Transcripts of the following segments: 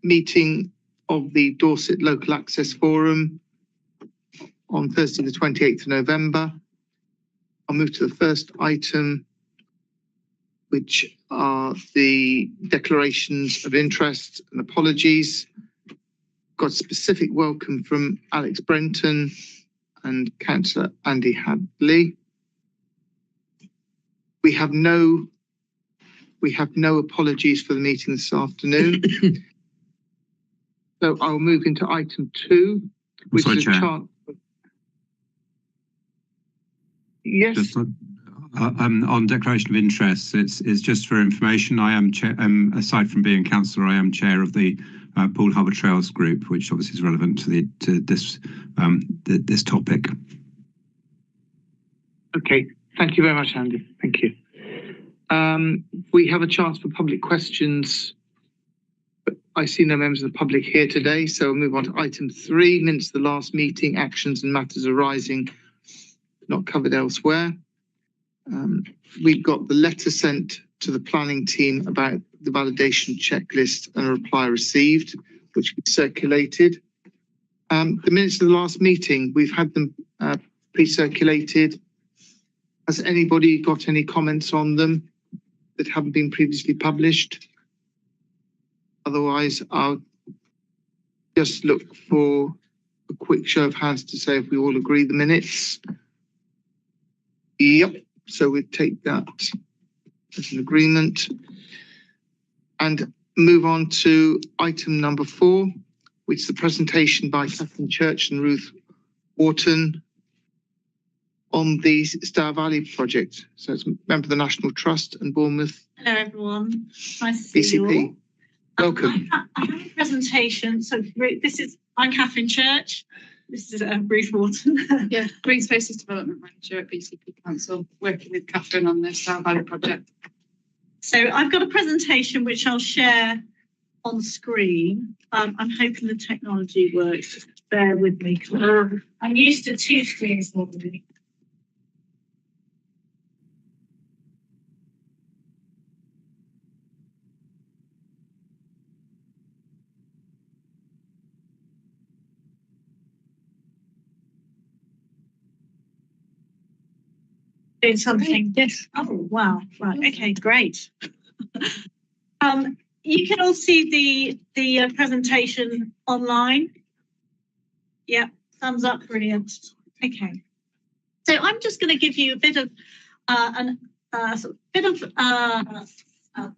Meeting of the Dorset Local Access Forum on Thursday the 28th of November. I'll move to the first item, which are the declarations of interest and apologies. Got specific welcome from Alex Brenton and Councillor Andy Hadley. We have no apologies for the meeting this afternoon. So I'll move into item 2, which is a chart. Yes. Just on declaration of interest, it's just for information. I am chair, aside from being councillor, I am chair of the Poole Harbour Trails group, which obviously is relevant to this topic. Okay, thank you very much, Andy. Thank you. We have a chance for public questions, but I see no members of the public here today, so we'll move on to item 3, minutes of the last meeting, actions and matters arising not covered elsewhere. We've got the letter sent to the planning team about the validation checklist and a reply received, which we circulated. The minutes of the last meeting, we've had them pre-circulated. Has anybody got any comments on them that haven't been previously published? Otherwise, I'll just look for a quick show of hands to say if we all agree the minutes. Yep, so we take that as an agreement and move on to item number 4, which is the presentation by Catherine Church and Ruth Wharton on the Stour Valley project. So it's a member of the National Trust and Bournemouth. Hello everyone, nice to see BCP. you all. Welcome. I have a presentation. So I'm Catherine Church. This is Ruth Wharton. Yeah, Green Spaces Development Manager at BCP Council, working with Catherine on the Stour Valley project. So I've got a presentation which I'll share on screen. I'm hoping the technology works. Just bear with me. I'm used to 2 screens normally. Doing something. Yes. Oh wow. Right. Okay. Great. You can all see the presentation online. Yeah. Thumbs up. Brilliant. Okay. So I'm just going to give you a bit of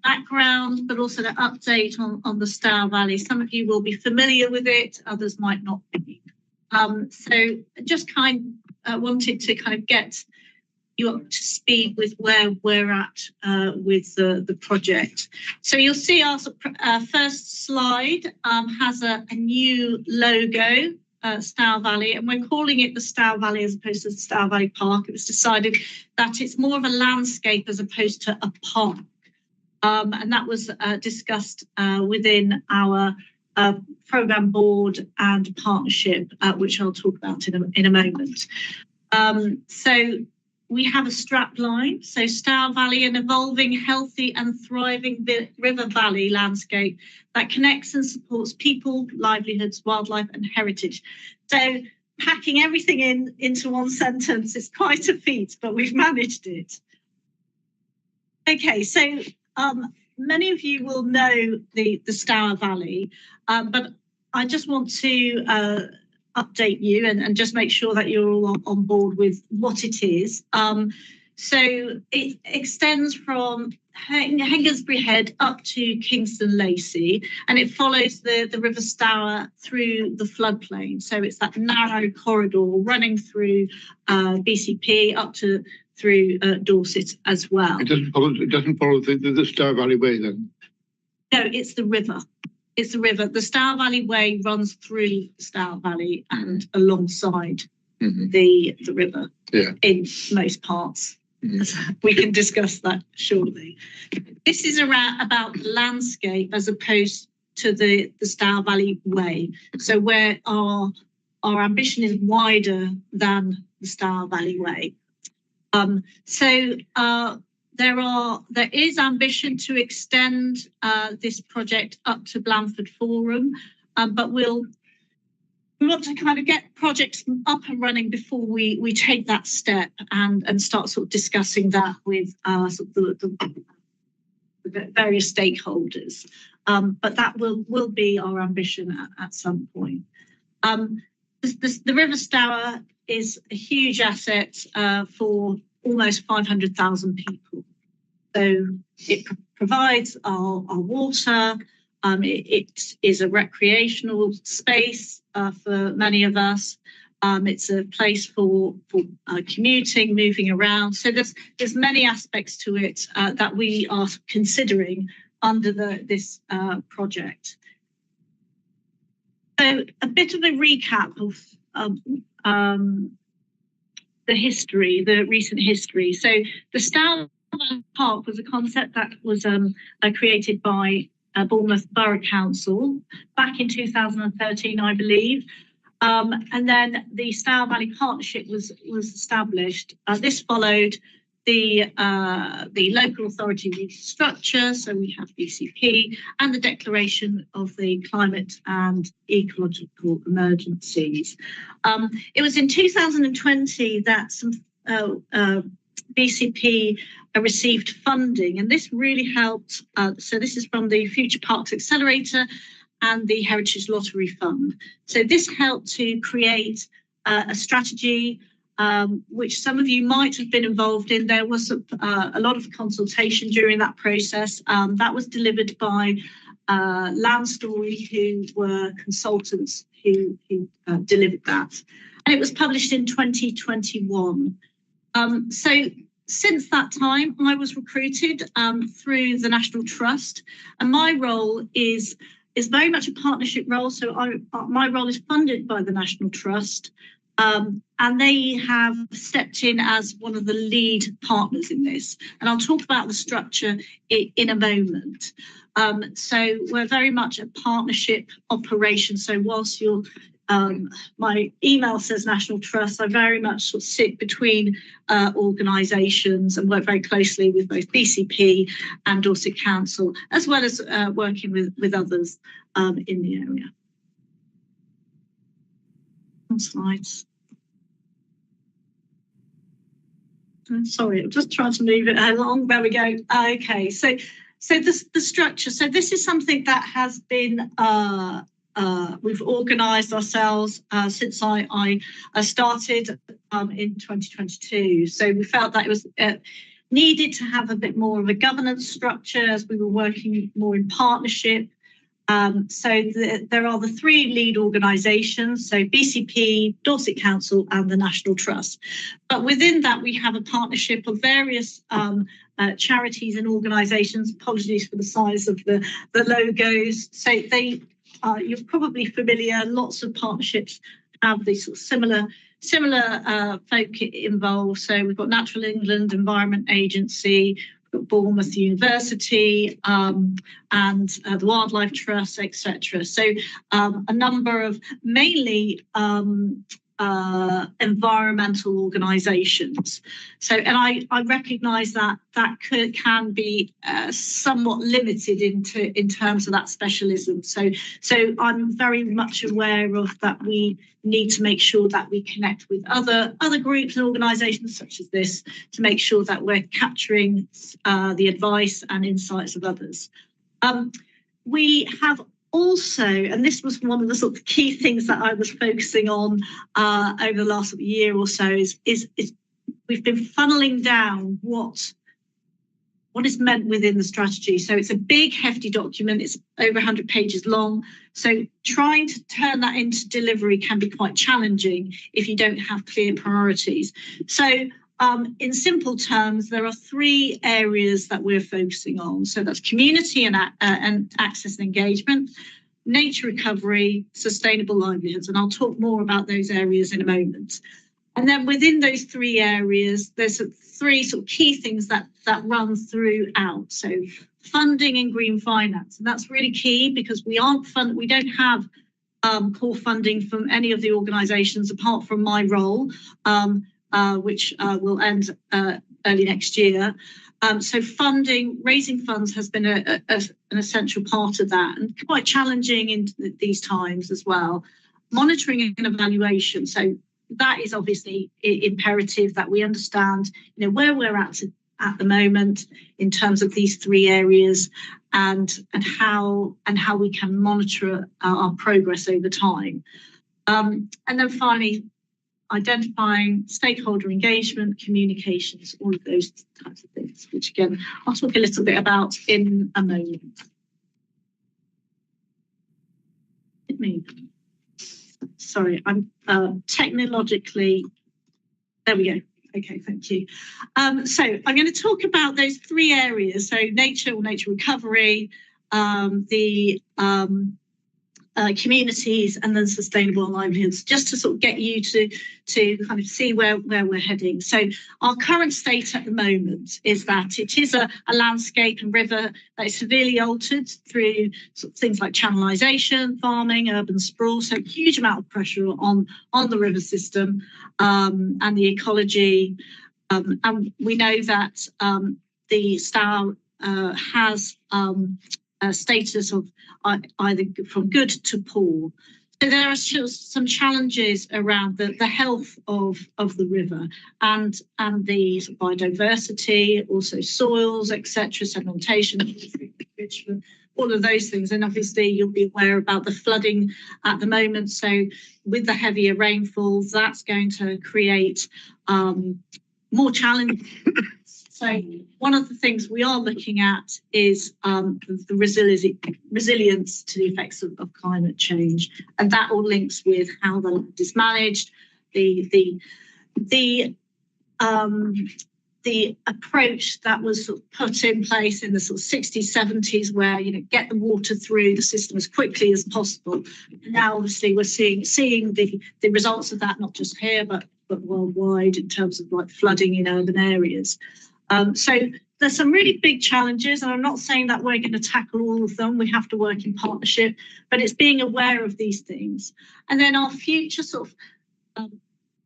background, but also an update on the Stour Valley. Some of you will be familiar with it. Others might not be. So just wanted to kind of get you up to speed with where we're at with the project. So you'll see our first slide has a new logo, Stour Valley, and we're calling it the Stour Valley as opposed to the Stour Valley Park. It was decided that it's more of a landscape as opposed to a park. And that was discussed within our programme board and partnership, which I'll talk about in a moment. So we have a strap line, so Stour Valley, an evolving, healthy and thriving river valley landscape that connects and supports people, livelihoods, wildlife and heritage. So packing everything into one sentence is quite a feat, but we've managed it. Okay, so many of you will know the Stour Valley, but I just want to update you and just make sure that you're all on board with what it is. So it extends from Hengelsbury Head up to Kingston Lacey, and it follows the River Stour through the floodplain. So it's that narrow corridor running through BCP up to through Dorset as well. It doesn't follow the Stour Valley Way then? No, it's the river. It's the river. The Stour Valley Way runs through Stour Valley and alongside the river in most parts. We can discuss that shortly. This is about landscape as opposed to the Stour Valley Way. So where our ambition is wider than the Stour Valley Way. There is ambition to extend this project up to Blandford Forum, but we want to kind of get projects up and running before we take that step and start sort of discussing that with sort of the various stakeholders. But that will be our ambition at some point. The River Stour is a huge asset for almost 500,000 people. So it provides our water. It is a recreational space for many of us. It's a place for commuting, moving around. So there's many aspects to it that we are considering under this project. So a bit of a recap of the history, the recent history. So the Stour Park was a concept that was created by Bournemouth Borough Council back in 2013, I believe. And then the Stour Valley Partnership was established. This followed the local authority structure, so we have BCP, and the declaration of the climate and ecological emergencies. It was in 2020 that some BCP received funding, and this really helped. So this is from the Future Parks Accelerator and the Heritage Lottery Fund. So this helped to create a strategy which some of you might have been involved in. There was a lot of consultation during that process. That was delivered by Land Story, who were consultants who delivered that. And it was published in 2021. So since that time, I was recruited through the National Trust, and my role is very much a partnership role. So my role is funded by the National Trust, and they have stepped in as one of the lead partners in this. And I'll talk about the structure in a moment. So we're very much a partnership operation. So whilst my email says National Trust, I very much sort of sit between organisations and work very closely with both BCP and Dorset Council, as well as working with others in the area. Slides. Sorry, I'm just trying to move it along. There we go. Okay, so the structure. So this is something that has been we've organised ourselves since I started in 2022. So we felt that it was needed to have a bit more of a governance structure as we were working more in partnership. So there are the three lead organisations, so BCP, Dorset Council and the National Trust. But within that, we have a partnership of various charities and organisations. Apologies for the size of the logos. So you're probably familiar, lots of partnerships have these sort of similar folk involved. So we've got Natural England Environment Agency, Bournemouth University, and the Wildlife Trust, etc. So a number of mainly environmental organisations. So, and I recognise that can be somewhat limited in terms of that specialism. So I'm very much aware of that. We need to make sure that we connect with other groups and organisations such as this to make sure that we're capturing the advice and insights of others. We have also, and this was one of the sort of key things that I was focusing on over the last year or so, is we've been funneling down what is meant within the strategy. So it's a big, hefty document. It's over 100 pages long. So trying to turn that into delivery can be quite challenging if you don't have clear priorities. So in simple terms, there are three areas that we're focusing on. So that's community and access and engagement, nature recovery, sustainable livelihoods. And I'll talk more about those areas in a moment. And then within those three areas, there's three sort of key things that run throughout. So funding and green finance. And that's really key because we don't have core funding from any of the organisations apart from my role, which will end early next year. So raising funds has been an essential part of that, and quite challenging in these times as well. Monitoring and evaluation. So that is obviously imperative that we understand, where we're at the moment in terms of these three areas, and how we can monitor our progress over time. And then finally, identifying stakeholder engagement, communications, all of those types of things, which again, I'll talk a little bit about in a moment. Sorry, I'm technologically, there we go. Okay, thank you. So I'm going to talk about those three areas. So nature recovery, the communities, and then sustainable livelihoods, just to sort of get you to kind of see where we're heading. So our current state at the moment is that it is a landscape and river that is severely altered through sort of things like channelization, farming, urban sprawl, so a huge amount of pressure on the river system and the ecology. And we know that the Stour has a status of either from good to poor. So there are still some challenges around the health of the river and the biodiversity, also soils, etc., sedimentation, enrichment, all of those things. And obviously you'll be aware about the flooding at the moment. So with the heavier rainfall, that's going to create more challenges. So one of the things we are looking at is the resilience to the effects of climate change, and that all links with how the land is managed, the approach that was sort of put in place in the sort of 60s, 70s, where get the water through the system as quickly as possible. And now, obviously, we're seeing the results of that, not just here but worldwide, in terms of like flooding in urban areas. So there's some really big challenges, and I'm not saying that we're going to tackle all of them. We have to work in partnership, but it's being aware of these things. And then our future sort of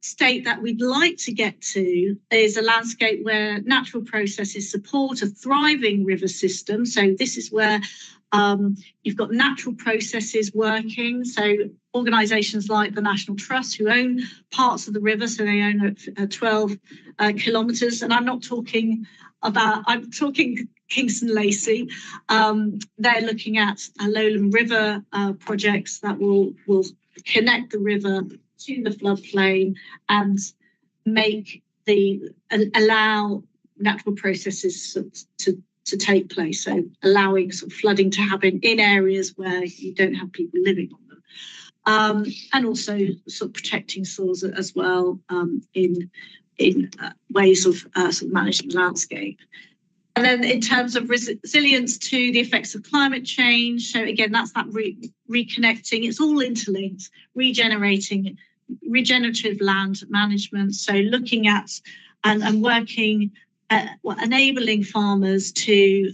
state that we'd like to get to is a landscape where natural processes support a thriving river system. So this is where you've got natural processes working. So organisations like the National Trust, who own parts of the river, so they own 12 kilometres, and I'm talking Kingston Lacey. They're looking at lowland river projects that will connect the river to the floodplain and allow natural processes to take place, so allowing sort of flooding to happen in areas where you don't have people living on them, and also sort of protecting soils as well in ways of sort of managing the landscape. And then in terms of resilience to the effects of climate change, so again, that's that reconnecting. It's all interlinked, regenerative land management. So looking at and working, enabling farmers to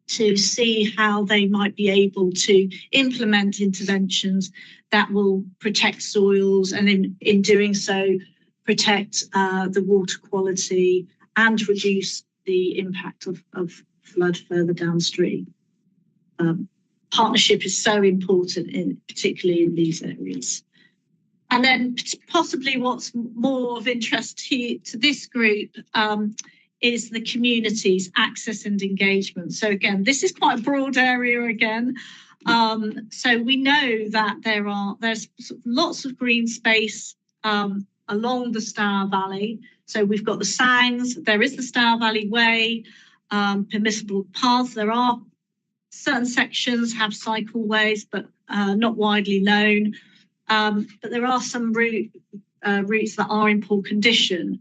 see how they might be able to implement interventions that will protect soils, and in doing so, protect the water quality and reduce the impact of flood further downstream. Partnership is so important, particularly in these areas. And then possibly what's more of interest to this group is the community's access and engagement. So again, this is quite a broad area again. So we know that there's lots of green space along the Stour Valley. So we've got the Sangs, there is the Stour Valley Way, permissible paths. There are certain sections have cycleways, but not widely known. But there are some routes that are in poor condition.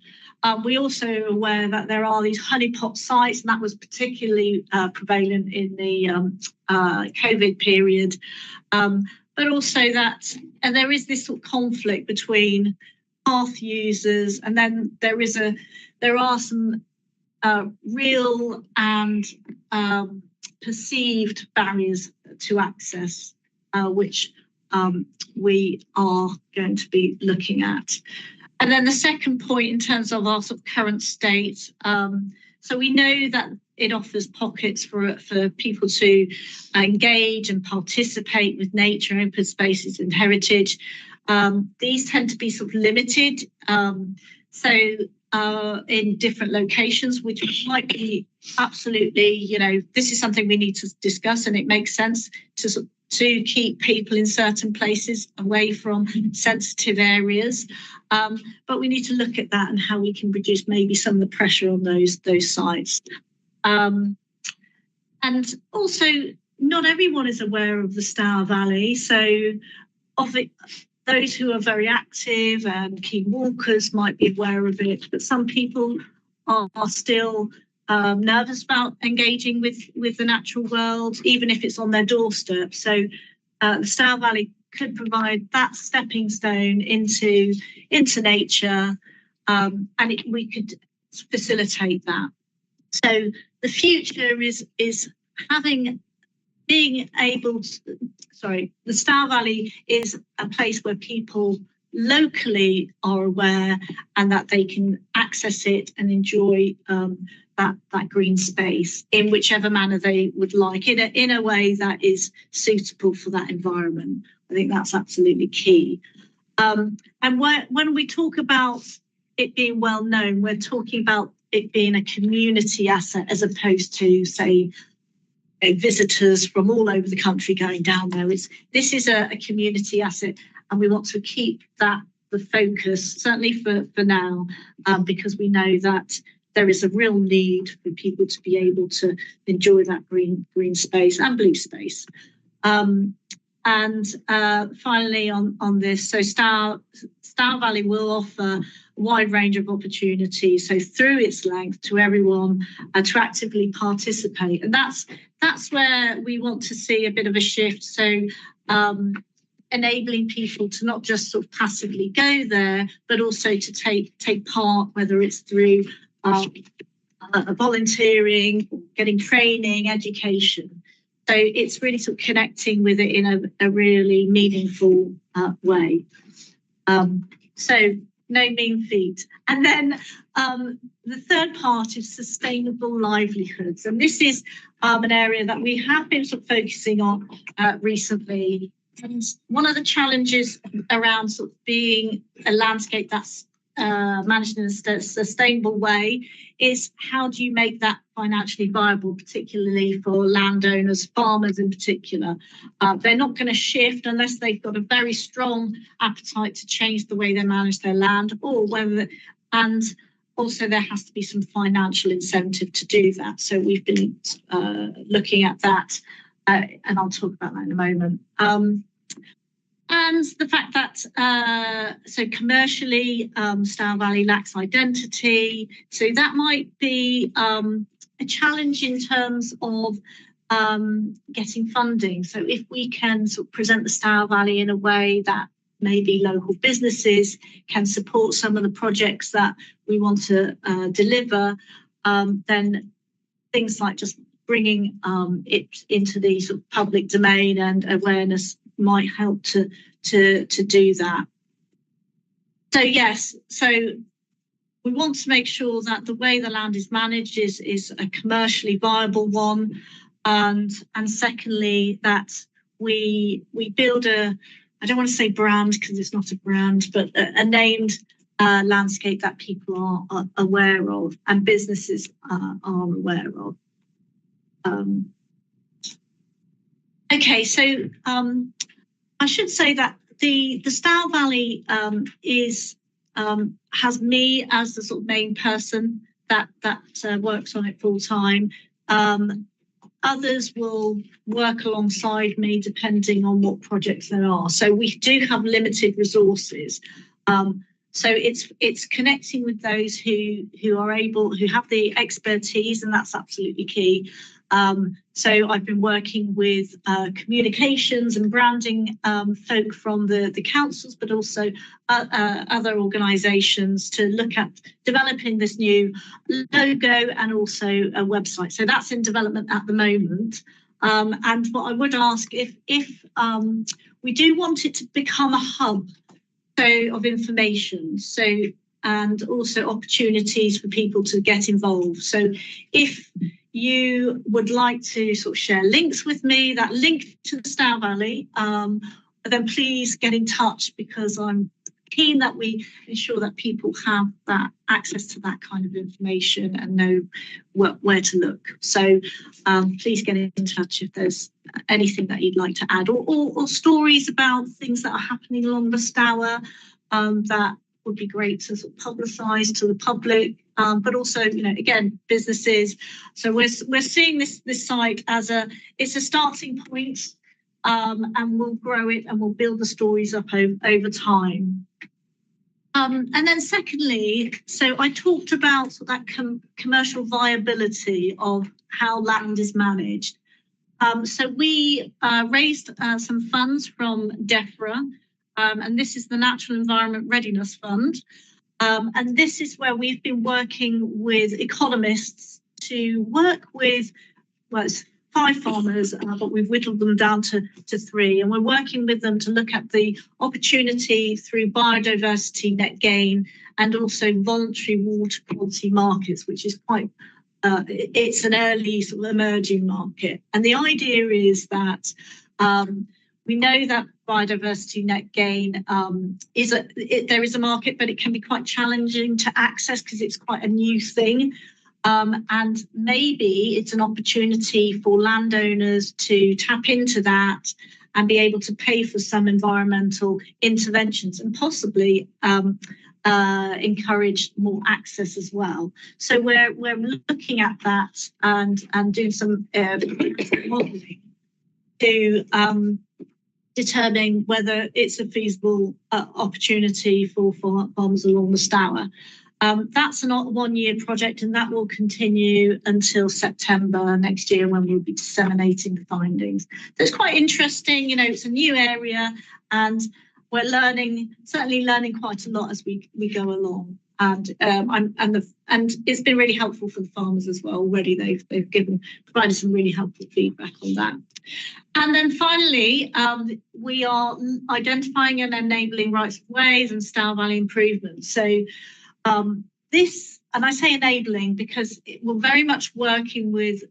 We also are aware that there are these honeypot sites, and that was particularly prevalent in the COVID period. But also that, and there is this sort of conflict between path users, and then there are some real and perceived barriers to access, which we are going to be looking at. And then the second point in terms of our sort of current state, so we know that it offers pockets for people to engage and participate with nature, open spaces and heritage. These tend to be sort of limited. In different locations, which might be absolutely, this is something we need to discuss, and it makes sense to keep people in certain places away from sensitive areas. But we need to look at that and how we can reduce maybe some of the pressure on those sites. And also, not everyone is aware of the Stour Valley. So those who are very active and keen walkers might be aware of it, but some people are still nervous about engaging with the natural world, even if it's on their doorstep. So the Stour Valley could provide that stepping stone into nature, and we could facilitate that. So the future is the Stour Valley is a place where people locally are aware and that they can access it and enjoy that green space in whichever manner they would like, in a way that is suitable for that environment. I think that's absolutely key. And when we talk about it being well known, we're talking about it being a community asset as opposed to, say, visitors from all over the country going down there. This is a community asset, and we want to keep that the focus, certainly for now, because we know that there is a real need for people to be able to enjoy that green space and blue space. And finally on this, so Stour Valley will offer a wide range of opportunities, so through its length, to everyone to actively participate. And that's where we want to see a bit of a shift. So enabling people to not just sort of passively go there, but also to take part, whether it's through volunteering, getting training, education. So it's really sort of connecting with it in a really meaningful way. So no mean feat. And then the third part is sustainable livelihoods. And this is an area that we have been sort of focusing on recently. And one of the challenges around sort of being a landscape that's managed in a sustainable way is, how do you make that financially viable, particularly for landowners, farmers in particular? They're not going to shift unless they've got a very strong appetite to change the way they manage their land, and also there has to be some financial incentive to do that. So we've been looking at that, and I'll talk about that in a moment. And the fact that, so commercially, Stour Valley lacks identity. So that might be a challenge in terms of getting funding. So if we can sort of present the Stour Valley in a way that maybe local businesses can support some of the projects that we want to deliver, then things like just bringing it into the sort of public domain and awareness might help to do that. So yes, so we want to make sure that the way the land is managed is a commercially viable one, and secondly that we build I don't want to say brand because it's not a brand, but a named landscape that people are aware of and businesses are aware of. Okay, so I should say that the Stour Valley has me as the sort of main person that works on it full time. Others will work alongside me depending on what projects there are. So we do have limited resources. So it's connecting with those who have the expertise, and that's absolutely key. So I've been working with communications and branding folk from the councils, but also other organisations to look at developing this new logo and also a website. So that's in development at the moment. And what I would ask, if we do want it to become a hub of information. And also opportunities for people to get involved. So if you would like to sort of share links with me, that link to the Stour Valley, then please get in touch, because I'm keen that we ensure that people have that access to that kind of information and know where to look. So please get in touch if there's anything that you'd like to add, or stories about things that are happening along the Stour that would be great to sort of publicise to the public, but also, again, businesses. So we're seeing this site as it's a starting point, and we'll grow it and we'll build the stories up over time. And then secondly, so I talked about sort of that commercial viability of how land is managed. So we raised some funds from DEFRA, and this is the Natural Environment Readiness Fund. And this is where we've been working with economists to work with, well, it's 5 farmers, but we've whittled them down to 3. And we're working with them to look at the opportunity through biodiversity net gain and also voluntary water quality markets, which is quite, it's an early sort of emerging market. And the idea is that we know that biodiversity net gain there is a market, but it can be quite challenging to access because it's quite a new thing. And maybe it's an opportunity for landowners to tap into that and be able to pay for some environmental interventions and possibly encourage more access as well. So we're looking at that and doing some modelling to determine whether it's a feasible opportunity for farmers along the Stour. That's a 1-year project, and that will continue until September next year, when we'll be disseminating the findings. So it's quite interesting, it's a new area, and we're certainly learning quite a lot as we go along. And it's been really helpful for the farmers as well. Already they've provided some really helpful feedback on that. And then finally, we are identifying and enabling rights of ways and Stour Valley improvements. So this, and I say enabling because we're very much working with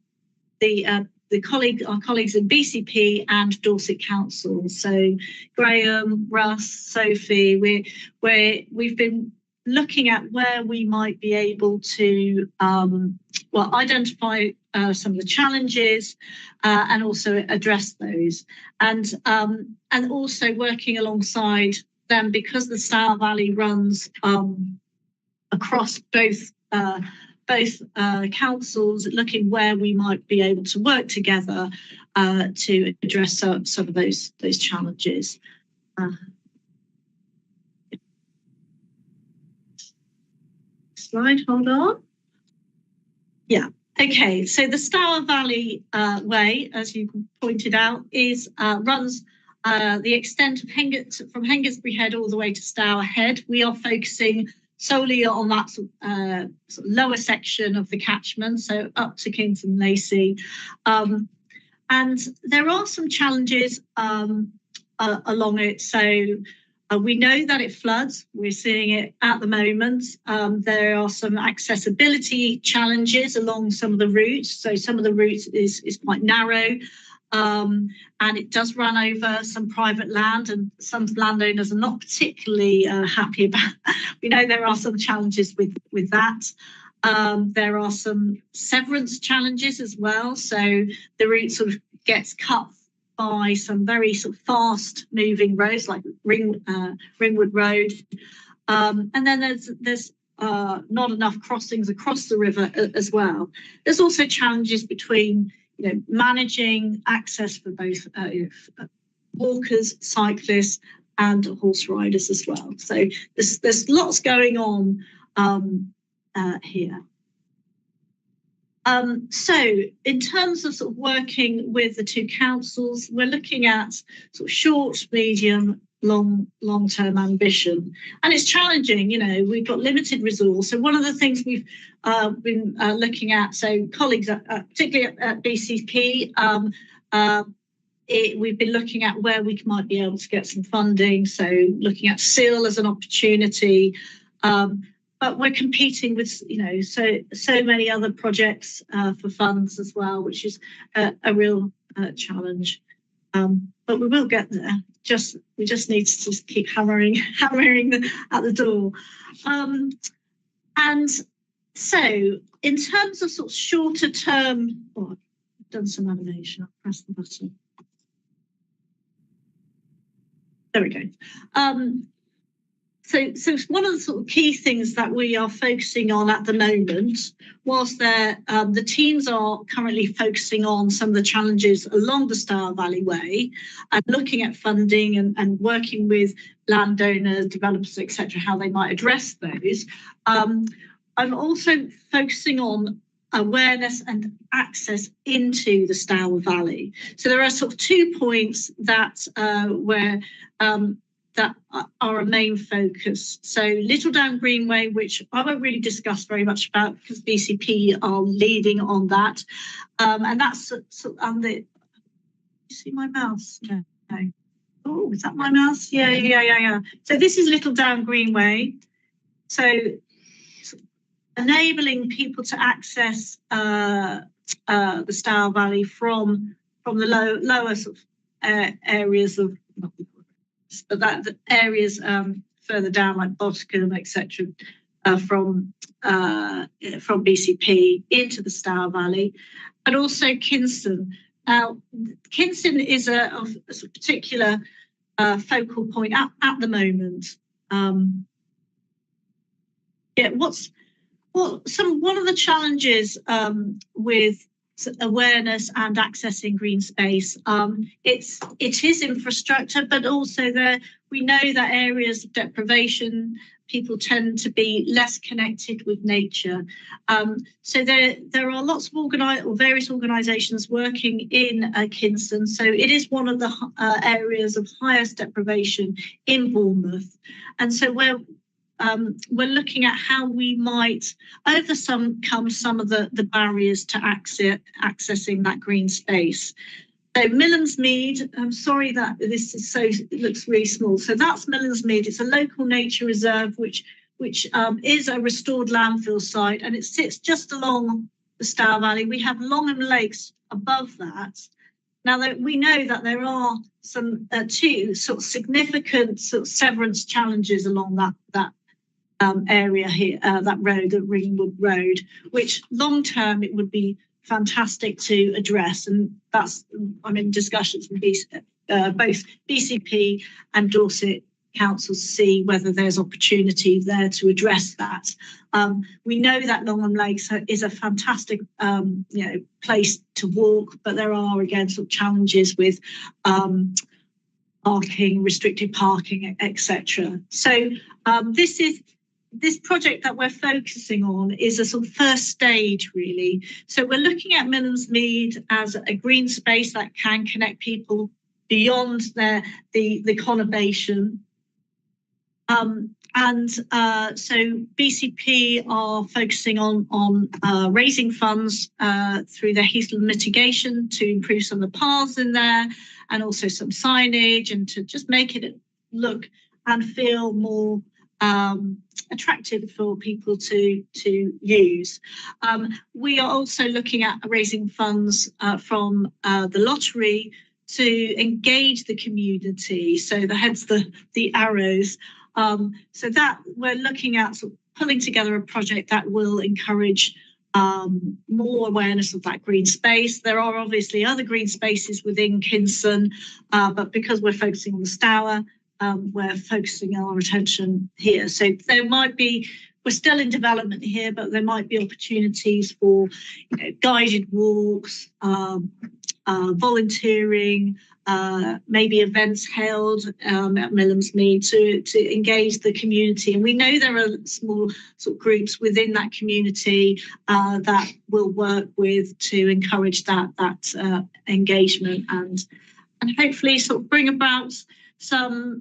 our colleagues in BCP and Dorset Council. So Graham, Russ, Sophie, we've been looking at where we might be able to identify some of the challenges and also address those, and also working alongside them, because the Stour Valley runs across both councils, looking where we might be able to work together to address some of those challenges. Slide, hold on. Yeah. Okay. So the Stour Valley Way, as you pointed out, runs the extent of from Hengistbury Head all the way to Stour Head. We are focusing solely on that sort of lower section of the catchment, so up to Kingston Lacey. And there are some challenges along it. So we know that it floods. We're seeing it at the moment. There are some accessibility challenges along some of the routes. So some of the routes is quite narrow. And it does run over some private land, and some landowners are not particularly happy about. We know there are some challenges with that. There are some severance challenges as well. So the route sort of gets cut by some very sort of fast moving roads like Ringwood Road. And then there's not enough crossings across the river as well. There's also challenges between managing access for both walkers, cyclists, and horse riders as well. So there's lots going on here. So in terms of sort of working with the 2 councils, we're looking at sort of short, medium, long-term ambition. And it's challenging, we've got limited resource. So one of the things we've been looking at, so colleagues, particularly at BCP, we've been looking at where we might be able to get some funding, so looking at SIL as an opportunity. But we're competing with, so many other projects for funds as well, which is a real challenge. But we will get there. We just need to just keep hammering at the door. And so, in terms of sort of shorter term, I've done some animation. I'll press the button. There we go. So one of the sort of key things that we are focusing on at the moment, whilst the teams are currently focusing on some of the challenges along the Stour Valley Way and looking at funding and working with landowners, developers, etc., how they might address those. I'm also focusing on awareness and access into the Stour Valley. So there are sort of 2 points that that are a main focus. So Little Down Greenway, which I won't really discuss very much about because BCP are leading on that. And that's sort of you see my mouse? No. Oh, is that my mouse? Yeah. So this is Little Down Greenway. So enabling people to access the Stour Valley from the lower sort of areas of, but the areas further down like Boscombe, etc., from BCP into the Stour Valley, and also Kinston. Now, Kinston is a particular focal point at the moment. One of the challenges with awareness and accessing green space, it is infrastructure, but also we know that areas of deprivation, people tend to be less connected with nature. So there are lots of various organisations working in Kinston. So it is one of the areas of highest deprivation in Bournemouth, and so we're looking at how we might overcome some of the barriers to accessing that green space. So Millams Mead, I'm sorry that this is it looks really small. So that's Millams Mead. It's a local nature reserve, which is a restored landfill site, and it sits just along the Stour Valley. We have Longham Lakes above that. Now that we know that there are some two sort of significant sort of severance challenges along that area here, that road, the Ringwood Road, which long term it would be fantastic to address, and I'm in discussions with both BCP and Dorset councils to see whether there's opportunity there to address that. We know that Longham Lakes is a fantastic place to walk, but there are again sort of challenges with parking, restricted parking, etc. So this project that we're focusing on is a sort of first stage, really. So we're looking at Millams Mead as a green space that can connect people beyond the conurbation. So BCP are focusing on raising funds through their heathland mitigation to improve some of the paths in there, and also some signage, and to just make it look and feel more attractive for people to use. We are also looking at raising funds from the lottery to engage the community. So hence the arrows. So that we're looking at sort of pulling together a project that will encourage more awareness of that green space. There are obviously other green spaces within Kinston, but because we're focusing on the Stour, we're focusing our attention here. So we're still in development here, but there might be opportunities for guided walks, volunteering, maybe events held at Millams Mead to engage the community. And we know there are small sort of groups within that community that will work with to encourage that engagement and hopefully sort of bring about some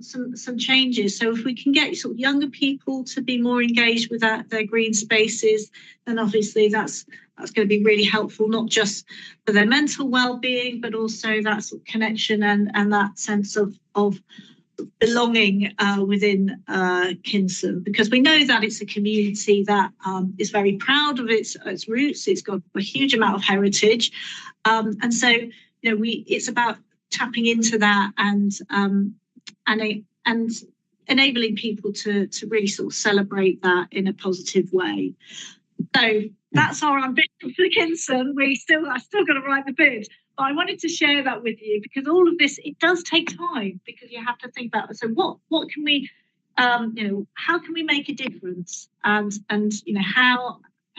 changes. So if we can get sort of younger people to be more engaged with their green spaces, then obviously that's That's going to be really helpful, not just for their mental well-being, but also that sort of connection and that sense of belonging within Kinston, because we know that it's a community that is very proud of its roots. It's got a huge amount of heritage, and so it's about tapping into that and enabling people to really sort of celebrate that in a positive way. So that's our ambition for Kinston. I still got to write the bid. But I wanted to share that with you because all of this, it does take time, because you have to think about, so what can we, how can we make a difference, and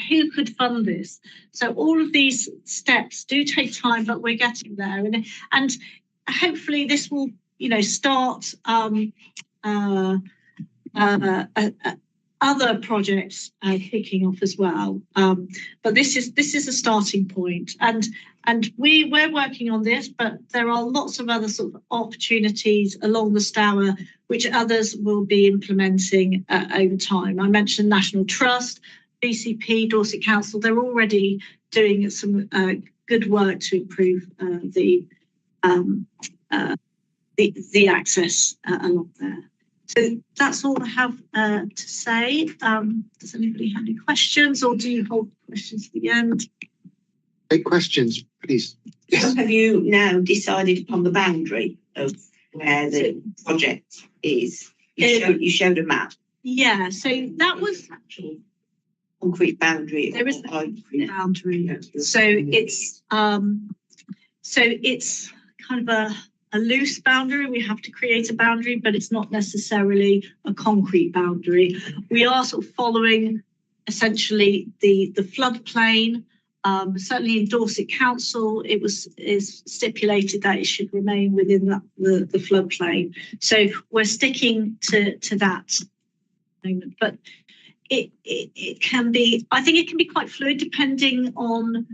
who could fund this? So all of these steps do take time, but we're getting there, and hopefully this will start other projects kicking off as well. But this is a starting point, and we're working on this, but there are lots of other sort of opportunities along the Stour which others will be implementing over time. I mentioned National Trust, BCP, Dorset Council. They're already doing some good work to improve the access along there. So that's all I have to say. Does anybody have any questions, or do you hold questions at the end? Take questions, please. Yes. Have you now decided upon the boundary of where the project is? You showed a map. Yeah, so that was actual concrete boundary. There is a concrete boundary. So it's kind of a loose boundary. We have to create a boundary, but it's not necessarily a concrete boundary. We are sort of following essentially the floodplain. Certainly in Dorset Council, is stipulated that it should remain within the floodplain. So we're sticking to that moment. But it can be, I think it can be quite fluid depending on,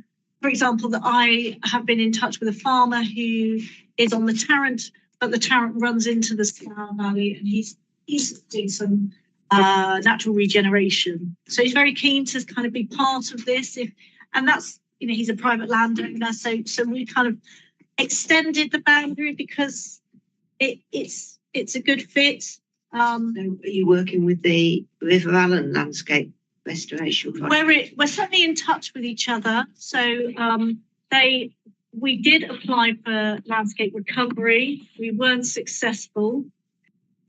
for example, that I have been in touch with a farmer who is on the Tarrant, but the Tarrant runs into the Stour Valley, and he's doing some natural regeneration. So he's very keen to kind of be part of this. And that's, he's a private landowner. So we kind of extended the boundary because it's a good fit. So are you working with the River Allen landscape restoration project? We're certainly in touch with each other. So we did apply for landscape recovery. We weren't successful.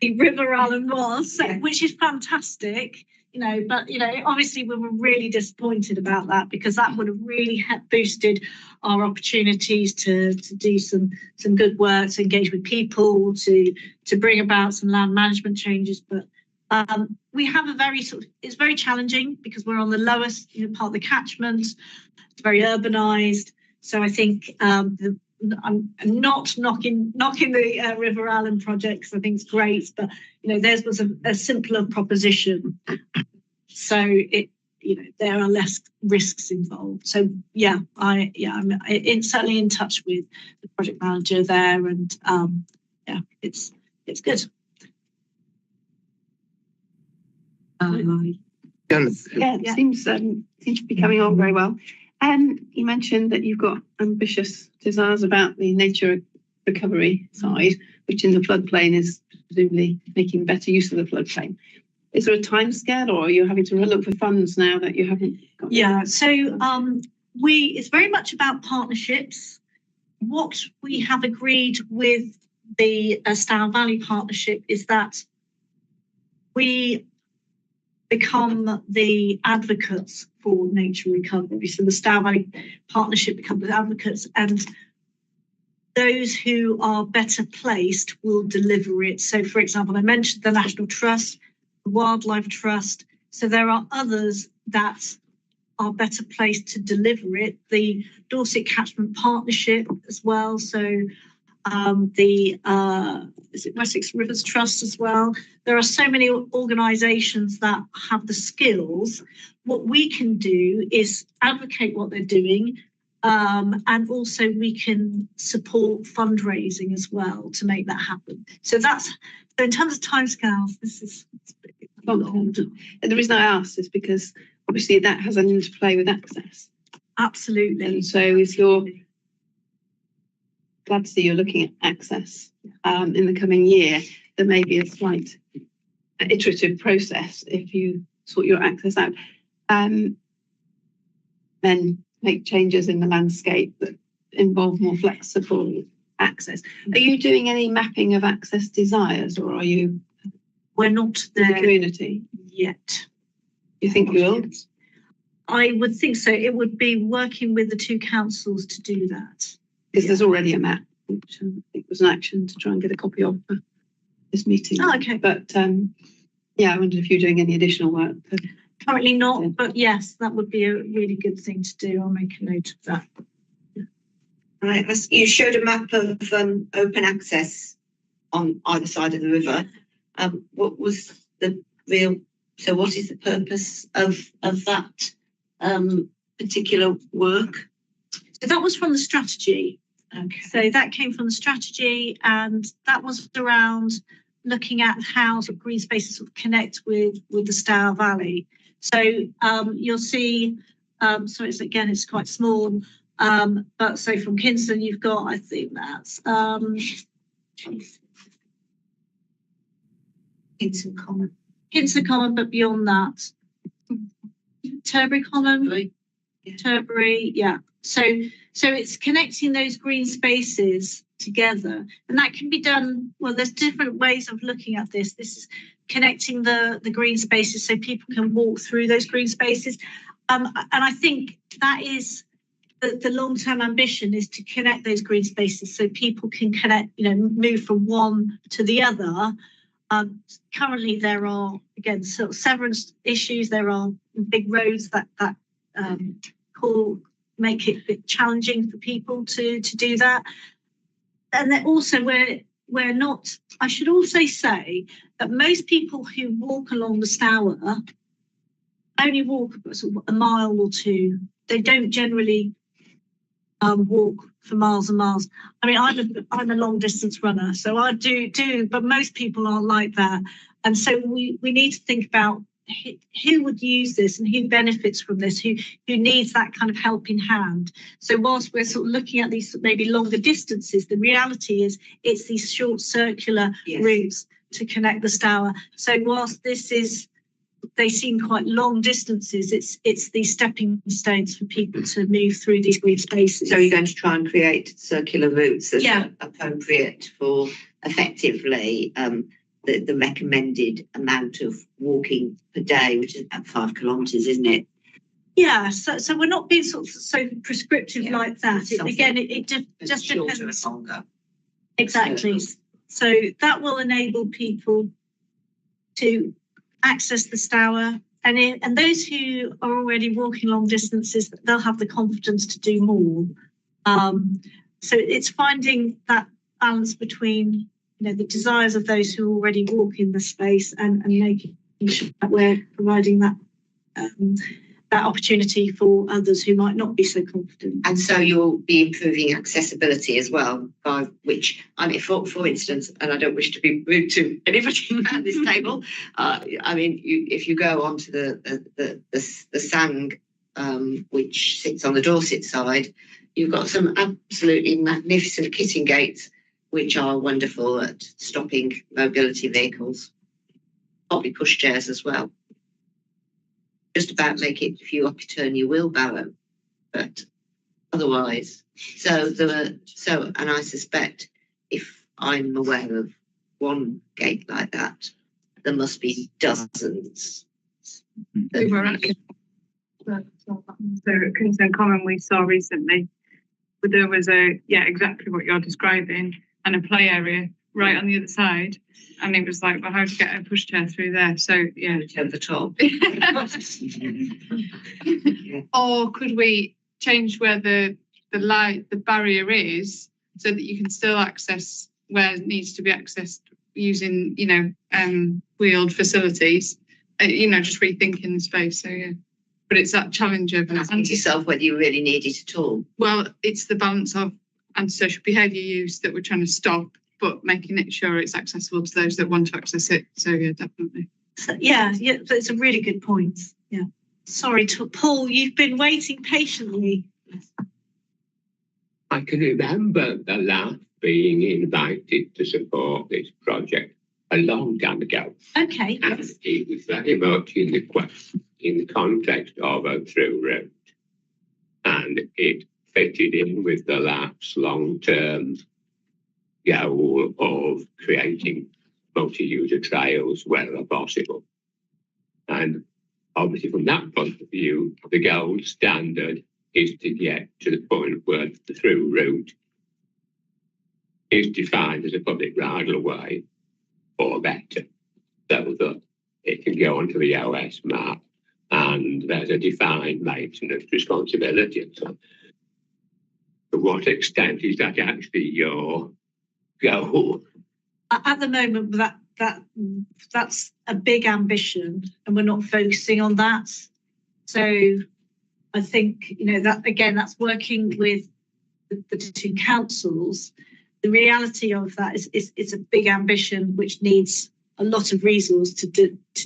The River Allen was, which is fantastic, but obviously we were really disappointed about that, because that would have really boosted our opportunities to do some good work, to engage with people, to bring about some land management changes. But we have it's very challenging because we're on the lowest part of the catchment. It's very urbanised. So I think I'm not knocking the River Allen project, because I think it's great, but theirs was a simpler proposition, so there are less risks involved. So I'm certainly in touch with the project manager there, and it's good. It seems to be coming on very well. You mentioned that you've got ambitious desires about the nature recovery side, which in the floodplain is presumably making better use of the floodplain. Is there a timescale, or are you having to look for funds now that you haven't got? Yeah, so it's very much about partnerships. What we have agreed with the Stour Valley Partnership is that we become the advocates for nature recovery. So the Stour Valley Partnership becomes the advocates, and those who are better placed will deliver it. So, for example, I mentioned the National Trust, the Wildlife Trust. So there are others that are better placed to deliver it. The Dorset Catchment Partnership as well. So is it Wessex Rivers Trust as well? There are so many organisations that have the skills. What we can do is advocate what they're doing, and also we can support fundraising as well to make that happen. So in terms of timescales, this is long. And the reason I asked is because obviously that has an interplay with access. Absolutely. And so if you're glad to see you're looking at access in the coming year, there may be a slight iterative process if you sort your access out. Then make changes in the landscape that involve more flexible access. Are you doing any mapping of access desires, or are you? We're not The there community yet. You think you will? I would think so. It would be working with the two councils to do that. Because there's already a map, which I think was an action to try and get a copy of for this meeting. Oh, okay. But yeah, I wondered if you're doing any additional work. Currently not, but yes, that would be a really good thing to do. I'll make a note of that. Right, you showed a map of open access on either side of the river. What was the so what is the purpose of that particular work? So that was from the strategy. Okay. So that came from the strategy, and that was around looking at how sort of green spaces sort of connect with the Stour Valley. So you'll see, so it's quite small, but so from Kingston you've got, I think that's Kingston Common. Kingston Common, but beyond that, Turberry Common, Turberry, yeah. So it's connecting those green spaces together, and that can be done. Well, there's different ways of looking at this. This is connecting the green spaces so people can walk through those green spaces, and I think that is the long-term ambition, is to connect those green spaces so people can move from one to the other. Currently, there are again sort of severance issues. There are big roads that make it a bit challenging for people to do that. And then also we're not. I should also say that most people who walk along the Stour only walk sort of a mile or two. They don't generally walk for miles and miles. I mean, I'm a long distance runner, so I do, but most people aren't like that. And so we need to think about who would use this and who benefits from this, who needs that kind of helping hand. So whilst we're sort of looking at these maybe longer distances, the reality is it's these short circular routes to connect the Stour. So whilst they seem quite long distances, it's these stepping stones for people to move through these green spaces. So you're going to try and create circular routes that are appropriate for effectively the recommended amount of walking per day, which is about 5 kilometres, isn't it? Yeah, so we're not being sort of so prescriptive like that. It just depends. Longer. Exactly. So that will enable people to access the Stour, and those who are already walking long distances, they'll have the confidence to do more. So it's finding that balance between the desires of those who already walk in the space and making sure that we're providing that that opportunity for others who might not be so confident. And so you'll be improving accessibility as well, by which, I mean, for instance, and I don't wish to be rude to anybody at this table, I mean, if you go onto the Sang, which sits on the Dorset side, you've got some absolutely magnificent kitting gates, which are wonderful at stopping mobility vehicles, probably pushchairs as well. Just about make it if you upturn your wheelbarrow, but otherwise. And I suspect if I'm aware of one gate like that, there must be dozens. So at Kingston Common we saw recently, but there was exactly what you're describing, and a play area right on the other side, and it was like, well, how to get a pushchair through there? So Over the top. Or could we change where the barrier is so that you can still access where it needs to be accessed using wheeled facilities? Just rethinking the space. So but it's that challenge of asking yourself whether you really need it at all. Well, it's the balance of antisocial behaviour use that we're trying to stop, but making it sure it's accessible to those that want to access it. So definitely. So, yeah, it's a really good point. Yeah. Sorry, Paul, you've been waiting patiently. I can remember the LAF being invited to support this project a long time ago. Okay. And it was very much in the context of a through route. And it fitted in with the LAF's long-term goal of creating multi-user trails wherever possible. And obviously from that point of view, the gold standard is to get to the point where the through route is defined as a public right-of-way or better, so that it can go onto the OS map and there's a defined maintenance responsibility. So to what extent is that actually your goal? At the moment, that's a big ambition, and we're not focusing on that. So I think, that again, that's working with the two councils. The reality of that is it's a big ambition which needs a lot of resource to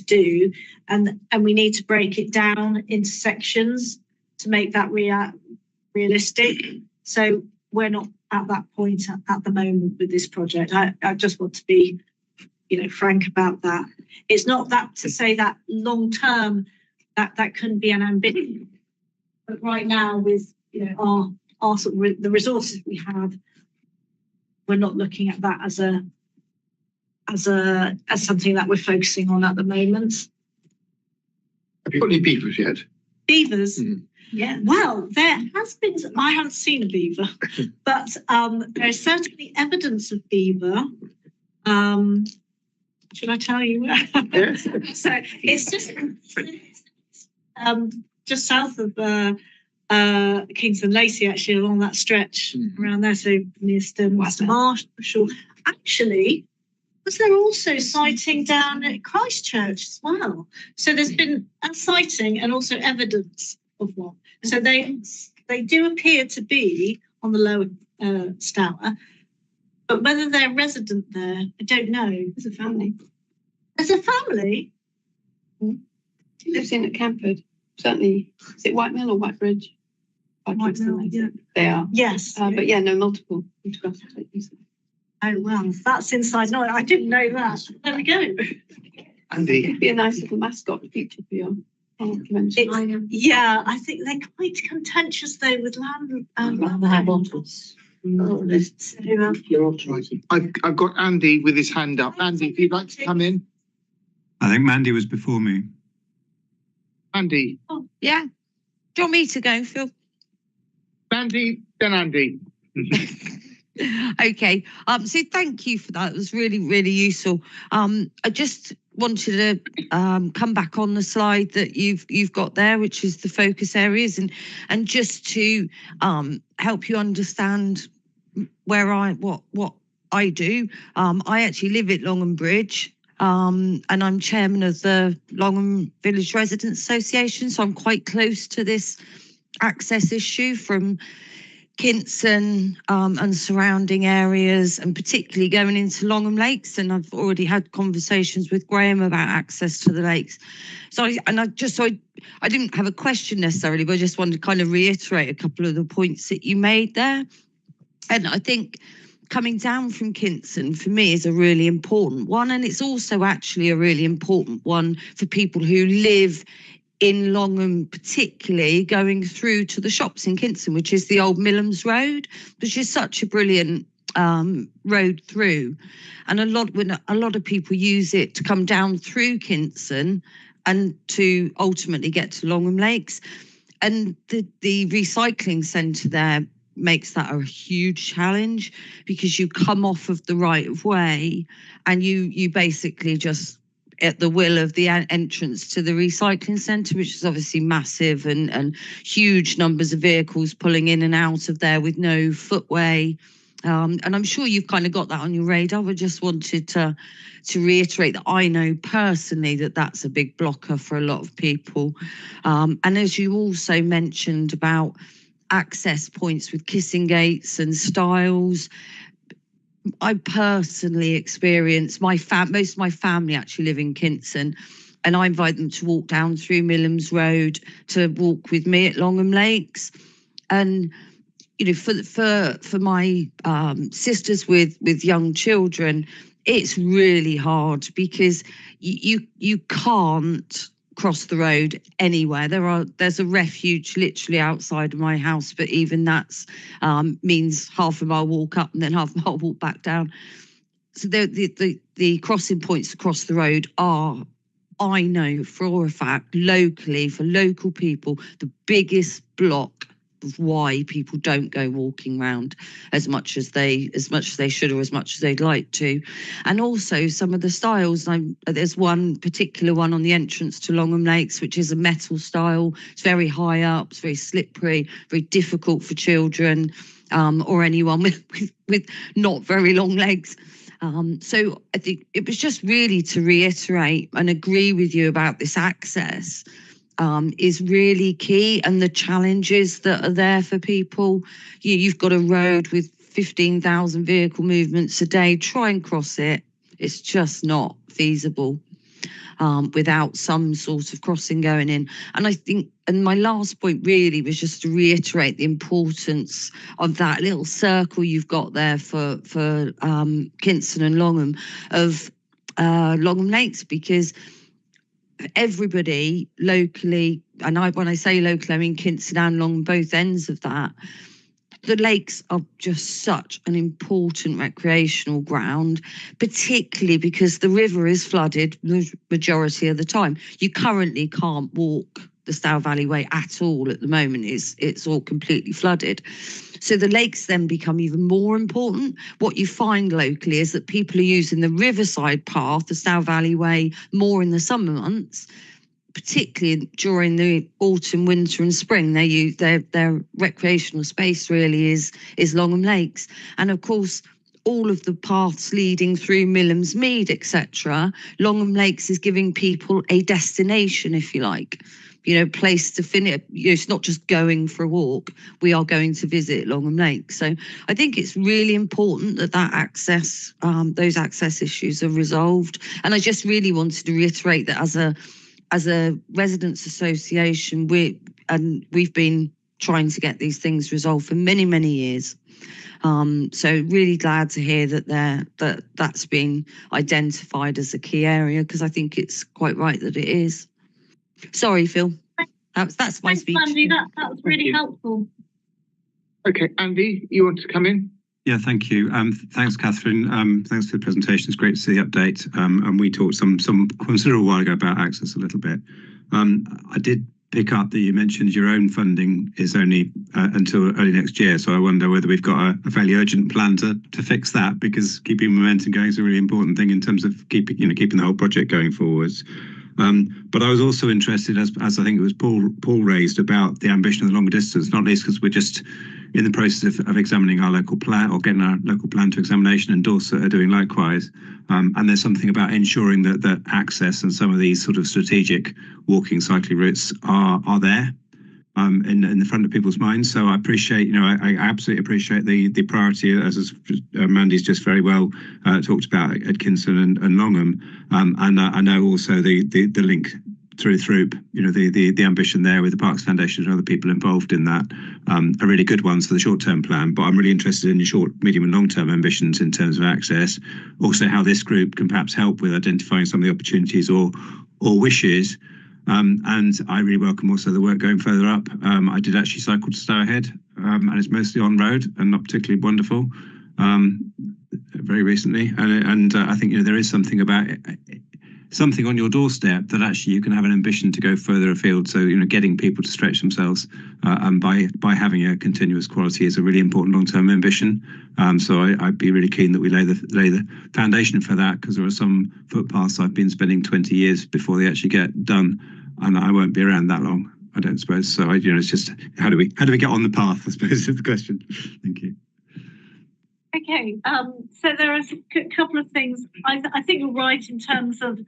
do, and we need to break it down into sections to make that realistic. So we're not at that point at the moment with this project. I just want to be, frank about that. It's not that to say that long term that couldn't be an ambition, but right now with our sort of the resources we have, we're not looking at that as something that we're focusing on at the moment. Have you got any beavers yet? Beavers? Yeah. Well, there has been, I haven't seen a beaver, but there's certainly evidence of beaver. Should I tell you? Yes. So it's just south of Kingston Lacey, actually, along that stretch around there, so near Marshall. Actually, was there also sighting down at Christchurch as well? So there's been a sighting and also evidence of one. So they do appear to be on the lower Stour, but whether they're resident there, I don't know. There's a family. There's a family? He lives in at Camford. Certainly, is it White Mill or White Bridge? White Mill, yeah. They are. Yes. But yeah, no, multiple photographs. Oh, well, that's inside. No, I didn't know that. There we go. Andy. It'd be a nice little mascot feature for your convention. Yeah, I think they're quite contentious though with land. I've got Andy with his hand up. Andy, if you'd like to come in. I think Mandy was before me. Andy. Oh, yeah. Do you want me to go, Phil? Mandy, then Andy. Okay. So thank you for that. It was really, really useful. I just wanted to come back on the slide that you've got there, which is the focus areas, and just to help you understand where what I do. I actually live at Longham Bridge. And I'm chairman of the Longham Village Residents Association, so I'm quite close to this access issue from Kinston and surrounding areas, and particularly going into Longham Lakes. And I've already had conversations with Graham about access to the lakes. So I didn't have a question necessarily, but I just wanted to kind of reiterate a couple of the points that you made there. And I think coming down from Kinston for me is a really important one, and it's also actually a really important one for people who live in Longham, particularly going through to the shops in Kinston, which is the old Millams Road, which is such a brilliant road through, and a lot of people use it to come down through Kinston and to ultimately get to Longham Lakes. And the recycling centre there makes that a huge challenge, because you come off of the right of way and you basically just at the will of the entrance to the recycling centre, which is obviously massive, and huge numbers of vehicles pulling in and out of there with no footway. And I'm sure you've kind of got that on your radar. I just wanted to reiterate that I know personally that that's a big blocker for a lot of people. And as you also mentioned about access points with kissing gates and stiles, I personally experienced most of my family actually live in Kinston, and I invite them to walk down through Millam's Road to walk with me at Longham Lakes. And you know, for my sisters with young children, it's really hard because you can't cross the road anywhere. There's a refuge literally outside of my house, but even that's means half a mile walk up and then half a mile walk back down. So the crossing points across the road are, I know for a fact, locally, for local people, the biggest block of why people don't go walking around as much as they should, or as much as they'd like to. And also some of the styles. There's one particular one on the entrance to Longham Lakes, which is a metal style. It's very high up, it's very slippery, very difficult for children or anyone with not very long legs. So I think it was just really to reiterate and agree with you about this access is really key, and the challenges that are there for people. You've got a road with 15,000 vehicle movements a day. Try and cross it. It's just not feasible without some sort of crossing going in. And I think, and my last point really was just to reiterate the importance of that little circle you've got there for Kinston and Longham, of Longham Lakes, because everybody locally, and when I say locally, I mean Kinston and Longham, both ends of that. The lakes are just such an important recreational ground, particularly because the river is flooded the majority of the time. You currently can't walk the Stour Valley Way at all at the moment. It's all completely flooded. So the lakes then become even more important. What you find locally is that people are using the riverside path, the Stour Valley Way, more in the summer months, particularly during the autumn, winter and spring. They use their recreational space really is Longham Lakes. And of course, all of the paths leading through Millam's Mead, etc., Longham Lakes is giving people a destination, if you like, place to finish. It's not just going for a walk. We are going to visit Longham Lakes. So I think it's really important that access, those access issues are resolved. And I just really wanted to reiterate that as a residents association, we've been trying to get these things resolved for many, many years. So really glad to hear that's been identified as a key area, because I think it's quite right that it is. Sorry, Phil. That's my speech. Andy, that was really helpful. Okay, Andy, you want to come in? Yeah, thank you. Thanks, Catherine. Thanks for the presentation. It's great to see the update. And we talked some considerable while ago about access a little bit. I did pick up that you mentioned your own funding is only until early next year. So I wonder whether we've got a fairly urgent plan to fix that, because keeping momentum going is a really important thing in terms of keeping the whole project going forwards. But I was also interested, as I think it was Paul raised, about the ambition of the longer distance, not least because we're just in the process of examining our local plan, or getting our local plan to examination, and Dorset are doing likewise. And there's something about ensuring that access and some of these sort of strategic walking, cycling routes are there in the front of people's minds. So I appreciate, I absolutely appreciate the priority, as Mandy's just very well talked about, at Kinston and Longham. And I know also the link through Throop, the ambition there with the Parks Foundation and other people involved in that are really good ones for the short-term plan. But I'm really interested in your short, medium and long-term ambitions in terms of access. Also how this group can perhaps help with identifying some of the opportunities or wishes. And I really welcome also the work going further up. I did actually cycle to Stour Head, and it's mostly on road and not particularly wonderful very recently. And I think there is something about something on your doorstep that actually you can have an ambition to go further afield. So getting people to stretch themselves and by having a continuous quality is a really important long-term ambition. So I'd be really keen that we lay the foundation for that, because there are some footpaths I've been spending 20 years before they actually get done, and I won't be around that long, I don't suppose. So it's just how do we get on the path, I suppose, is the question. Thank you. Okay, so there are a couple of things. I think you're right in terms of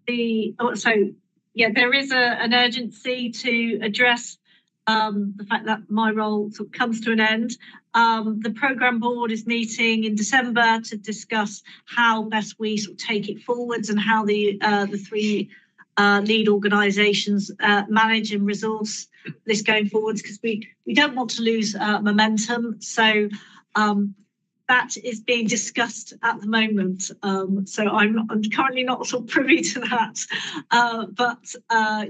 there is an urgency to address the fact that my role sort of comes to an end. The programme board is meeting in December to discuss how best we sort of take it forwards, and how the three lead organisations manage and resource this going forwards, because we don't want to lose momentum. So that is being discussed at the moment. So I'm currently not sort of privy to that, but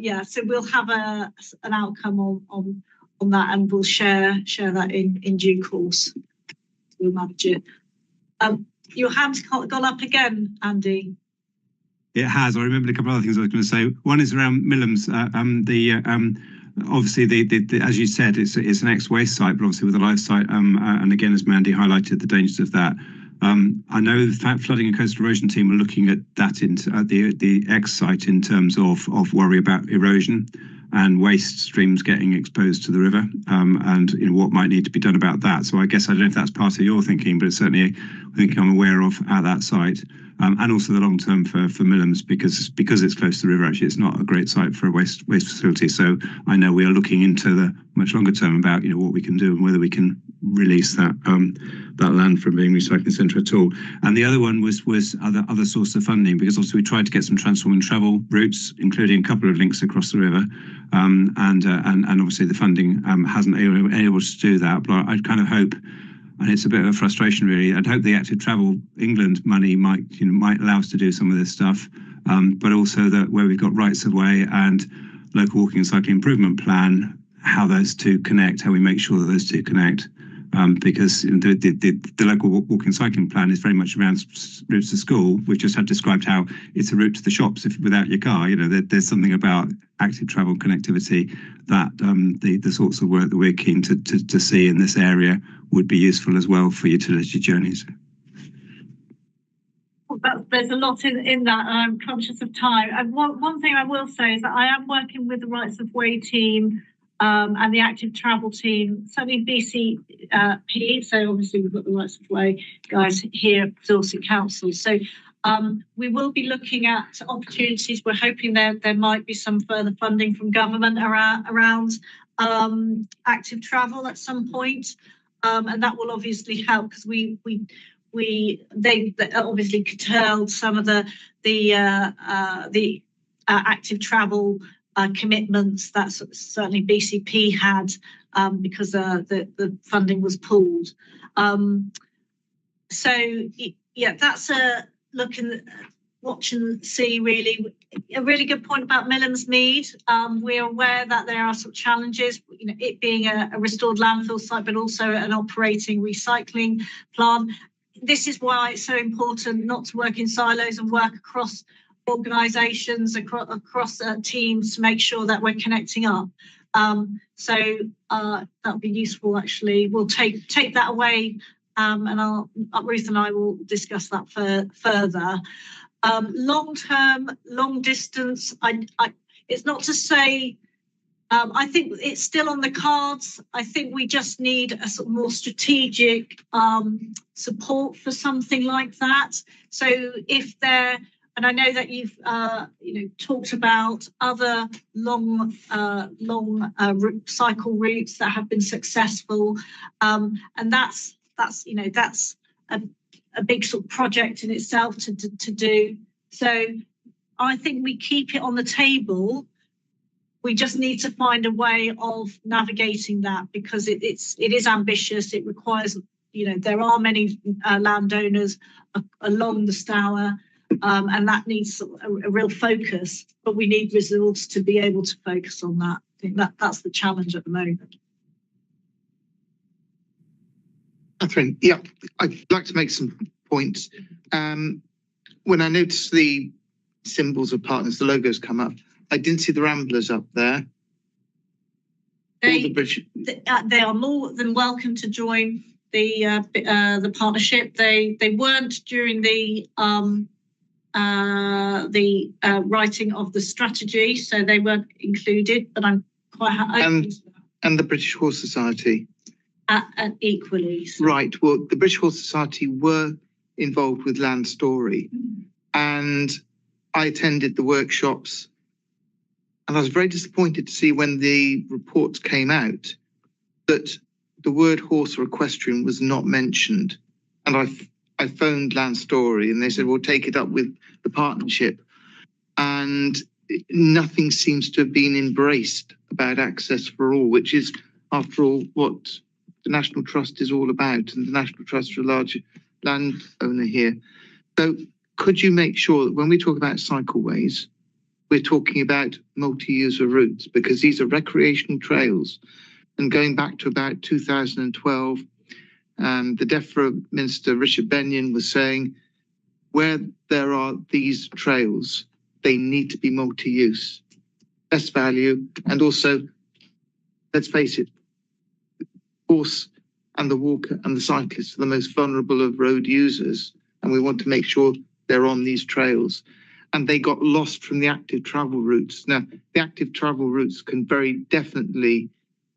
yeah. So we'll have an outcome on that, and we'll share that in due course. We'll manage it. Your hand's gone up again, Andy. It has. I remembered a couple of other things I was going to say. One is around Millams. Obviously, the as you said, it's an ex-waste site, but obviously with a live site. And again, as Mandy highlighted, the dangers of that. I know the flooding and coastal erosion team are looking at that at the ex site in terms of worry about erosion and waste streams getting exposed to the river, and what might need to be done about that. So I guess I don't know if that's part of your thinking, but it's certainly I think I'm aware of at that site. And also the long term for Millams, because it's close to the river. Actually, it's not a great site for a waste facility. So I know we are looking into the much longer term about what we can do and whether we can release that land from being recycling centre at all. And the other one was other source of funding, because also we tried to get some transforming travel routes, including a couple of links across the river, and obviously the funding hasn't been able to do that. But I'd kind of hope. And it's a bit of a frustration, really. I'd hope the Active Travel England money might allow us to do some of this stuff, but also that where we've got rights of way and local walking and cycling improvement plan, how those two connect, how we make sure that those two connect, because the local walking and cycling plan is very much around routes to school. We've just had described how it's a route to the shops without your car. There's something about active travel connectivity that the sorts of work that we're keen to see in this area would be useful as well for utility journeys. Well, there's a lot in that, and I'm conscious of time. And one thing I will say is that I am working with the Rights of Way team and the Active Travel team, certainly BCP. So obviously we've got the Rights of Way guys here at Dorset Council. So we will be looking at opportunities. We're hoping there might be some further funding from government around active travel at some point. And that will obviously help, because they obviously curtailed some of the active travel commitments that certainly BCP had, because the funding was pulled. So yeah, that's a look and watch and see. Really, a really good point about Millams Mead. We're aware that there are some challenges, it being a restored landfill site, but also an operating recycling plant. This is why it's so important not to work in silos and work across organisations, across teams, to make sure that we're connecting up. So that'll be useful. Actually, we'll take that away, and Ruth and I will discuss that further. Long term, long distance. It's not to say. I think it's still on the cards. I think we just need a sort of more strategic support for something like that. So if there, and I know that you've talked about other long cycle routes that have been successful, and that's a big sort of project in itself to do. So I think we keep it on the table. We just need to find a way of navigating that, because it is ambitious. It requires, there are many landowners along the Stour, and that needs a real focus. But we need resource to be able to focus on that. I think that's the challenge at the moment. Catherine, yeah, I'd like to make some points. When I noticed the symbols of partners, the logos come up, I didn't see the Ramblers up there. They are more than welcome to join the partnership. They weren't during the writing of the strategy, so they weren't included. But I'm quite happy. And the British Horse Society. Equally. So. Right. Well, the British Horse Society were involved with Land Story, and I attended the workshops. And I was very disappointed to see when the reports came out that the word horse or equestrian was not mentioned. And I phoned Land Story, and they said, we'll take it up with the partnership. And nothing seems to have been embraced about access for all, which is, after all, what the National Trust is all about. And the National Trust is a large landowner here. So could you make sure that when we talk about cycleways, we're talking about multi-user routes, because these are recreational trails. And going back to about 2012, the DEFRA Minister, Richard Benyon, was saying, where there are these trails, they need to be multi-use, best value, and also, let's face it, the horse and the walker and the cyclist are the most vulnerable of road users, and we want to make sure they're on these trails. And they got lost from the active travel routes. Now, the active travel routes can very definitely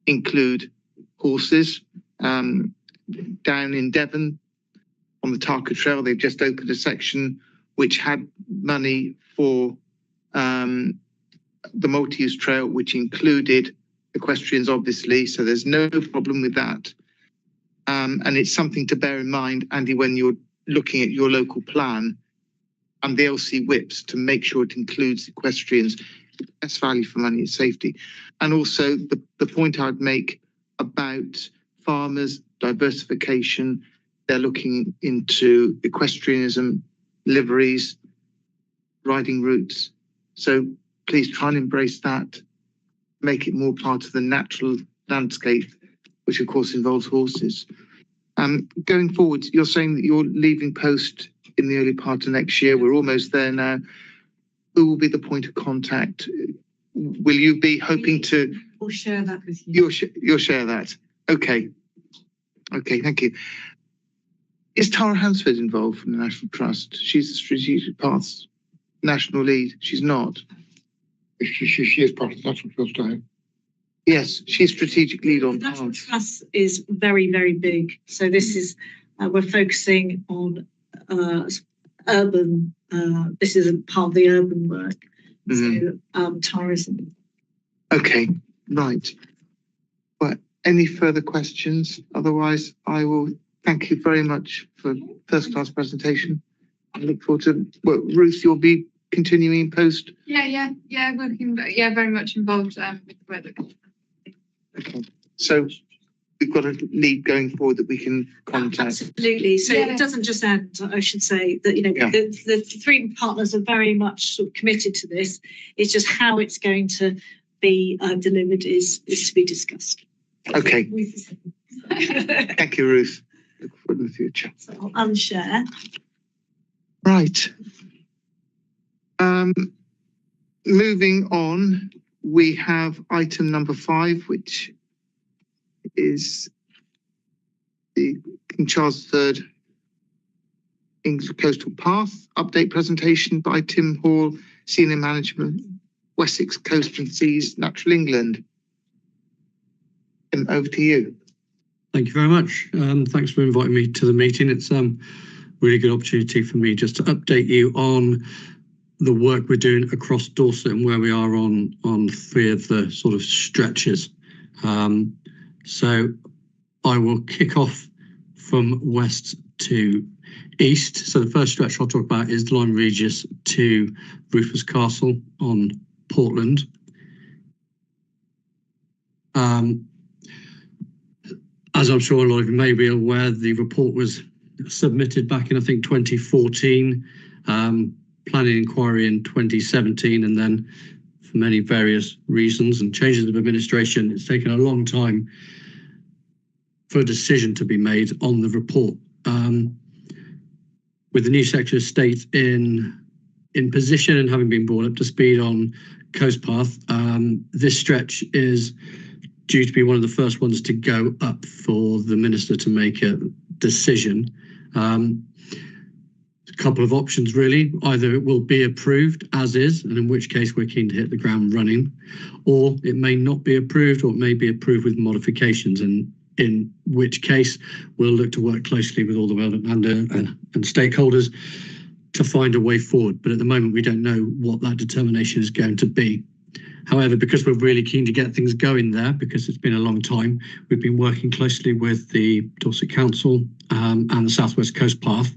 include horses. Down in Devon, on the Tarka Trail, they've just opened a section which had money for the multi-use trail, which included equestrians, obviously, so there's no problem with that. And it's something to bear in mind, Andy, when you're looking at your local plan and the LC whips, to make sure it includes equestrians. Best value for money is safety. And also the point I'd make about farmers, diversification, they're looking into equestrianism, liveries, riding routes. So please try and embrace that, make it more part of the natural landscape, which of course involves horses. Going forward, you're saying that you're leaving post in the early part of next year. We're almost there now. Who will be the point of contact? Will you be hoping to... We'll share that with you. You'll share that. Okay. Okay, thank you. Is Tara Hansford involved from the National Trust? She's the Strategic Paths National Lead. She's not. She is part of the National Trust, I think. Yes, she's Strategic Lead on The National paths. Trust is very, very big. So this is, we're focusing on urban, this is a part of the urban work. So tourism. Okay, right. Well, any further questions? Otherwise, I will thank you very much for first-class presentation. I look forward to, well, Ruth, you'll be continuing post? Yeah, working, very much involved with the weather. Okay, so we've got a lead going forward that we can contact. Absolutely. So it doesn't just end, I should say, that, you know, the three partners are very much sort of committed to this. It's just how it's going to be delivered is to be discussed. Okay. Thank you, Ruth. Look forward to the future. So I'll unshare. Right. Moving on, we have item number 5, which is the King Charles III English Coastal Path update presentation by Tim Hall, Senior Management, Wessex Coast and Seas, Natural England. Tim, over to you. Thank you very much. Thanks for inviting me to the meeting. It's a really good opportunity for me just to update you on the work we're doing across Dorset and where we are on 3 of the sort of stretches. So I will kick off from west to east. So the first stretch I'll talk about is Lyme Regis to Rufus Castle on Portland. As I'm sure a lot of you may be aware, the report was submitted back in, I think, 2014, planning inquiry in 2017, and then for many various reasons and changes of administration, it's taken a long time for a decision to be made on the report. With the new Secretary of State in position and having been brought up to speed on Coast Path, this stretch is due to be one of the first ones to go up for the Minister to make a decision. A couple of options really. Either it will be approved as is, and in which case we're keen to hit the ground running, or it may not be approved, or it may be approved with modifications, and in which case we'll look to work closely with all the relevant and stakeholders to find a way forward. But at the moment we don't know what that determination is going to be. However, because we're really keen to get things going there, because it's been a long time, we've been working closely with the Dorset Council and the South West Coast Path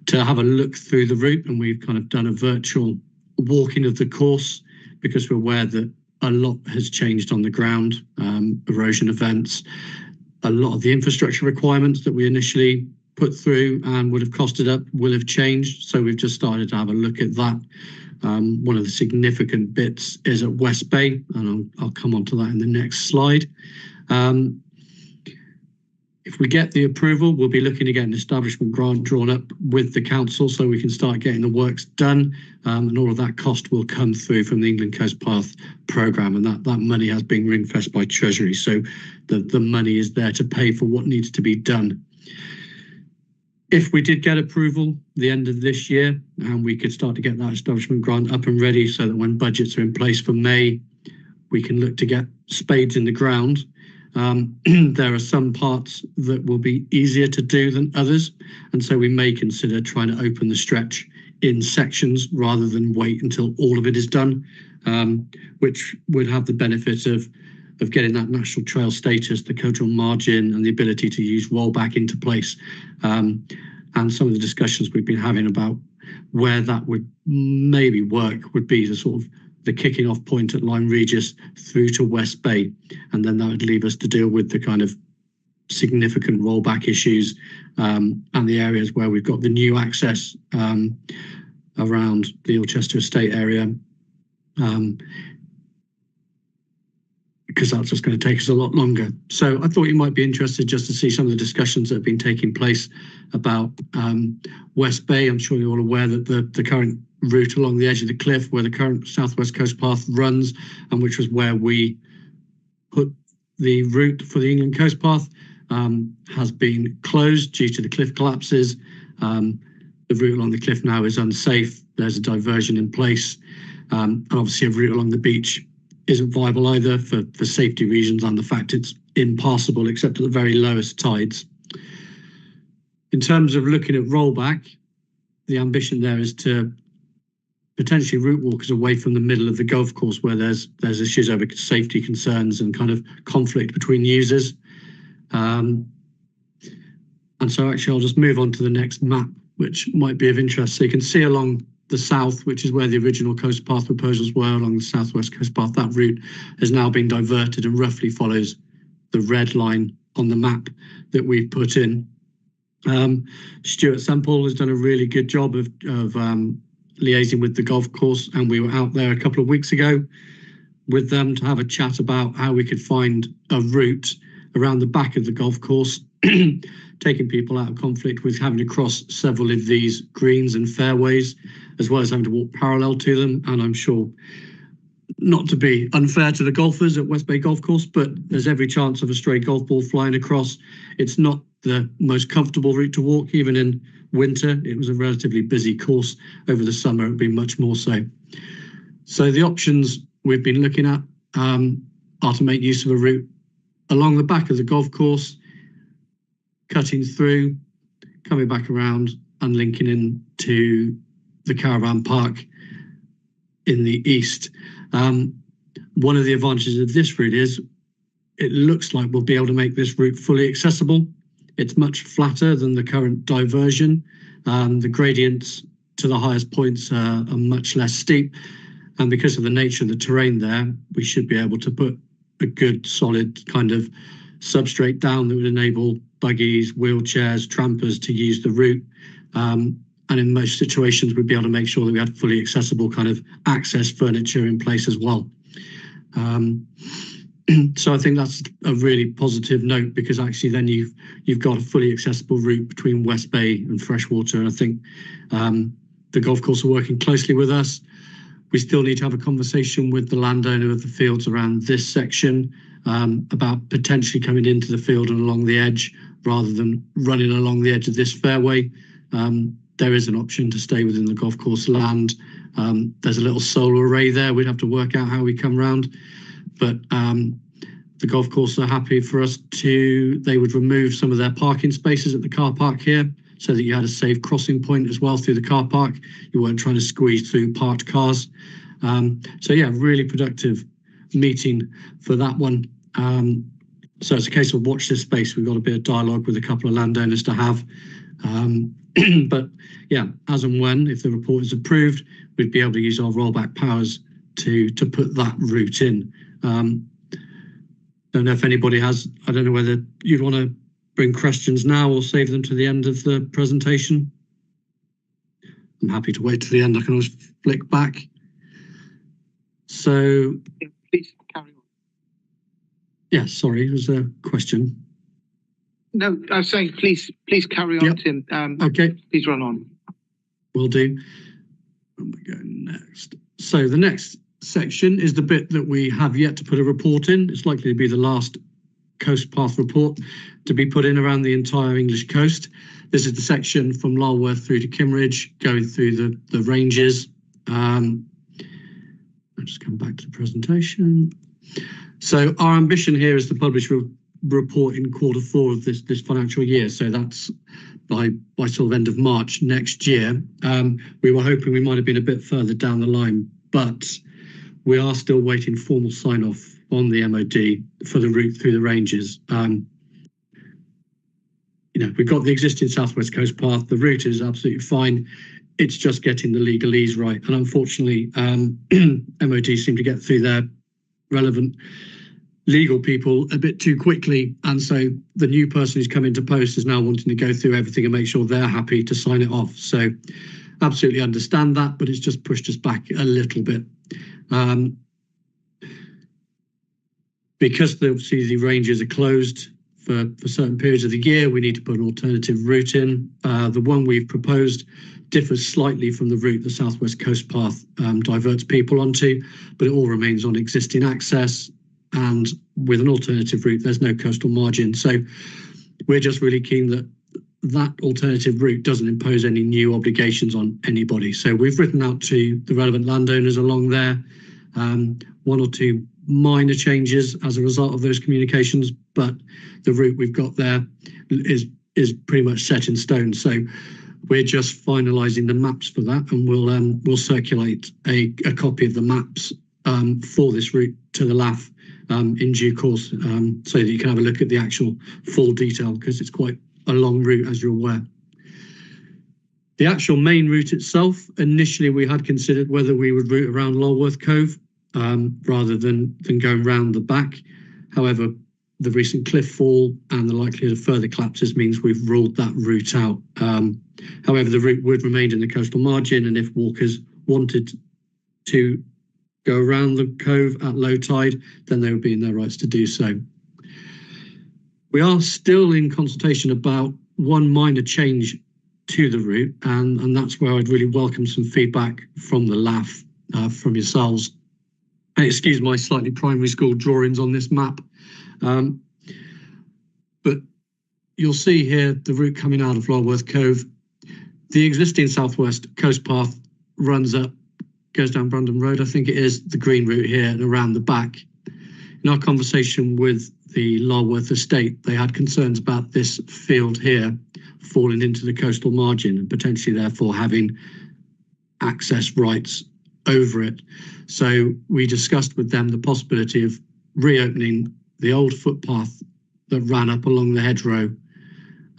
to have a look through the route, and we've kind of done a virtual walking of the course because we're aware that a lot has changed on the ground, erosion events, a lot of the infrastructure requirements that we initially put through and would have costed up will have changed. So we've just started to have a look at that. One of the significant bits is at West Bay, and I'll come on to that in the next slide. If we get the approval, we'll be looking to get an establishment grant drawn up with the council so we can start getting the works done, and all of that cost will come through from the England Coast Path programme, and that money has been ring-fenced by Treasury, so the money is there to pay for what needs to be done. If we did get approval the end of this year, and we could start to get that establishment grant up and ready so that when budgets are in place for May, we can look to get spades in the ground. There are some parts that will be easier to do than others, and so we may consider trying to open the stretch in sections rather than wait until all of it is done, which would have the benefit of getting that national trail status, the cultural margin, and the ability to use rollback into place. And some of the discussions we've been having about where that would maybe work would be the sort of the kicking off point at Lyme Regis through to West Bay, and then that would leave us to deal with the kind of significant rollback issues and the areas where we've got the new access around the Ilchester Estate area, because that's just going to take us a lot longer. So I thought you might be interested just to see some of the discussions that have been taking place about West Bay. I'm sure you're all aware that the current route along the edge of the cliff where the current Southwest Coast Path runs, and which was where we put the route for the England Coast Path, has been closed due to the cliff collapses. The route along the cliff now is unsafe. There's a diversion in place. And obviously a route along the beach isn't viable either for safety reasons and the fact it's impassable except at the very lowest tides. In terms of looking at rollback, the ambition there is to potentially route walkers away from the middle of the golf course where there's issues over safety concerns and kind of conflict between users. And so actually I'll just move on to the next map, which might be of interest. So you can see along the south, which is where the original Coast Path proposals were, along the Southwest Coast Path, that route has now been diverted and roughly follows the red line on the map that we've put in. Stuart Semple has done a really good job of liaising with the golf course, and we were out there a couple of weeks ago with them to have a chat about how we could find a route around the back of the golf course, taking people out of conflict with having to cross several of these greens and fairways, as well as having to walk parallel to them. And I'm sure, not to be unfair to the golfers at West Bay Golf Course, but there's every chance of a stray golf ball flying across. It's not the most comfortable route to walk, even in winter. It was a relatively busy course. Over the summer, it would be much more so. So the options we've been looking at are to make use of a route along the back of the golf course, cutting through, coming back around and linking in to the caravan park in the east. One of the advantages of this route is it looks like we'll be able to make this route fully accessible. It's much flatter than the current diversion. The gradients to the highest points are much less steep. And because of the nature of the terrain there, we should be able to put a good solid kind of substrate down that would enable buggies, wheelchairs, trampers to use the route. And in most situations, we'd be able to make sure that we had fully accessible kind of access furniture in place as well. So I think that's a really positive note, because actually then you've got a fully accessible route between West Bay and Freshwater. And I think the golf course are working closely with us. We still need to have a conversation with the landowner of the fields around this section about potentially coming into the field and along the edge rather than running along the edge of this fairway. There is an option to stay within the golf course land. There's a little solar array there. We'd have to work out how we come round. But the golf course are happy for us to, they would remove some of their parking spaces at the car park here so that you had a safe crossing point as well through the car park. You weren't trying to squeeze through parked cars. So yeah, really productive meeting for that one. So it's a case of watch this space. We've got a bit of dialogue with a couple of landowners to have. But yeah, as and when, if the report is approved, we'd be able to use our rollback powers to put that route in. Don't know if anybody has, I don't know whether you'd want to bring questions now or save them to the end of the presentation. I'm happy to wait to the end. I can always flick back. So, Yeah, please carry on. yeah, sorry, it was a question. No, I was saying please carry on, Yep. Tim. Okay, Please run on. will do. Where we go next? So the next section is the bit that we have yet to put a report in. It's likely to be the last coast path report to be put in around the entire English coast. This is the section from Lulworth through to Kimmeridge, going through the ranges. I'll just come back to the presentation. So our ambition here is to publish a report in Q4 of this financial year. So that's by sort of end of March next year. We were hoping we might have been a bit further down the line, but we are still waiting formal sign-off on the MOD for the route through the ranges. We've got the existing South West Coast Path. The route is absolutely fine. It's just getting the legalese right. And unfortunately, MOD seem to get through their relevant legal people a bit too quickly. And so the new person who's come into post is now wanting to go through everything and make sure they're happy to sign it off. So absolutely understand that, but it's just pushed us back a little bit. Because obviously the ranges are closed for certain periods of the year, we need to put an alternative route in. The one we've proposed differs slightly from the route the South West Coast Path diverts people onto, but it all remains on existing access. And with an alternative route, there's no coastal margin. So we're just really keen that that alternative route doesn't impose any new obligations on anybody. So we've written out to the relevant landowners along there, one or two minor changes as a result of those communications, but the route we've got there is pretty much set in stone. So we're just finalising the maps for that, and we'll circulate a copy of the maps for this route to the LAF in due course, so that you can have a look at the actual full detail, because it's quite a long route, as you're aware. The actual main route itself, initially we had considered whether we would route around Lulworth Cove rather than going round the back. However, the recent cliff fall and the likelihood of further collapses means we've ruled that route out. However, the route would remain in the coastal margin, and if walkers wanted to go around the cove at low tide, then they would be in their rights to do so. We are still in consultation about one minor change to the route, and that's where I'd really welcome some feedback from the LAF, from yourselves. And excuse my slightly primary school drawings on this map. But you'll see here the route coming out of Lulworth Cove. The existing Southwest Coast Path runs up, goes down Brandon Road, I think it is, the green route here and around the back. In our conversation with the Lulworth estate, they had concerns about this field here falling into the coastal margin and potentially therefore having access rights over it. So we discussed with them the possibility of reopening the old footpath that ran up along the hedgerow.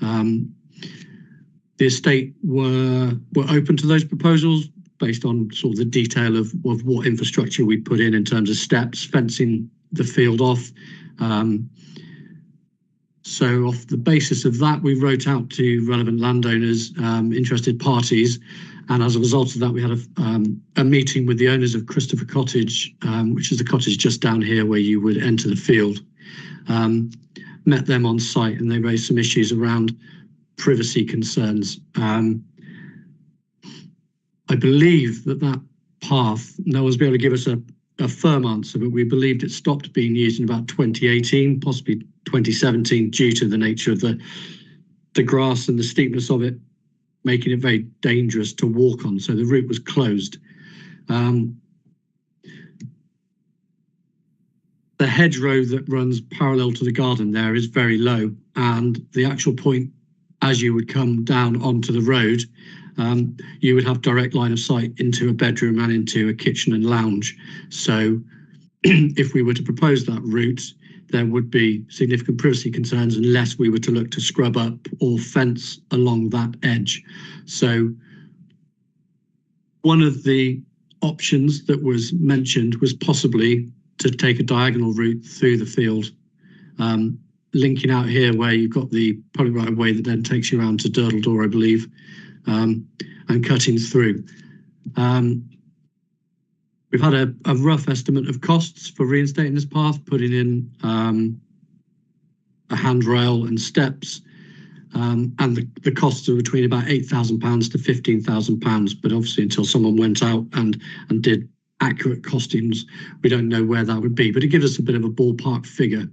The estate were open to those proposals based on sort of the detail of what infrastructure we put in terms of steps, fencing the field off. So off the basis of that, we wrote out to relevant landowners, interested parties, and as a result of that, we had a meeting with the owners of Christopher Cottage, which is the cottage just down here where you would enter the field. Met them on site, and they raised some issues around privacy concerns. I believe that path, no one's been able to give us a firm answer, but we believed it stopped being used in about 2018, possibly 2017, due to the nature of the grass and the steepness of it, making it very dangerous to walk on. So the route was closed. The hedgerow that runs parallel to the garden there is very low, and the actual point as you would come down onto the road, you would have direct line of sight into a bedroom and into a kitchen and lounge. So if we were to propose that route, there would be significant privacy concerns unless we were to look to scrub up or fence along that edge. So one of the options that was mentioned was possibly to take a diagonal route through the field, linking out here where you've got the public right of way that then takes you around to Durdledore, I believe, and cutting through. We've had a rough estimate of costs for reinstating this path, putting in a handrail and steps, and the costs are between about £8,000 to £15,000. But obviously, until someone went out and did accurate costings, we don't know where that would be. But it gives us a bit of a ballpark figure.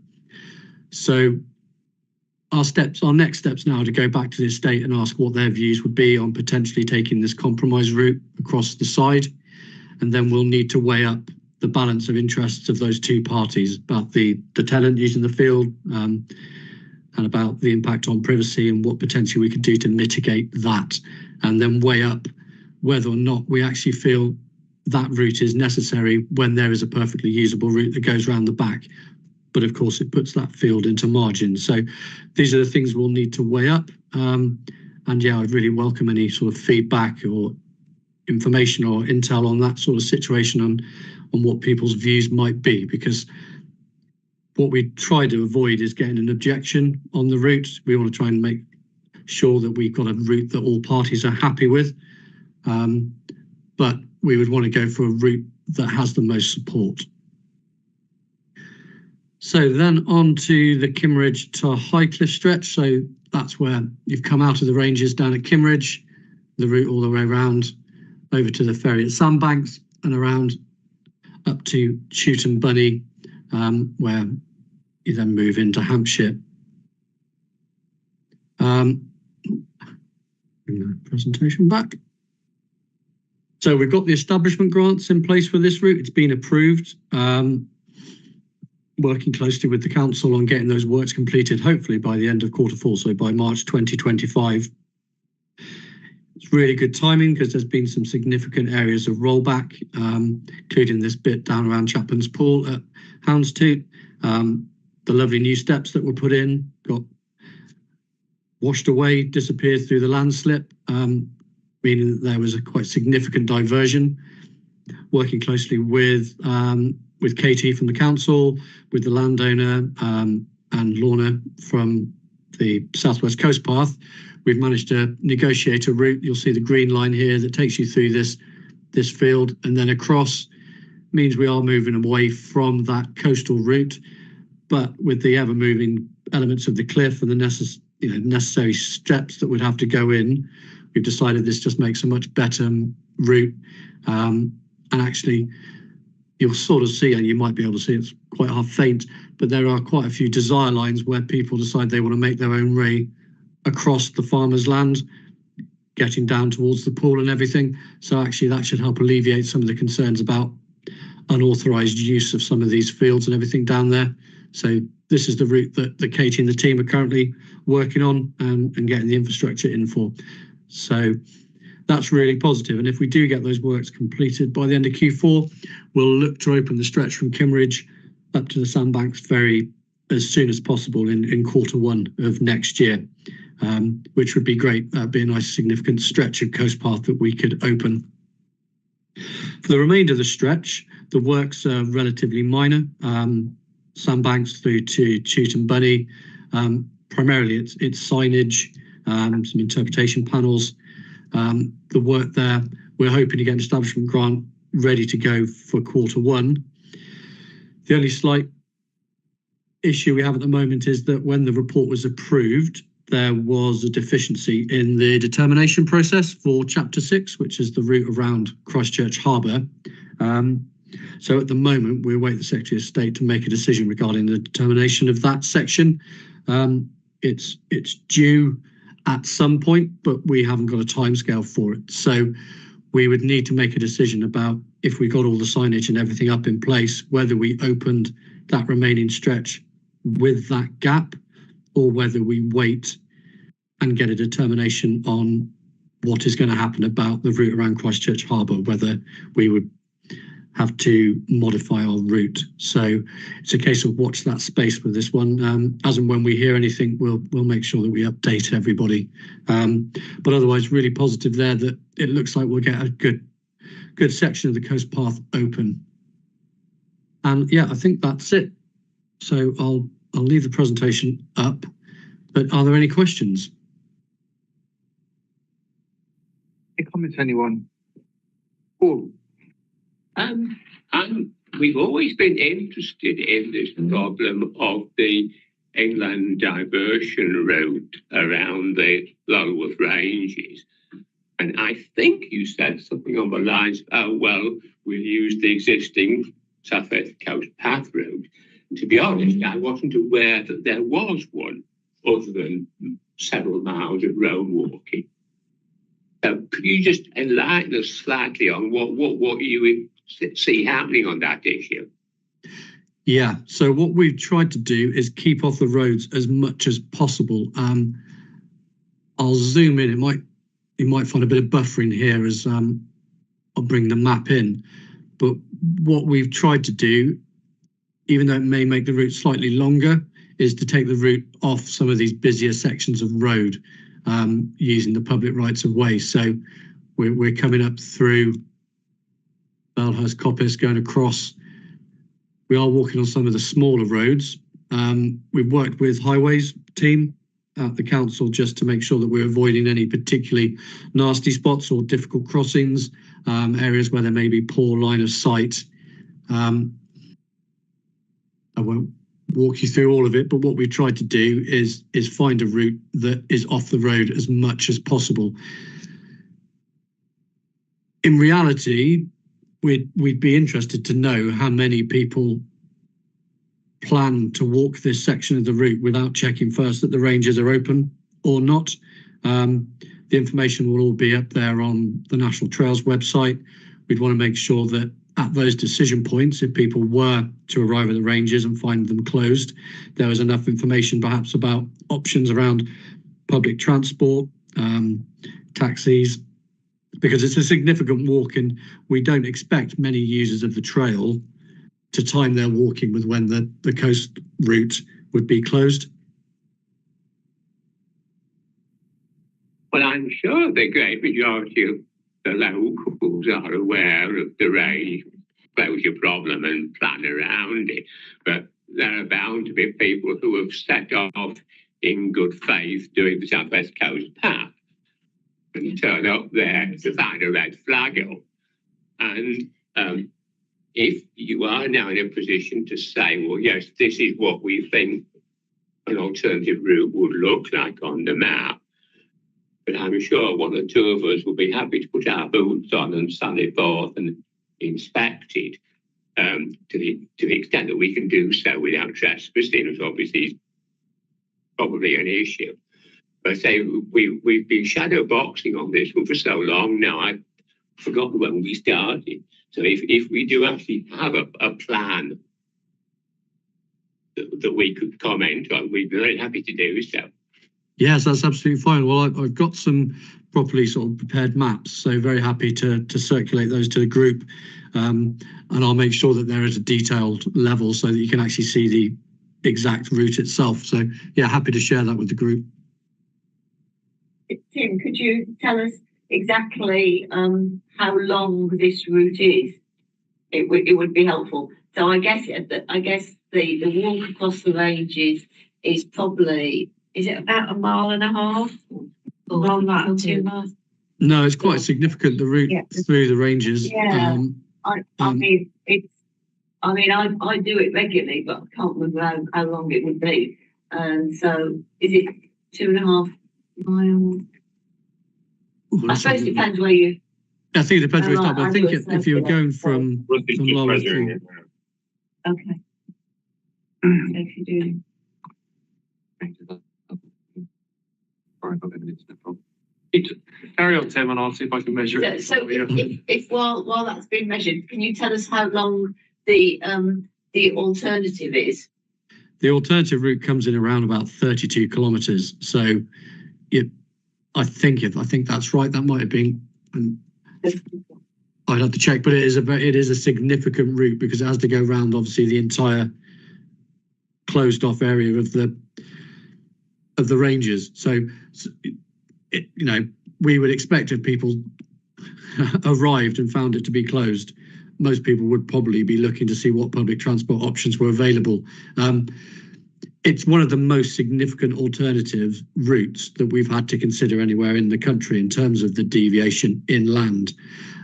So our next steps now are to go back to the estate and ask what their views would be on potentially taking this compromise route across the side. And then we'll need to weigh up the balance of interests of those two parties, about the tenant using the field, and about the impact on privacy and what potentially we could do to mitigate that, and then weigh up whether or not we actually feel that route is necessary when there is a perfectly usable route that goes around the back. But of course, it puts that field into margin. So these are the things we'll need to weigh up. And yeah, I'd really welcome any sort of feedback or information or intel on that sort of situation, on what people's views might be, because what we try to avoid is getting an objection on the route. We want to try and make sure that we've got a route that all parties are happy with, but we would want to go for a route that has the most support. So then on to the Kimmeridge to Highcliffe stretch. So that's where you've come out of the ranges down at Kimmeridge, the route all the way around over to the ferry at Sandbanks and around up to Chewton Bunny, where you then move into Hampshire. Bring the presentation back. So we've got the establishment grants in place for this route. It's been approved. Working closely with the council on getting those works completed, hopefully by the end of Q4, so by March 2025. It's really good timing because there's been some significant areas of rollback, including this bit down around Chapman's Pool at Houndstooth. The lovely new steps that were put in got washed away, disappeared through the landslip, meaning that there was a quite significant diversion. Working closely with Katie from the council, with the landowner, and Lorna from the Southwest Coast Path, we've managed to negotiate a route. You'll see the green line here that takes you through this field and then across. Means we are moving away from that coastal route, but with the ever-moving elements of the cliff and the necessary steps that would have to go in, we've decided this just makes a much better route. And actually, you'll sort of see, and you might be able to see, it's quite half faint, but there are quite a few desire lines where people decide they want to make their own way across the farmer's land, getting down towards the pool and everything. So actually that should help alleviate some of the concerns about unauthorised use of some of these fields and everything down there. So this is the route that Katie and the team are currently working on and getting the infrastructure in for. So that's really positive. And if we do get those works completed by the end of Q4, we'll look to open the stretch from Kimmeridge up to the Sandbanks ferry as soon as possible in Q1 of next year, which would be great. That'd be a nice significant stretch of coast path that we could open. For the remainder of the stretch, the works are relatively minor. Sandbanks through to Chewton Bunny. Primarily it's signage, some interpretation panels. The work there, we're hoping to get an establishment grant ready to go for Q1. The only slight issue we have at the moment is that when the report was approved, there was a deficiency in the determination process for Chapter 6, which is the route around Christchurch Harbour. So at the moment, we await the Secretary of State to make a decision regarding the determination of that section. It's due at some point, but we haven't got a timescale for it. So we would need to make a decision about, if we got all the signage and everything up in place, whether we opened that remaining stretch with that gap, or whether we wait and get a determination on what is going to happen about the route around Christchurch Harbour, whether we would have to modify our route. So it's a case of watch that space with this one. As and when we hear anything, we'll make sure that we update everybody. But otherwise, really positive there that it looks like we'll get a good section of the coast path open. And yeah, I think that's it. So I'll leave the presentation up, but are there any questions? Any comments, anyone? Paul? We've always been interested in this problem of the inland diversion route around the Lulworth Ranges. And I think you said something on the lines, oh, well, we'll use the existing South West Coast Path route. And to be honest, I wasn't aware that there was one other than several miles of road walking. Could you just enlighten us slightly on what you see happening on that issue? Yeah, so what we've tried to do is keep off the roads as much as possible. I'll zoom in. You might find a bit of buffering here as I'll bring the map in. But what we've tried to do, even though it may make the route slightly longer, is to take the route off some of these busier sections of road using the public rights of way. So we're coming up through Belhurst Coppice, going across. We are walking on some of the smaller roads. We've worked with highways team at the council just to make sure that we're avoiding any particularly nasty spots or difficult crossings, areas where there may be poor line of sight. I won't walk you through all of it, but what we've tried to do is find a route that is off the road as much as possible. In reality, we'd be interested to know how many people plan to walk this section of the route without checking first that the ranges are open or not. The information will all be up there on the National Trails website. We'd want to make sure that at those decision points, if people were to arrive at the ranges and find them closed, there was enough information perhaps about options around public transport, taxis, because it's a significant walk and we don't expect many users of the trail to time their walking with when the coast route would be closed. Well, I'm sure the great majority of the locals are aware of the range closure problem and plan around it, but there are bound to be people who have set off in good faith doing the South West Coast Path and turn up there to find a red flagel. And if you are now in a position to say, well, yes, this is what we think an alternative route would look like on the map, but I'm sure one or two of us will be happy to put our boots on and sally forth and inspect it to the extent that we can do so without trespassing, which obviously is probably an issue. But I say we've been shadow boxing on this one for so long now, I've forgotten when we started. So if we do actually have a plan that we could comment on, we'd be very happy to do so. Yes, that's absolutely fine. Well, I've got some properly sort of prepared maps, so very happy to circulate those to the group. And I'll make sure that there is a detailed level so that you can actually see the exact route itself. So yeah, happy to share that with the group. Tim, could you tell us exactly how long this route is? It would be helpful. So I guess the walk across the ranges is probably, is it about 1.5 miles? Or around that, 2 miles? No, it's quite significant, the route through the ranges. Yeah, I mean, I do it regularly, but I can't remember how long it would be. So is it 2.5 miles? I suppose it depends where you... I think it depends where you start, but I think if you're going from lower to... Okay. So if you do... Carry on, Tim, and I'll see if I can measure it. So if while that's been measured, can you tell us how long the alternative is? The alternative route comes in around about 32 kilometres. So I think that's right. That might have been. I'd have to check, but it is a significant route because it has to go around obviously the entire closed off area of the ranges. So we would expect if people arrived and found it to be closed, most people would probably be looking to see what public transport options were available. It's one of the most significant alternative routes that we've had to consider anywhere in the country in terms of the deviation inland.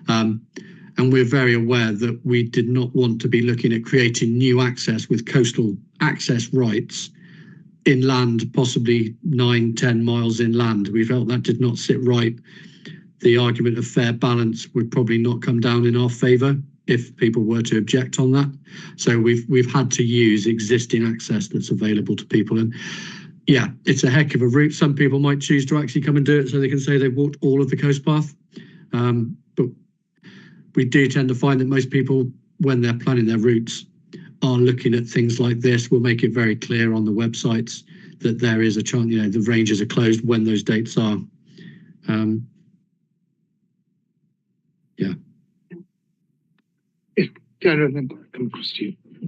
And we're very aware that we did not want to be looking at creating new access with coastal access rights inland, possibly 9-10 miles inland. We felt that did not sit right. The argument of fair balance would probably not come down in our favour if people were to object on that. So we've had to use existing access that's available to people. And yeah, it's a heck of a route. Some people might choose to actually come and do it so they can say they've walked all of the coast path. But we do tend to find that most people, when they're planning their routes, are looking at things like this. We'll make it very clear on the websites that there is a chance, the ranges are closed when those dates are. Yeah. Darren, then come across to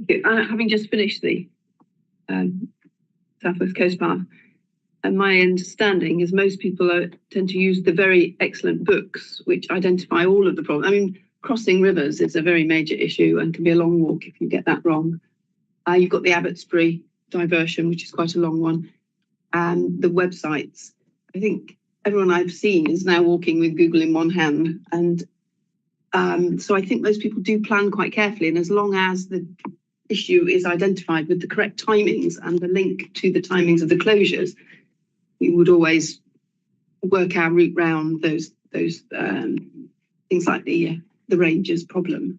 you. Having just finished the South West Coast Path, and my understanding is most people tend to use the very excellent books which identify all of the problems. I mean, crossing rivers is a very major issue and can be a long walk if you get that wrong. You've got the Abbotsbury diversion, which is quite a long one, and the websites. I think everyone I've seen is now walking with Google in one hand, and so I think most people do plan quite carefully, and as long as the issue is identified with the correct timings and the link to the timings of the closures, we would always work our route round those things like the Rangers problem.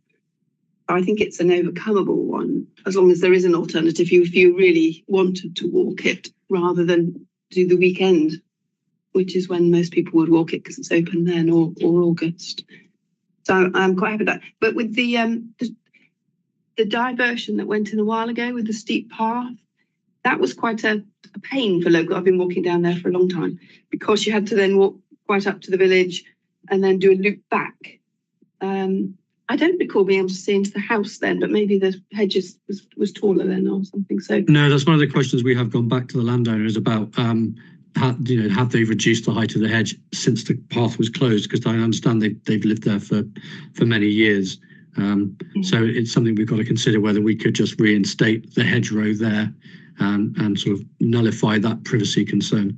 I think it's an overcomable one, as long as there is an alternative if you really wanted to walk it rather than do the weekend, which is when most people would walk it because it's open then, or August. So I'm quite happy with that. But with the diversion that went in a while ago with the steep path, that was quite a pain for local. I've been walking down there for a long time because you had to then walk quite up to the village and then do a loop back. I don't recall being able to see into the house then, but maybe the hedges was taller then or something. So no, that's one of the questions we have gone back to the landowners about. Have they reduced the height of the hedge since the path was closed? Because I understand they've lived there for many years. So it's something we've got to consider whether we could just reinstate the hedgerow there and sort of nullify that privacy concern.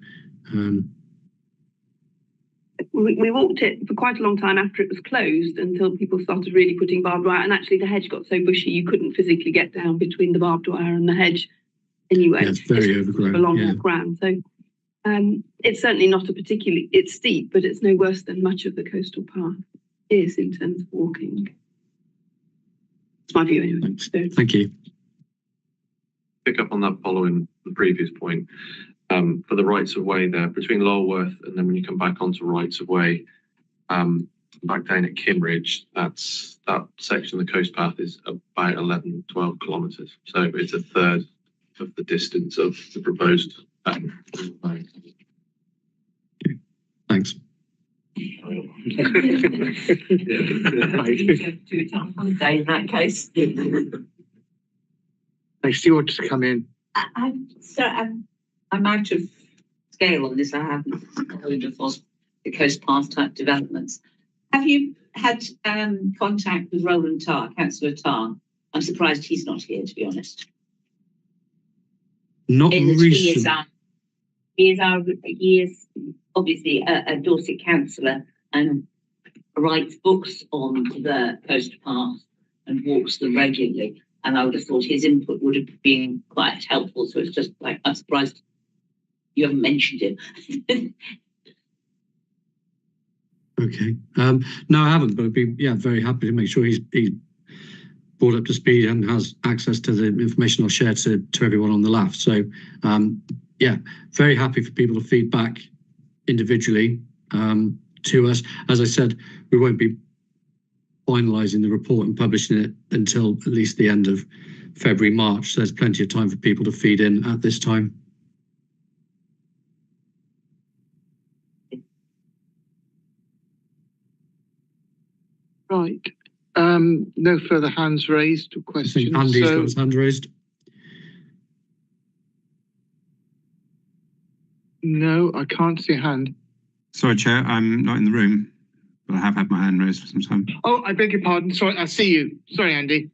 We walked it for quite a long time after it was closed until people started really putting barbed wire, and actually the hedge got so bushy you couldn't physically get down between the barbed wire and the hedge anyway. Yeah, it's very overgrown. A long walk round. So it's certainly not it's steep, but it's no worse than much of the coastal path is in terms of walking. It's my view anyway. Thanks. Thank you. Pick up on that following the previous point. For the rights of way there between Lulworth and then when you come back onto rights of way back down at Kimridge, that section of the coast path is about 11-12 kilometres. So it's a third of the distance of the proposed. Thanks. On day in that case. Thanks. Do you want to come in? I'm out of scale on this. I haven't heard of the coast path type developments. Have you had contact with Roland Tarr, Councillor Tarr? I'm surprised he's not here, to be honest. Not recently. He is obviously a Dorset councillor and writes books on the coast path and walks them regularly. And I would have thought his input would have been quite helpful. So it's just like, I'm surprised you haven't mentioned him. Okay. No, I haven't, but I'd be very happy to make sure he's brought up to speed and has access to the information I'll share to everyone on the LAF. So very happy for people to feed back individually to us. As I said, we won't be finalising the report and publishing it until at least the end of February, March. So there's plenty of time for people to feed in at this time. Right. No further hands raised or questions. I think Andy's got his hand raised. No, I can't see a hand. Sorry, Chair, I'm not in the room. but I have had my hand raised for some time. Oh, I beg your pardon. Sorry, I see you. Sorry, Andy.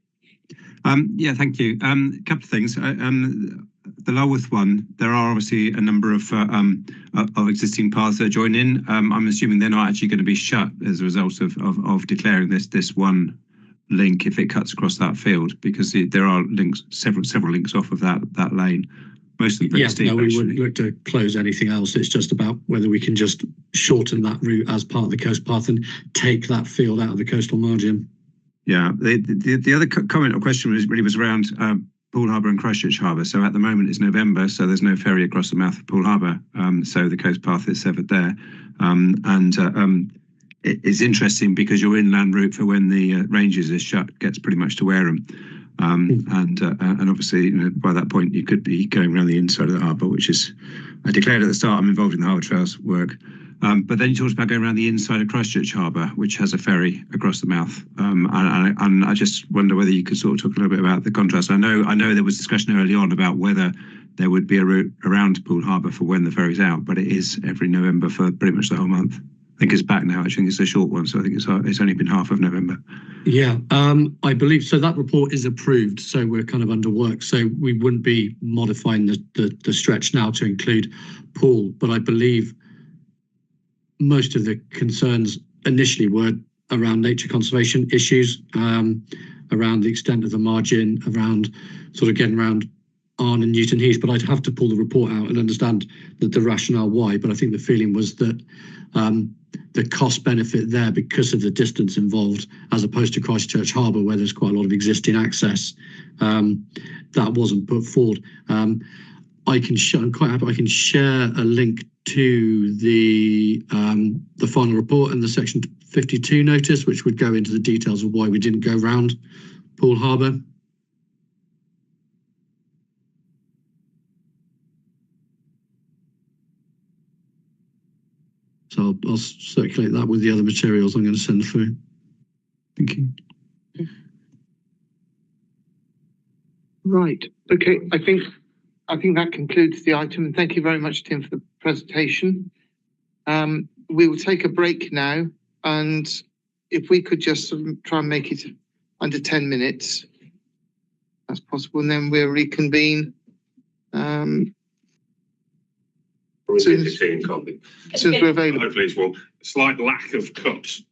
Yeah, thank you. A couple of things. The Lulworth one, there are obviously a number of existing paths that join in. I'm assuming they're not actually going to be shut as a result of declaring this one link if it cuts across that field, because there are links, several links off of that lane. Most of them pretty steep. No, we actually wouldn't look to close anything else. It's just about whether we can just shorten that route as part of the coast path and take that field out of the coastal margin. Yeah, the other comment or question was around Poole Harbour and Christchurch Harbour. So at the moment it's November, so there's no ferry across the mouth of Poole Harbour. So the coast path is severed there. It's interesting because your inland route for when the ranges is shut gets pretty much to Wareham. And obviously, by that point you could be going around the inside of the harbour, which is, I declared at the start, I'm involved in the Harbour Trails work. But then you talked about going around the inside of Christchurch Harbour, which has a ferry across the mouth. And I just wonder whether you could sort of talk a little bit about the contrast. I know there was discussion early on about whether there would be a route around Poole Harbour for when the ferry's out, but it is every November for pretty much the whole month. I think it's back now. I think it's a short one, so I think it's only been half of November. Yeah, I believe so. That report is approved, so we're kind of under work. So we wouldn't be modifying the stretch now to include Poole, but I believe most of the concerns initially were around nature conservation issues, around the extent of the margin, around sort of getting around Arn and Newton Heath. But I'd have to pull the report out and understand the rationale why. But I think the feeling was that the cost benefit there, because of the distance involved, as opposed to Christchurch Harbour, where there's quite a lot of existing access, that wasn't put forward. I'm quite happy. I can share a link to the final report and the section 52 notice, which would go into the details of why we didn't go round Poole Harbour. So I'll circulate that with the other materials I'm going to send through. Thank you. Right. Okay. I think that concludes the item. Thank you very much, Tim, for the presentation. We will take a break now, and if we could just sort of try and make it under 10 minutes, that's possible, and then we'll reconvene. Soon as we're available. Hopefully, it's well, slight lack of cups.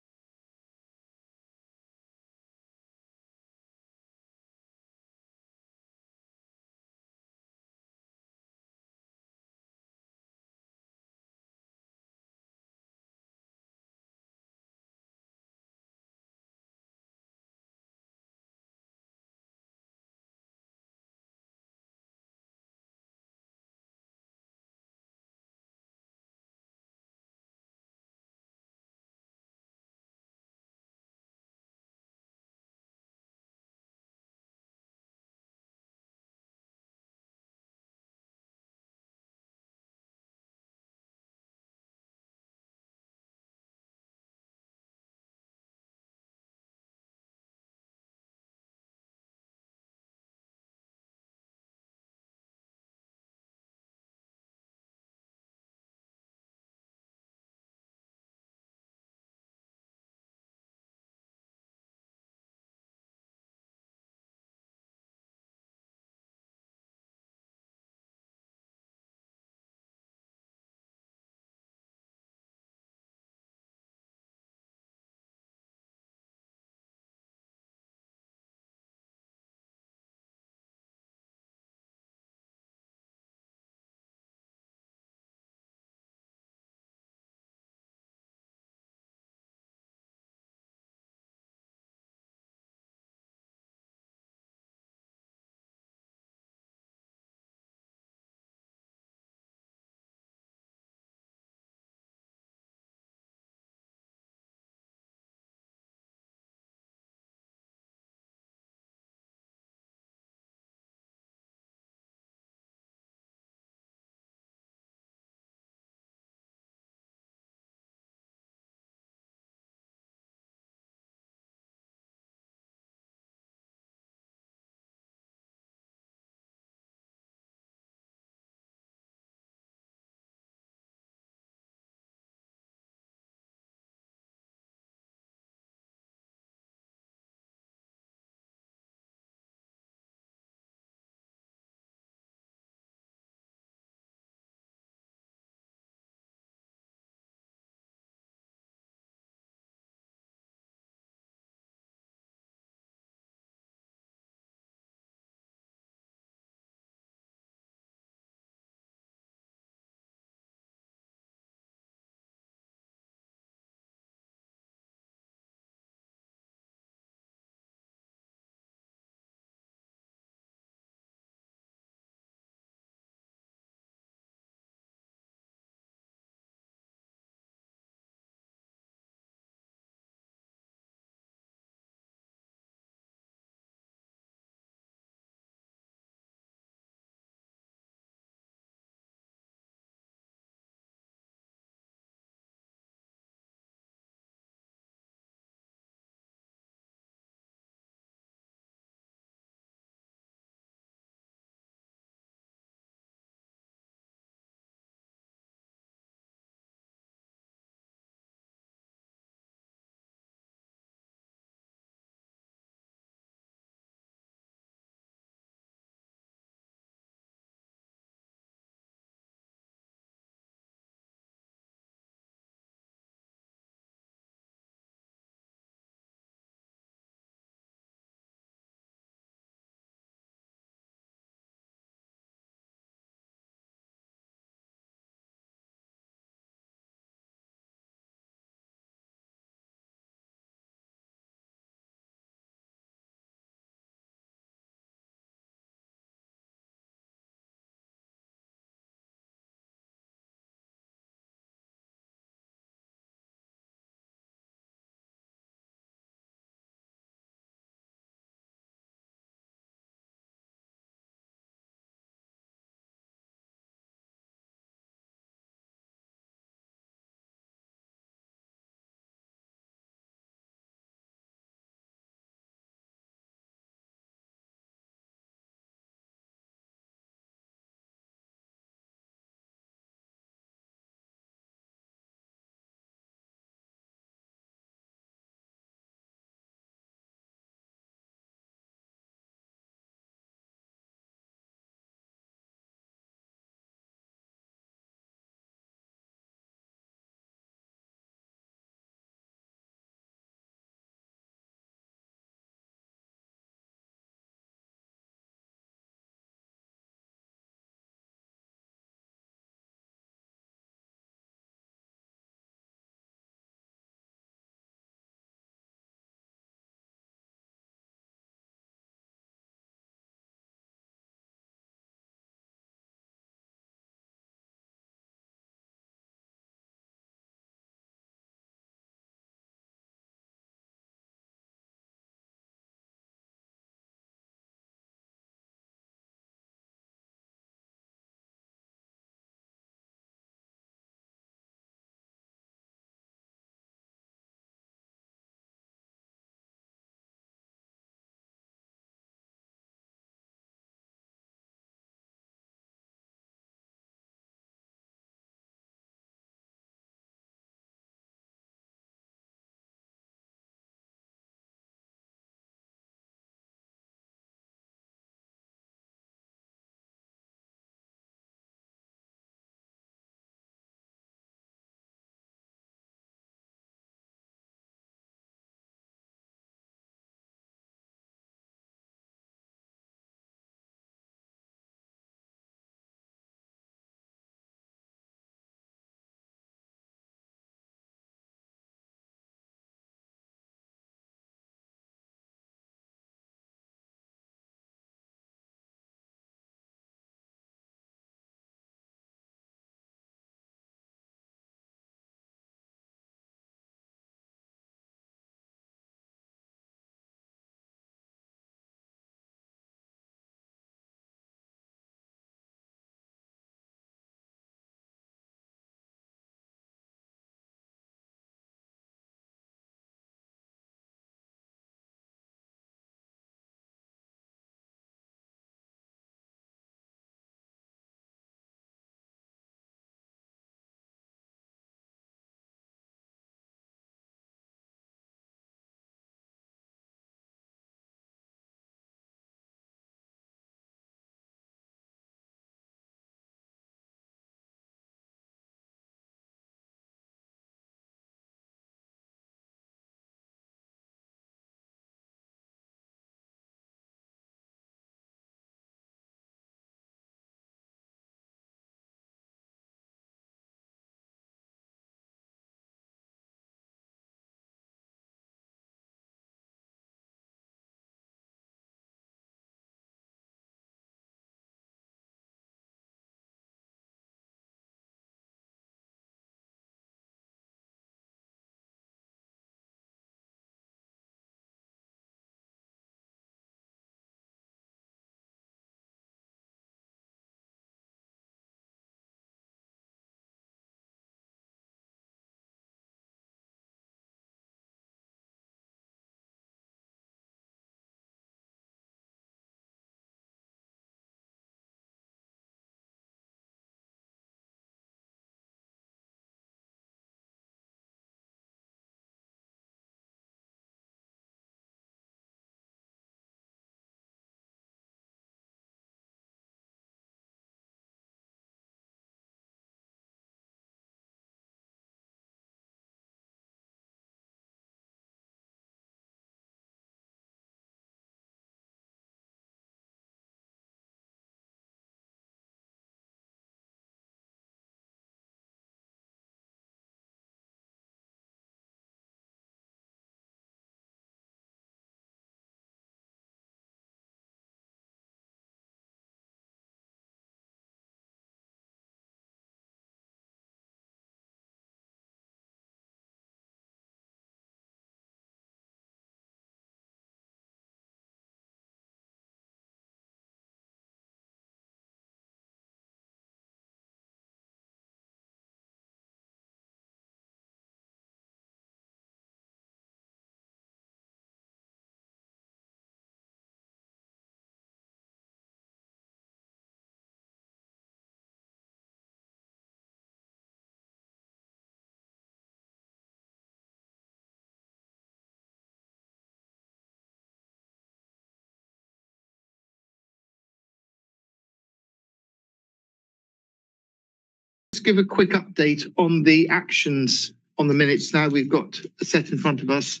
give a quick update on the actions on the minutes now we've got a set in front of us.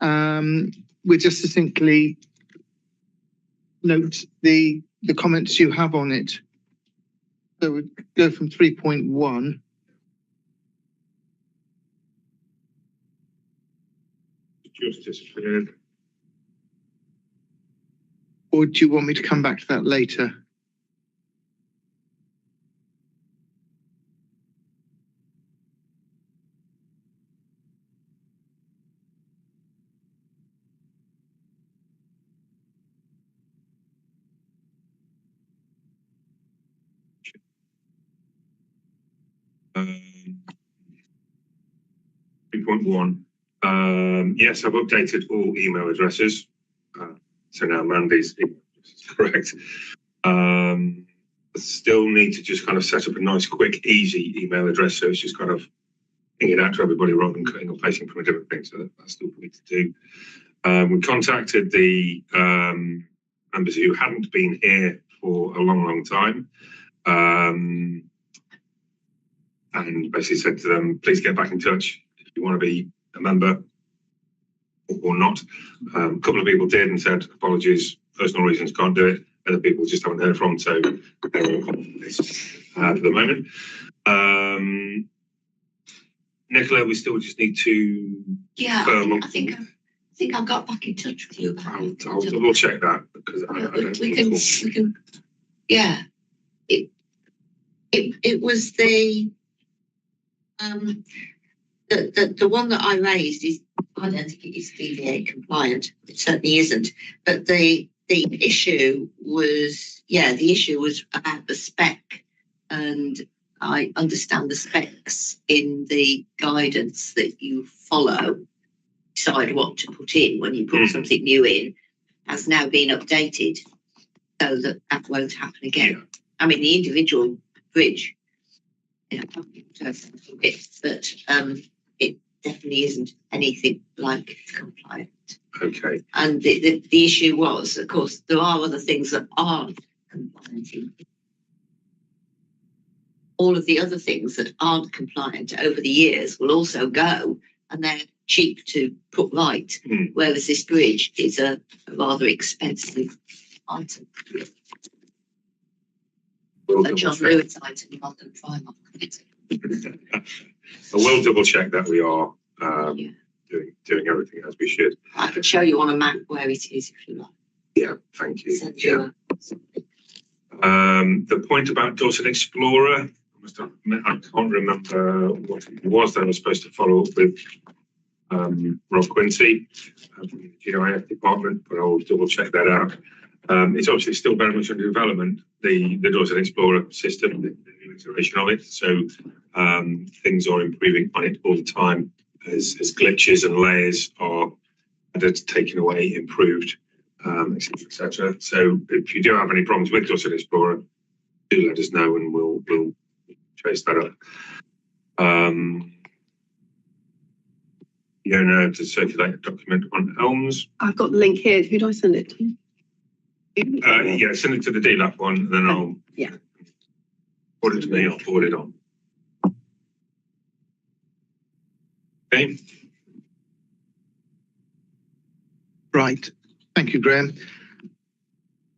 We'll just succinctly note the comments you have on it. So we go from 3.1. Just disappeared. Or do you want me to come back to that later? Um, 3.1. Yes, I've updated all email addresses. So now Mandy's email address is correct. Still need to just kind of set up a nice, quick, easy email address. So it's just kind of pinging it out to everybody rather than cutting or pasting from a different thing. So that's still we need to do. We contacted the members who hadn't been here for a long, long time. And basically said to them, please get back in touch if you want to be a member or not. A couple of people did and said, apologies, personal reasons, can't do it. Other people just haven't heard from, so they're all on this for the moment. Nicola, we still just need to... Yeah, I think I got back in touch with you about it. I'll double check that because I don't we can, yeah. It was the one that I raised is, I don't think it is DVA compliant. It certainly isn't. But the issue was, the issue was about the spec, and I understand the specs in the guidance that you follow, decide what to put in when you put something new in, has now been updated so that won't happen again. I mean, the individual bridge, but it definitely isn't anything like compliant. Okay. And the issue was, of course, there are other things that aren't compliant. All of the other things that aren't compliant over the years will also go, and they're cheap to put right, whereas this bridge is a rather expensive item. A John Lewis item rather than Primark. I will double check that we are doing everything as we should. I could show you on a map where it is if you like. Yeah, thank you. The point about Dorset Explorer, I can't remember what it was that I was supposed to follow up with Rob Quincy from the GIF department, but I'll double check that out. It's obviously still very much under development, the Dorset Explorer system, the new iteration of it. So things are improving on it all the time as glitches and layers are taken away, improved, etc., etc. So if you do have any problems with Dorset Explorer, do let us know and we'll chase that up. You're now to circulate a document on Elms. I've got the link here. Who do I send it to? Yeah, send it to the DLAP one, and then I'll forward it to me. I'll forward it on. Okay. Right. Thank you, Graham.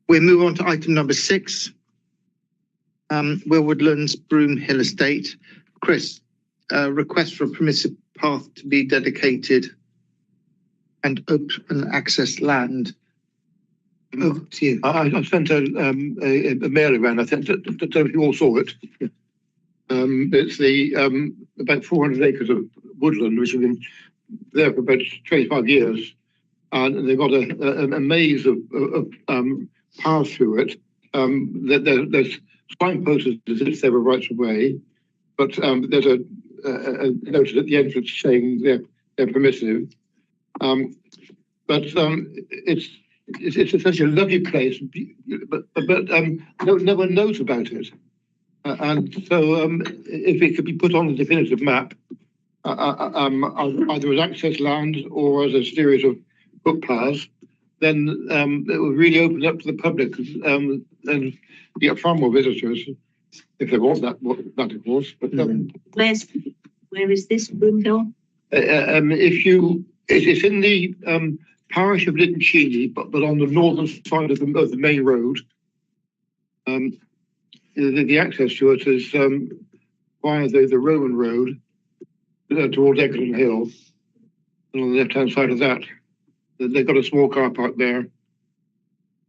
We'll move on to item number 6. Woodlands, Broom Hill Estate. Chris, request for a permissive path to be dedicated and open access land. Over to you. I sent a mail around. I think that you all saw it. It's the about 400 acres of woodland which have been there for about 25 years, and they've got a maze of paths through it. There's signposts as if they were rights of way, but there's a notice at the entrance saying they're permissive. But it's essentially a lovely place, but no one knows about it. And so if it could be put on the definitive map, either as access land or as a series of footpaths, then it would really open up to the public and get far more visitors if they want that of course. But Where is this, Broomhill? it's in the parish of Litton Cheney, but on the northern side of the main road. The access to it is via the Roman Road towards Egerton Hill, and on the left-hand side of that, they've got a small car park there.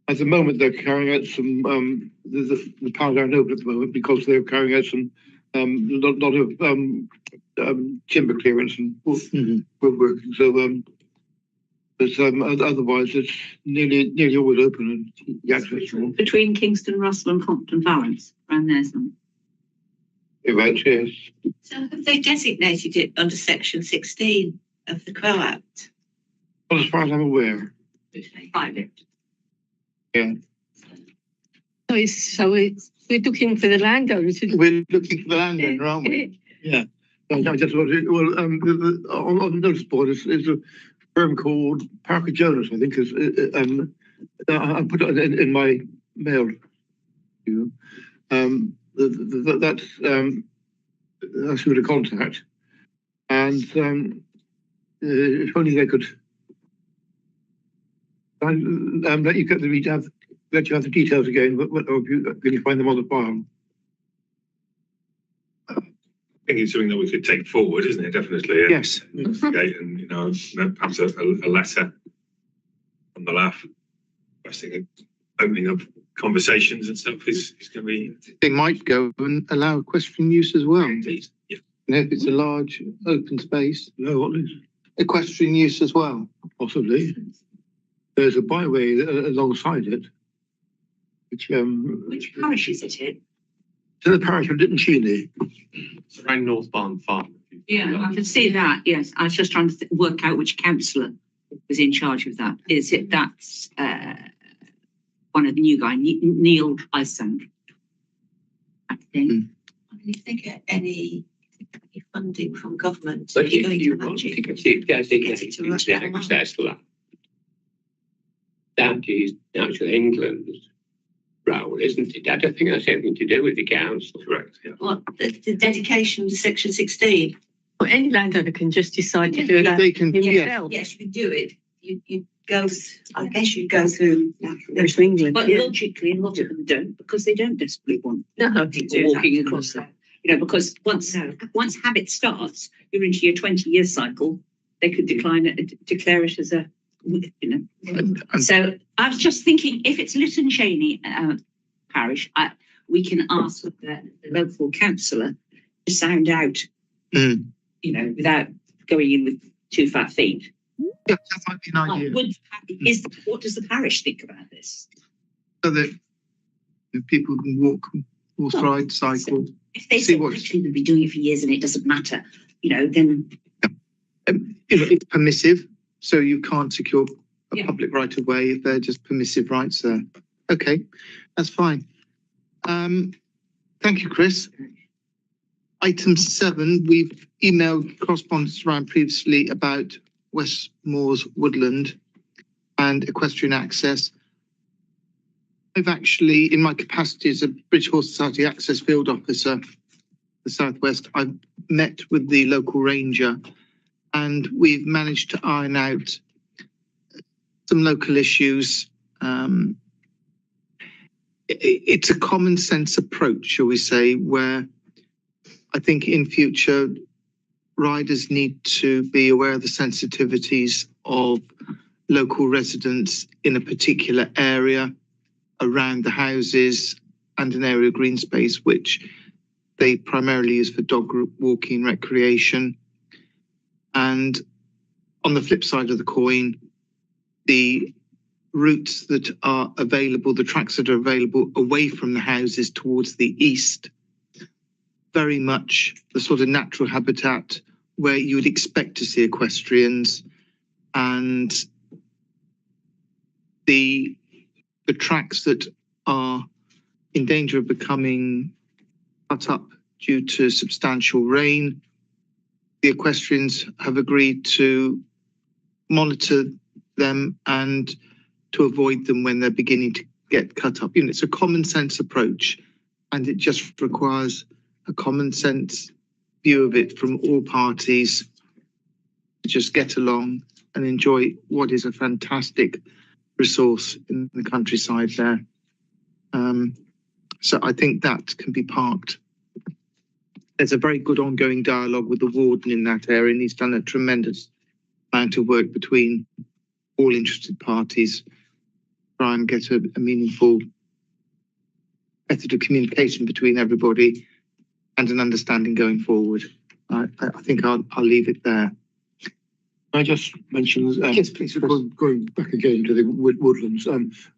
At the moment, they're carrying out some the power aren't open at the moment because they're carrying out some lot of timber clearance and woodwork. So, but otherwise, it's nearly always open and accessible. Between Kingston, Russell and Compton Valence, around there some. Right, yes. So have they designated it under section 16 of the Crow Act? Well, as far as I'm aware. Private. Yeah. So we're looking for the landowner to. We're looking for the landowner, aren't we? Yeah. I just wanted, well, on the notice board is a firm called Parker Jonas, I think, is I put it in my mail. That's who to contact, and if only they could let you get let you have the details again. Can you find them on the file? I think it's something that we could take forward, isn't it? Definitely. Yes. And perhaps a letter on the laugh. I think opening up conversations and stuff is going to be. They might go and allow equestrian use as well. Indeed. Yeah. If it's a large open space. No, what is Equestrian use as well. possibly? There's a byway alongside it, which parish is it in? to the parish of Litton Cheney. It's around North Barn Farm. Yeah, I can see that, yes. I was just trying to work out which councillor was in charge of that. Is it that's one of the new guy, Neil Isang? I think. If they get any funding from government, But you're going if you to want to magic. get Get it to the access to that is actually England's role, isn't it? I don't think that's anything to do with the council. Correct. Yeah. What, the dedication to section 16? Well, any landowner can just decide to do that They can, yeah. themselves. Yes, you can do it. You go, I guess you go through. Goes to England. But yeah. logically, a lot of them don't, because they don't desperately want No, people walking across that. You know, because once habit starts, you're into your 20-year cycle. They could declare it as a, you know. And So I was just thinking, if it's Litton Cheney parish, we can ask the local councillor to sound out, you know, without going in with 2 fat feet. yeah, that might be an idea. What does the parish think about this? So that people can walk, horse ride, cycle. If they See say what's- actually we've been doing it for years and it doesn't matter, you know, then It's permissive, so you can't secure a Yeah. public right of way if they're just permissive rights there. Okay, that's fine. Thank you, Chris. Item 7, we've emailed correspondence around previously about Westmore's Woodland and equestrian access. I've actually, in my capacity as a British Horse Society Access Field Officer, the Southwest, I've met with the local ranger and we've managed to iron out some local issues. It's a common sense approach, shall we say, where I think in future riders need to be aware of the sensitivities of local residents in a particular area around the houses and an area of green space, which they primarily use for dog walking recreation. And on the flip side of the coin, the routes that are available, the tracks that are available away from the houses towards the east, very much the sort of natural habitat where you would expect to see equestrians, and the tracks that are in danger of becoming cut up due to substantial rain. The equestrians have agreed to monitor them and to avoid them when they're beginning to get cut up. You know, it's a common sense approach, and it just requires a common sense view of it from all parties to just get along and enjoy what is a fantastic resource in the countryside there. So I think that can be parked. There's a very good ongoing dialogue with the warden in that area, and he's done a tremendous amount of work between all interested parties, try and get a meaningful method of communication between everybody and an understanding going forward. I think I'll leave it there. I just mentioned, Yes, please, Chris. going back again to the woodlands,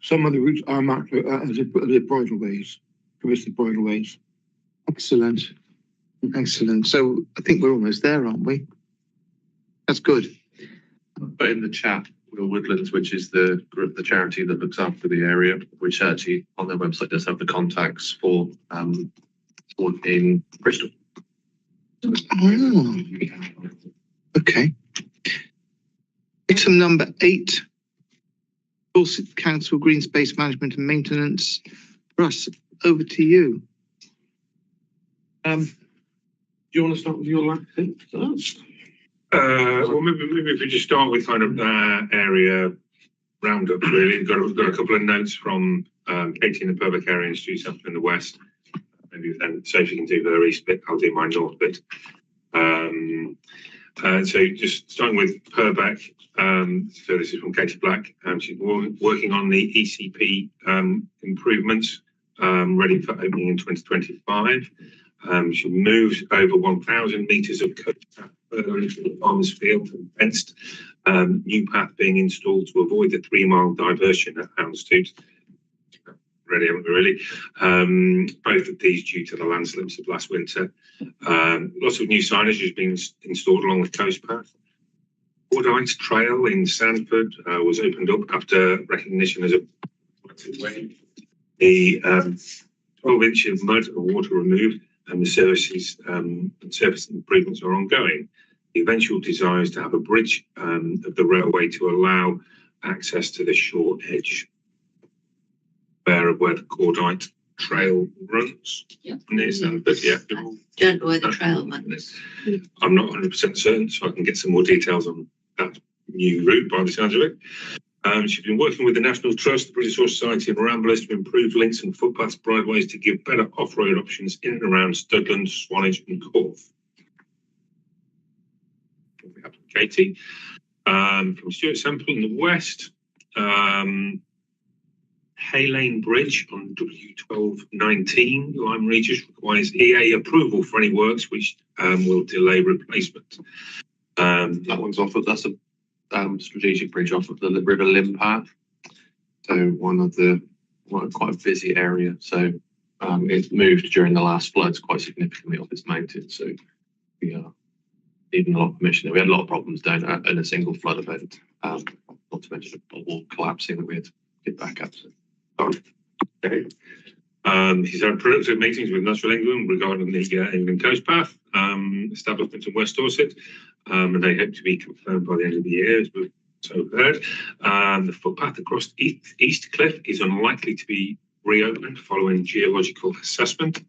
some of the routes are marked as bridleways, permissive bridleways. Excellent. Excellent. So I think we're almost there, aren't we? That's good. But in the chat, Will Woodlands, which is the group, the charity that looks after the area, which actually on their website does have the contacts for in Bristol. Oh, okay. Item number 8, Dorset Council Green Space Management and Maintenance. Russ, over to you. Do you want to start with your last thing first? Well, maybe if we just start with kind of area roundup, really. Got a couple of notes from Katie in the Purbeck area and Stu Sample in the west. Maybe then Sophie can do her east bit, I'll do my north bit. So just starting with Purbeck, so this is from Katie Black. She's working on the ECP improvements, ready for opening in 2025. She moved over 1,000 metres of coach path further into the farmer's field and fenced, new path being installed to avoid the 3-mile diversion at Houndstooth. Ready, haven't we, really? Both of these due to the landslips of last winter. Lots of new signage has been installed along the coast path. Fordyce Trail in Sandford was opened up after recognition as a way. The 12 inch of mud and water removed, and the services and service improvements are ongoing. The eventual desire is to have a bridge of the railway to allow access to the shore edge where the Cordite Trail runs. Yeah. But yeah, Don't know where the trail runs. I'm not 100% certain, so I can get some more details on that new route by the sounds of it. She's been working with the National Trust, the British Horse Society and Ramblers to improve links and footpaths, bridleways to give better off-road options in and around Studland, Swanage and Corfe. We have Katie from Stuart Sample in the west. Hay Lane Bridge on W1219 Lyme Regis requires EA approval for any works which will delay replacement. That one's off of, that's a strategic bridge off of the River Lim path. So quite a busy area. So it moved during the last floods quite significantly off its mountain. So we are needing a lot of permission. We had a lot of problems down in a single flood event. Not to mention a wall collapsing that we had to get back up. So, okay. He's had productive meetings with National England regarding the England Coast Path establishment in West Dorset, and they hope to be confirmed by the end of the year, as we've so heard. The footpath across East Cliff is unlikely to be reopened following geological assessment.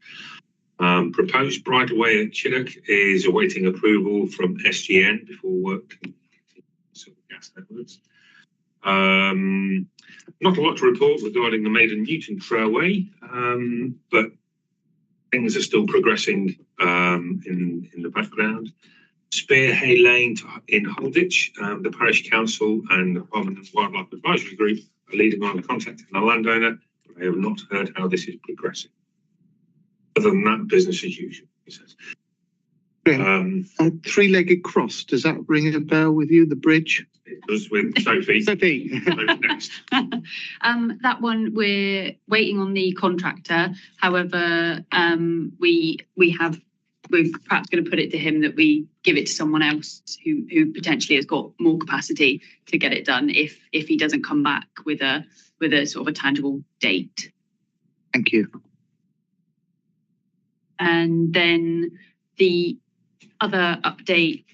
Proposed bridleway at Chinook is awaiting approval from SGN before work gas networks. Not a lot to report regarding the Maiden Newton Trailway, but things are still progressing in the background. Spear Hay Lane in Holditch, the Parish Council and the Department of Wildlife Advisory Group are leading on contacting the landowner, but I have not heard how this is progressing. Other than that, business as usual, he says. Three-legged cross, does that ring a bell with you, the bridge? It does with Sophie. Sophie. Next. That one we're waiting on the contractor. However, we're perhaps going to put it to him that we give it to someone else who potentially has got more capacity to get it done if he doesn't come back with a sort of a tangible date. Thank you. And then the other update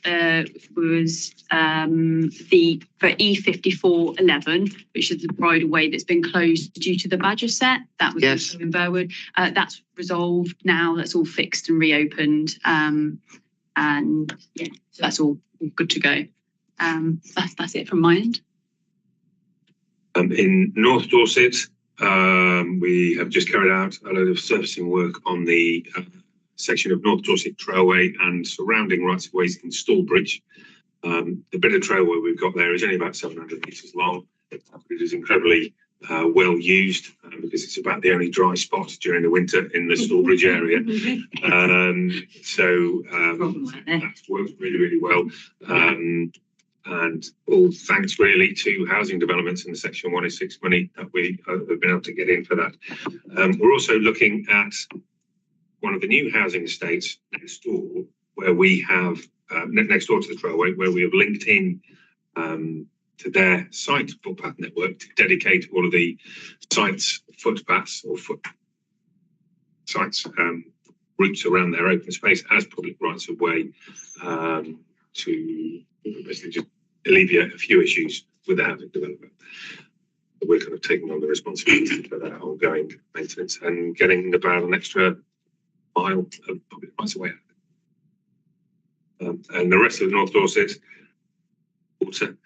was for E5411, which is the bridleway that's been closed due to the badger set. That was also in Burwood. That's resolved now. That's all fixed and reopened. And yeah, so that's all good to go. That's it from my end. In North Dorset, we have just carried out a load of surfacing work on the section of North Dorset Trailway and surrounding rights of ways in Stallbridge. The bit of trailway we've got there is only about 700 metres long. It is incredibly well used because it's about the only dry spot during the winter in the Stallbridge area. That's worked really, really well. And all thanks really to housing developments in the Section 106 money that we have been able to get in for that. We're also looking at one of the new housing estates next door, where we have next door to the trailway, where we have linked in to their site footpath network to dedicate all of the sites footpaths or routes around their open space as public rights of way to basically just alleviate a few issues with the housing development. We're kind of taking on the responsibility for that ongoing maintenance and getting about an extra mile of public rights of way. And the rest of North Dorset, water,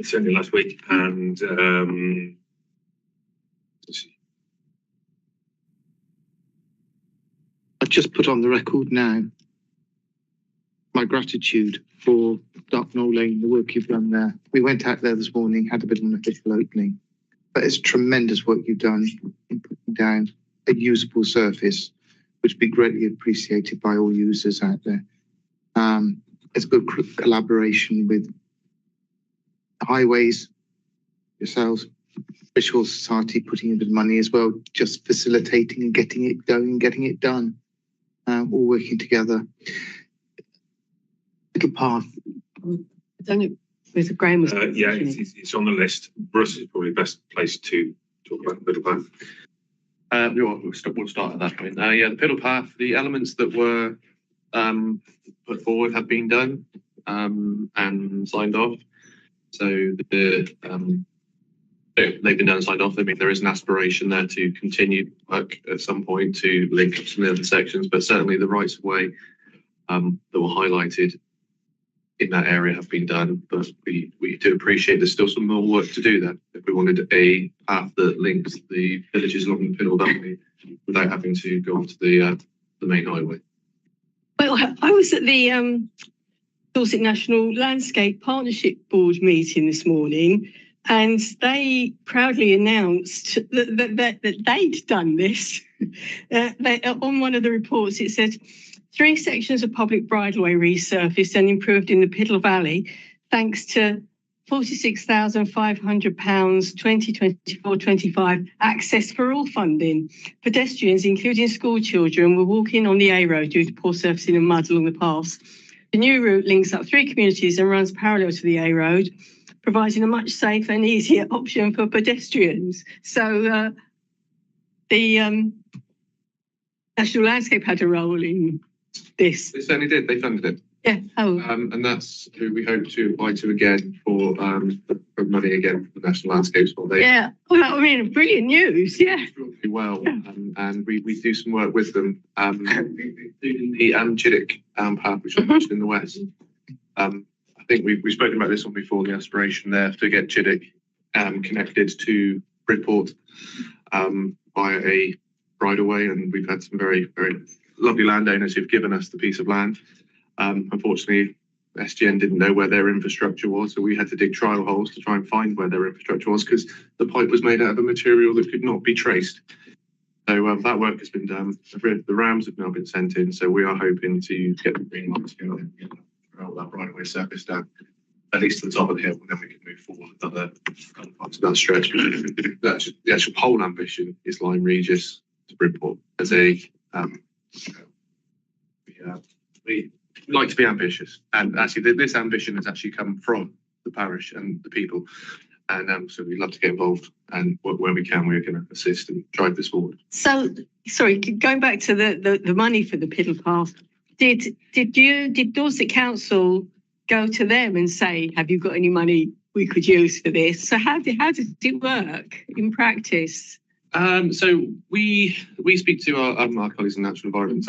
certainly last week, and I just put on the record now my gratitude for Dartnall Lane, the work you've done there. We went out there this morning, had a bit of an official opening, but it's tremendous work you've done in putting down a usable surface, which would be greatly appreciated by all users out there. It's good collaboration with highways, yourselves, British Horse Society putting in a bit of money as well, just facilitating and getting it going, getting it done, all working together. Little path. I don't know whether Graham was. Yeah, it's on the list. Russ is probably the best place to talk about the middle path. We'll start at that point. Yeah, the middle path, the elements that were put forward have been done and signed off. So they've been done and signed off. I mean, there is an aspiration there to continue work at some point to link up some of the other sections, but certainly the rights of way that were highlighted in that area have been done, but we do appreciate there's still some more work to do there. If we wanted a path that links the villages along the Piddle Valley without having to go onto the main highway. Well, I was at the Dorset National Landscape Partnership Board meeting this morning, and they proudly announced that they'd done this. On one of the reports, it said 3 sections of public bridleway resurfaced and improved in the Piddle Valley, thanks to £46,500 2024-25 Access for All funding. Pedestrians, including school children, were walking on the A road due to poor surfacing and mud along the paths. The new route links up 3 communities and runs parallel to the A road, providing a much safer and easier option for pedestrians. So the National Landscape had a role in this. They certainly did. They funded it. Yeah. Oh. And that's who we hope to apply to again for money again for the National Landscapes. Yeah. Well, I mean, brilliant news. Yeah. Really well, and we do some work with them. The Chiddick path, which I mentioned in the west. I think we've spoken about this one before. The aspiration there to get Chiddick connected to Bridport via a bridleway, and we've had some very, very lovely landowners who've given us the piece of land. Unfortunately, SGN didn't know where their infrastructure was, so we had to dig trial holes to try and find where their infrastructure was because the pipe was made out of a material that could not be traced. So that work has been done. The rams have now been sent in, so we are hoping to get the green light to go and get that right away surface down, at least to the top of the hill, and then we can move forward with other parts of that stretch. The actual pole ambition is Lyme Regis to Bridport as a we like to be ambitious, and actually this ambition has actually come from the parish and the people, and so we'd love to get involved, and where we can we're going to assist and drive this forward. So sorry, going back to the money for the Piddle Path, did Dorset Council go to them and say, have you got any money we could use for this? So how does it work in practice? So we speak to our colleagues in natural environment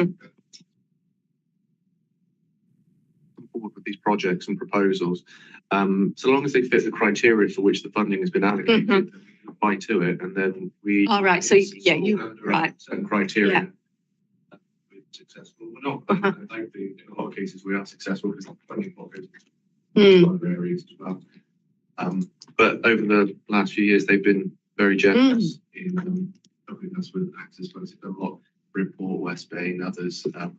forward with these projects and proposals. So long as they fit the criteria for which the funding has been allocated, apply to it, and then we. All right. So yeah, you right. Certain criteria. Yeah. Successful or not. Thankfully, in a lot of cases, we are successful because the funding pockets other areas as well. But over the last few years, they've been very generous in helping us with access funds. A lot, Bridport, West Bay, and others. Without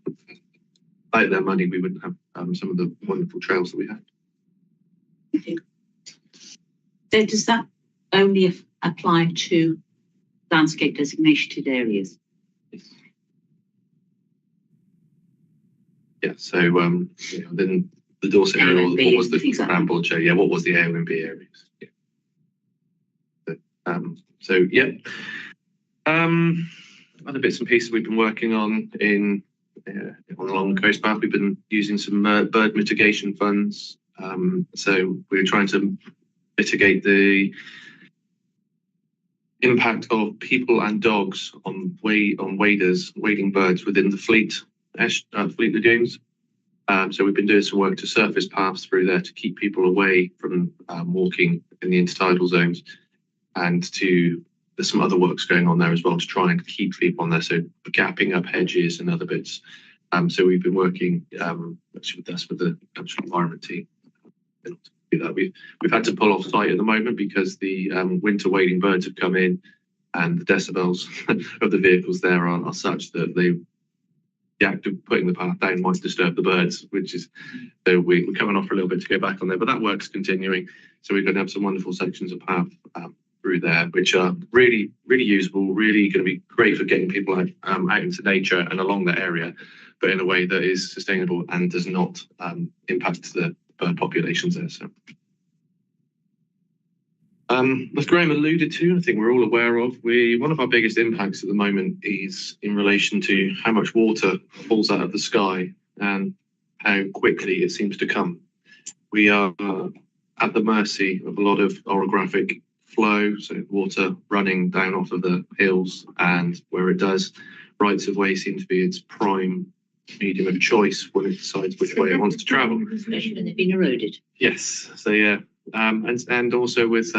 their money, we wouldn't have some of the wonderful trails that we have. So does that only apply to landscape designated areas? Yeah, so then the Dorset area, what was the Rambourg show? Yeah, what was the AONB areas? Yeah. So yeah, other bits and pieces we've been working on along the coast path. We've been using some bird mitigation funds. So we're trying to mitigate the impact of people and dogs on wading birds within the Fleet lagoons. So we've been doing some work to surface paths through there to keep people away from walking in the intertidal zones, and there's some other works going on there as well to try and keep people on there, so gapping up hedges and other bits. So we've been working actually with the natural environment team to do that. We've had to pull off site at the moment because the winter wading birds have come in, and the decibels of the vehicles there are such that the act of putting the path down might disturb the birds, so we're coming off for a little bit to go back on there, but that work's continuing. So we're going to have some wonderful sections of path through there, which are really, really usable, really going to be great for getting people out into nature and along that area, but in a way that is sustainable and does not impact the bird populations there. So. As Graham alluded to, I think we're all aware of, one of our biggest impacts at the moment is in relation to how much water falls out of the sky and how quickly it seems to come. We are at the mercy of a lot of orographic flow, so water running down off of the hills, and where it does, rights of way seem to be its prime medium of choice when it decides which way it wants to travel. Especially when they've been eroded. Yes, so yeah. And also with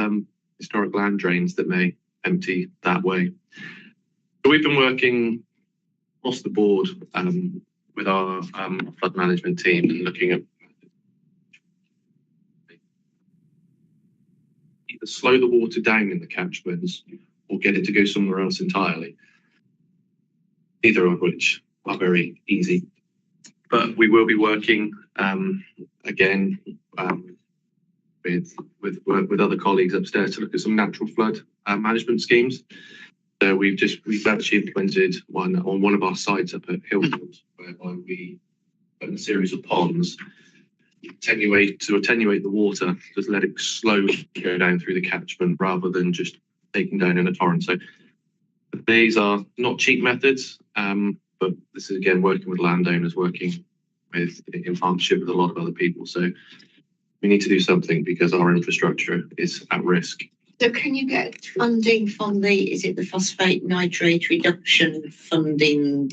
historic land drains that may empty that way. So we've been working across the board with our flood management team and looking at either slow the water down in the catchments or get it to go somewhere else entirely. Either of which are very easy. But we will be working again with other colleagues upstairs to look at some natural flood management schemes. So we've actually implemented one on one of our sites up at Hillfield, whereby we put in a series of ponds to attenuate the water, just let it slowly go down through the catchment rather than just taking down in a torrent. So these are not cheap methods, but this is again working with landowners, working in partnership with a lot of other people. So we need to do something because our infrastructure is at risk. So can you get funding from the phosphate nitrate reduction funding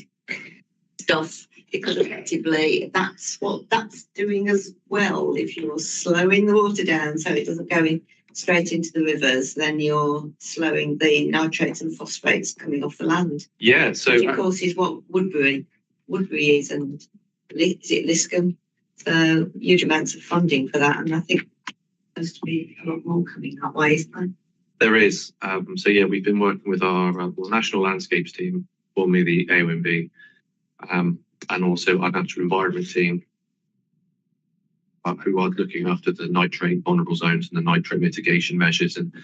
stuff? Because effectively that's what that's doing as well. If you're slowing the water down so it doesn't go straight into the rivers, then you're slowing the nitrates and phosphates coming off the land. Yeah, so which of course is what Woodbury is, and is it Liscombe? So huge amounts of funding for that, and I think there's supposed to be a lot more coming that way, isn't there? There is. So yeah, we've been working with our National Landscapes team, formerly the AONB, and also our Natural Environment team, who are looking after the nitrate vulnerable zones and the nitrate mitigation measures. And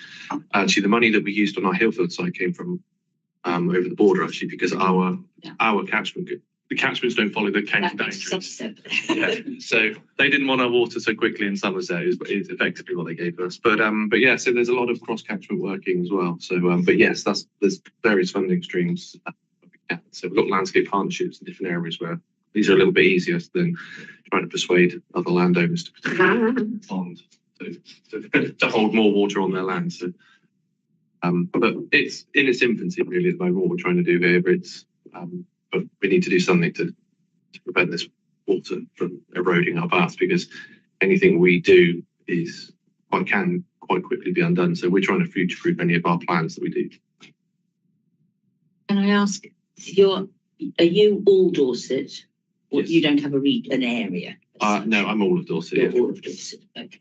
actually, the money that we used on our Hillfield site came from over the border, actually, because our catchment. The catchments don't follow the county boundaries. Yeah. So they didn't want our water so quickly in Somerset is effectively what they gave us. But yeah, so there's a lot of cross catchment working as well. So but yes, there's various funding streams. So we've got landscape partnerships in different areas where these are a little bit easier than trying to persuade other landowners to protect the pond to hold more water on their land. So, but it's in its infancy really at the moment, what we're trying to do here. But we need to do something to prevent this water from eroding our paths, because anything we do can quite quickly be undone. So we're trying to future-proof any of our plans that we do. Can I ask, are you all Dorset, or Yes. you don't have an area? No, I'm all of Dorset. You're Yeah. all of Dorset. Okay.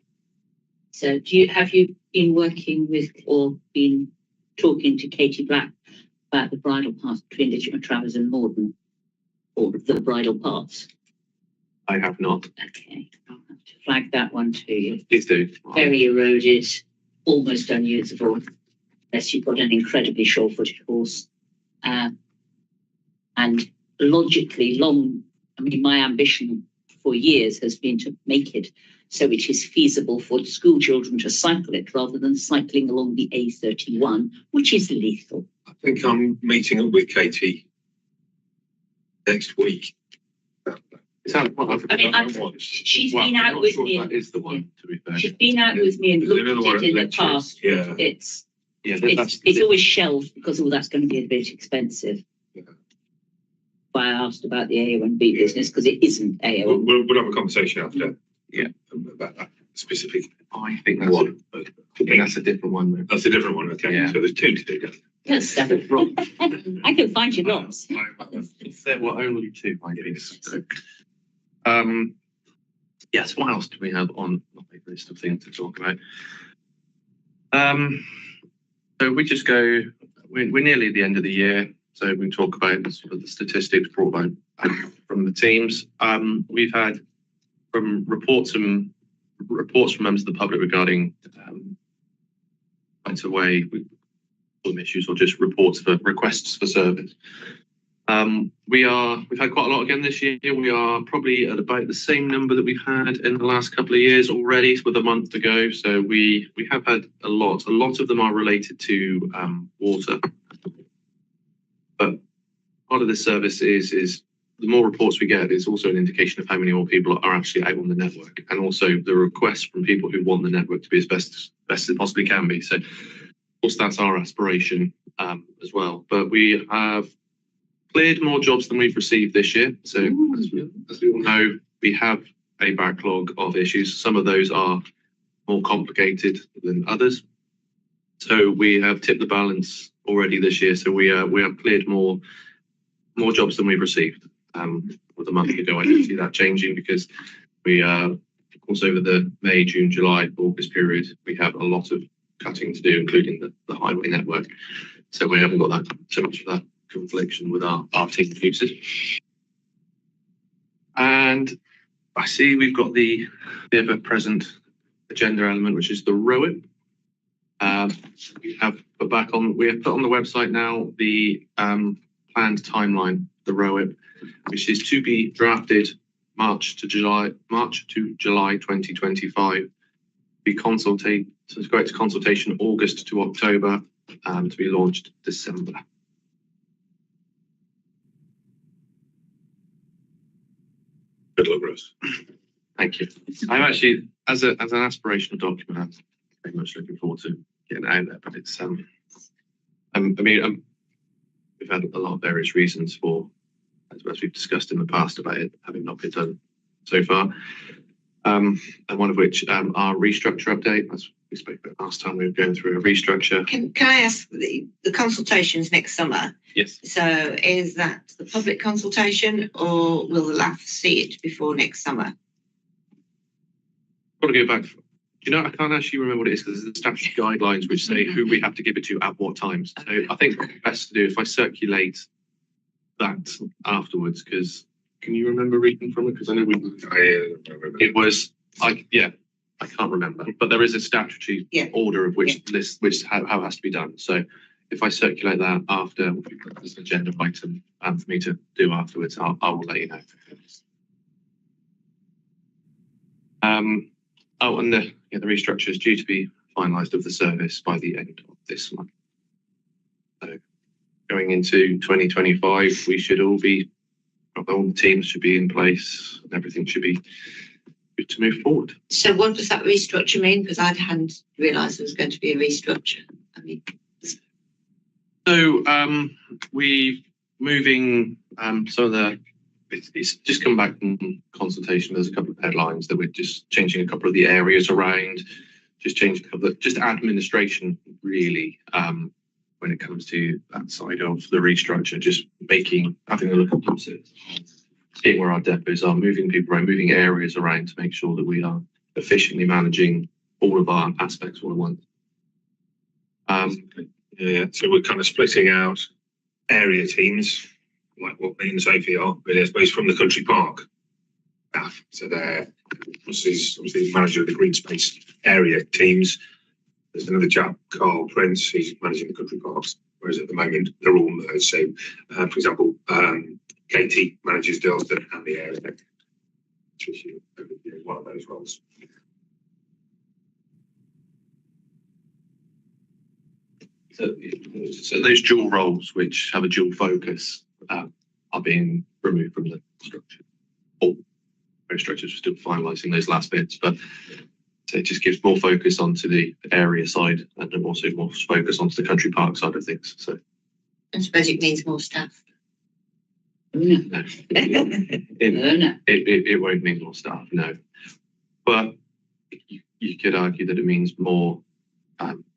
So have you been working with or been talking to Katie Black about the bridle path between Ditcham Travers and Morden, or the bridle paths? I have not. Okay, I'll have to flag that one to you. Please do. Very eroded, almost unusable, unless you've got an incredibly sure-footed horse. And logically my ambition for years has been to make it so it is feasible for school children to cycle it rather than cycling along the A31, which is lethal. I think I'm meeting up with Katie next week. Is that what She's been out with me. That is the one, to be fair. She's been out with me and looked at it in the past. Yeah. It's always shelved because that's going to be a bit expensive. Why I asked about the AO&B business, because it isn't AO. We'll have a conversation after. Yeah, about that specific. I think that's a different one. Though. That's a different one. Okay, Yeah. So there's two to do. That's separate. I can find you lots. There were only two, I guess. So, yes, what else do we have on my list of things to talk about? So we just go, we're nearly at the end of the year, so we talk about sort of the statistics brought by from the teams. We've had reports from members of the public regarding rights of way issues, or just reports for requests for service. We've had quite a lot again this year. We are probably at about the same number that we've had in the last couple of years already, with a month to go. So we have had a lot. A lot of them are related to water. But part of this service is the more reports we get is also an indication of how many more people are actually out on the network, and also the requests from people who want the network to be as best as it possibly can be. So of course that's our aspiration as well. But we have cleared more jobs than we've received this year. So as we all know, we have a backlog of issues. Some of those are more complicated than others. So we have tipped the balance already this year. So we have cleared more jobs than we've received. With a month ago, I didn't see that changing, because we of course over the May, June, July, August period, we have a lot of cutting to do, including the highway network. So we haven't got so much of that confliction with our team usage. And I see we've got the ever-present agenda element, which is the ROIP. We have put on the website now the planned timeline, the ROIP, which is to be drafted March to July 2025. To go to consultation August to October, to be launched December. Good luck, Russ. Thank you. I'm actually, as an aspirational document, I'm very much looking forward to getting out there. But it's, we've had a lot of various reasons for, as we've discussed in the past, about it having not been done so far. And one of which our restructure update, as we spoke about last time, we were going through a restructure. Can I ask, the consultations next summer? Yes. So is that the public consultation, or will the LAF see it before next summer? Got to go back. I can't actually remember what it is, because there's the statutory guidelines which say who we have to give it to at what times. So I think best to do if I circulate that afterwards, because can you remember reading from it? Because I know it was I can't remember, but there is a statutory order of which how it has to be done. So if I circulate that after, there's an agenda item for me to do afterwards, I will let you know. And the restructure is due to be finalised of the service by the end of this month. So going into 2025, we should all be all the teams should be in place and everything should be good to move forward. So what does that restructure mean? Because I hadn't realised there was going to be a restructure. I mean, so we moving it's just come back from consultation. There's a couple of headlines that we're just changing a couple of the areas around, just changing a couple of just administration really when it comes to that side of the restructure, just having a look at process, seeing where our depots are, moving people around, moving areas around to make sure that we are efficiently managing all of our aspects all at once. Yeah, so we're kind of splitting out area teams, like what me and Sophie are, really, I suppose, from the country park staff. So they're obviously the manager of the green space area teams. There's another chap, Carl Prince, who's managing the country parks, whereas at the moment they're all merged. So, for example, Katie manages Dorset and the area. Tricia is one of those roles. So those dual roles, which have a dual focus, are being removed from the structure. All most structures are still finalising those last bits, but so it just gives more focus onto the area side and then also more focus onto the country park side of things. So I suppose it means more staff. no. It won't mean more staff, no. But you could argue that it means more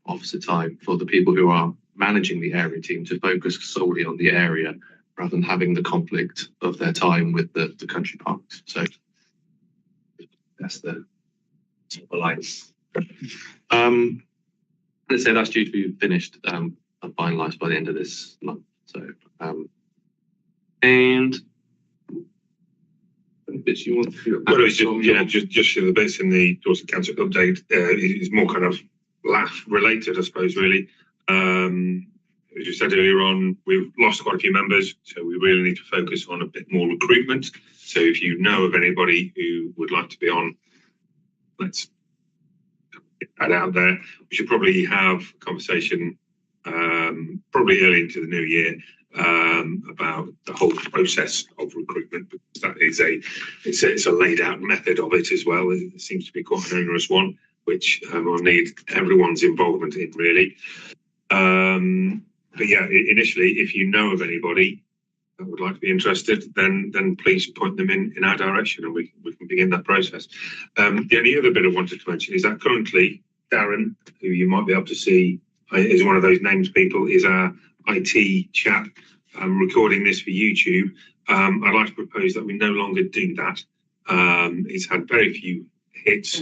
officer time for the people who are managing the area team to focus solely on the area rather than having the conflict of their time with the country parks. So that's the lights. Let's say that's due to be finished and finalised by the end of this month. So and bits you want to well, it's just the bits in the Dorset Council update is more kind of laugh related, I suppose, really. As you said earlier on, we've lost quite a few members, so we really need to focus on a bit more recruitment. So if you know of anybody who would like to be on, let's get that out there. We should probably have a conversation probably early into the new year about the whole process of recruitment, because that is it's a laid out method of it as well. It seems to be quite an onerous one, which will need everyone's involvement in, really. But yeah, initially, if you know of anybody that would like to be interested, then please point them in our direction and we can begin that process. The only other bit I wanted to mention is that currently Darren, who you might be able to see is one of those named people, is our IT chap recording this for YouTube. I'd like to propose that we no longer do that. It's had very few hits.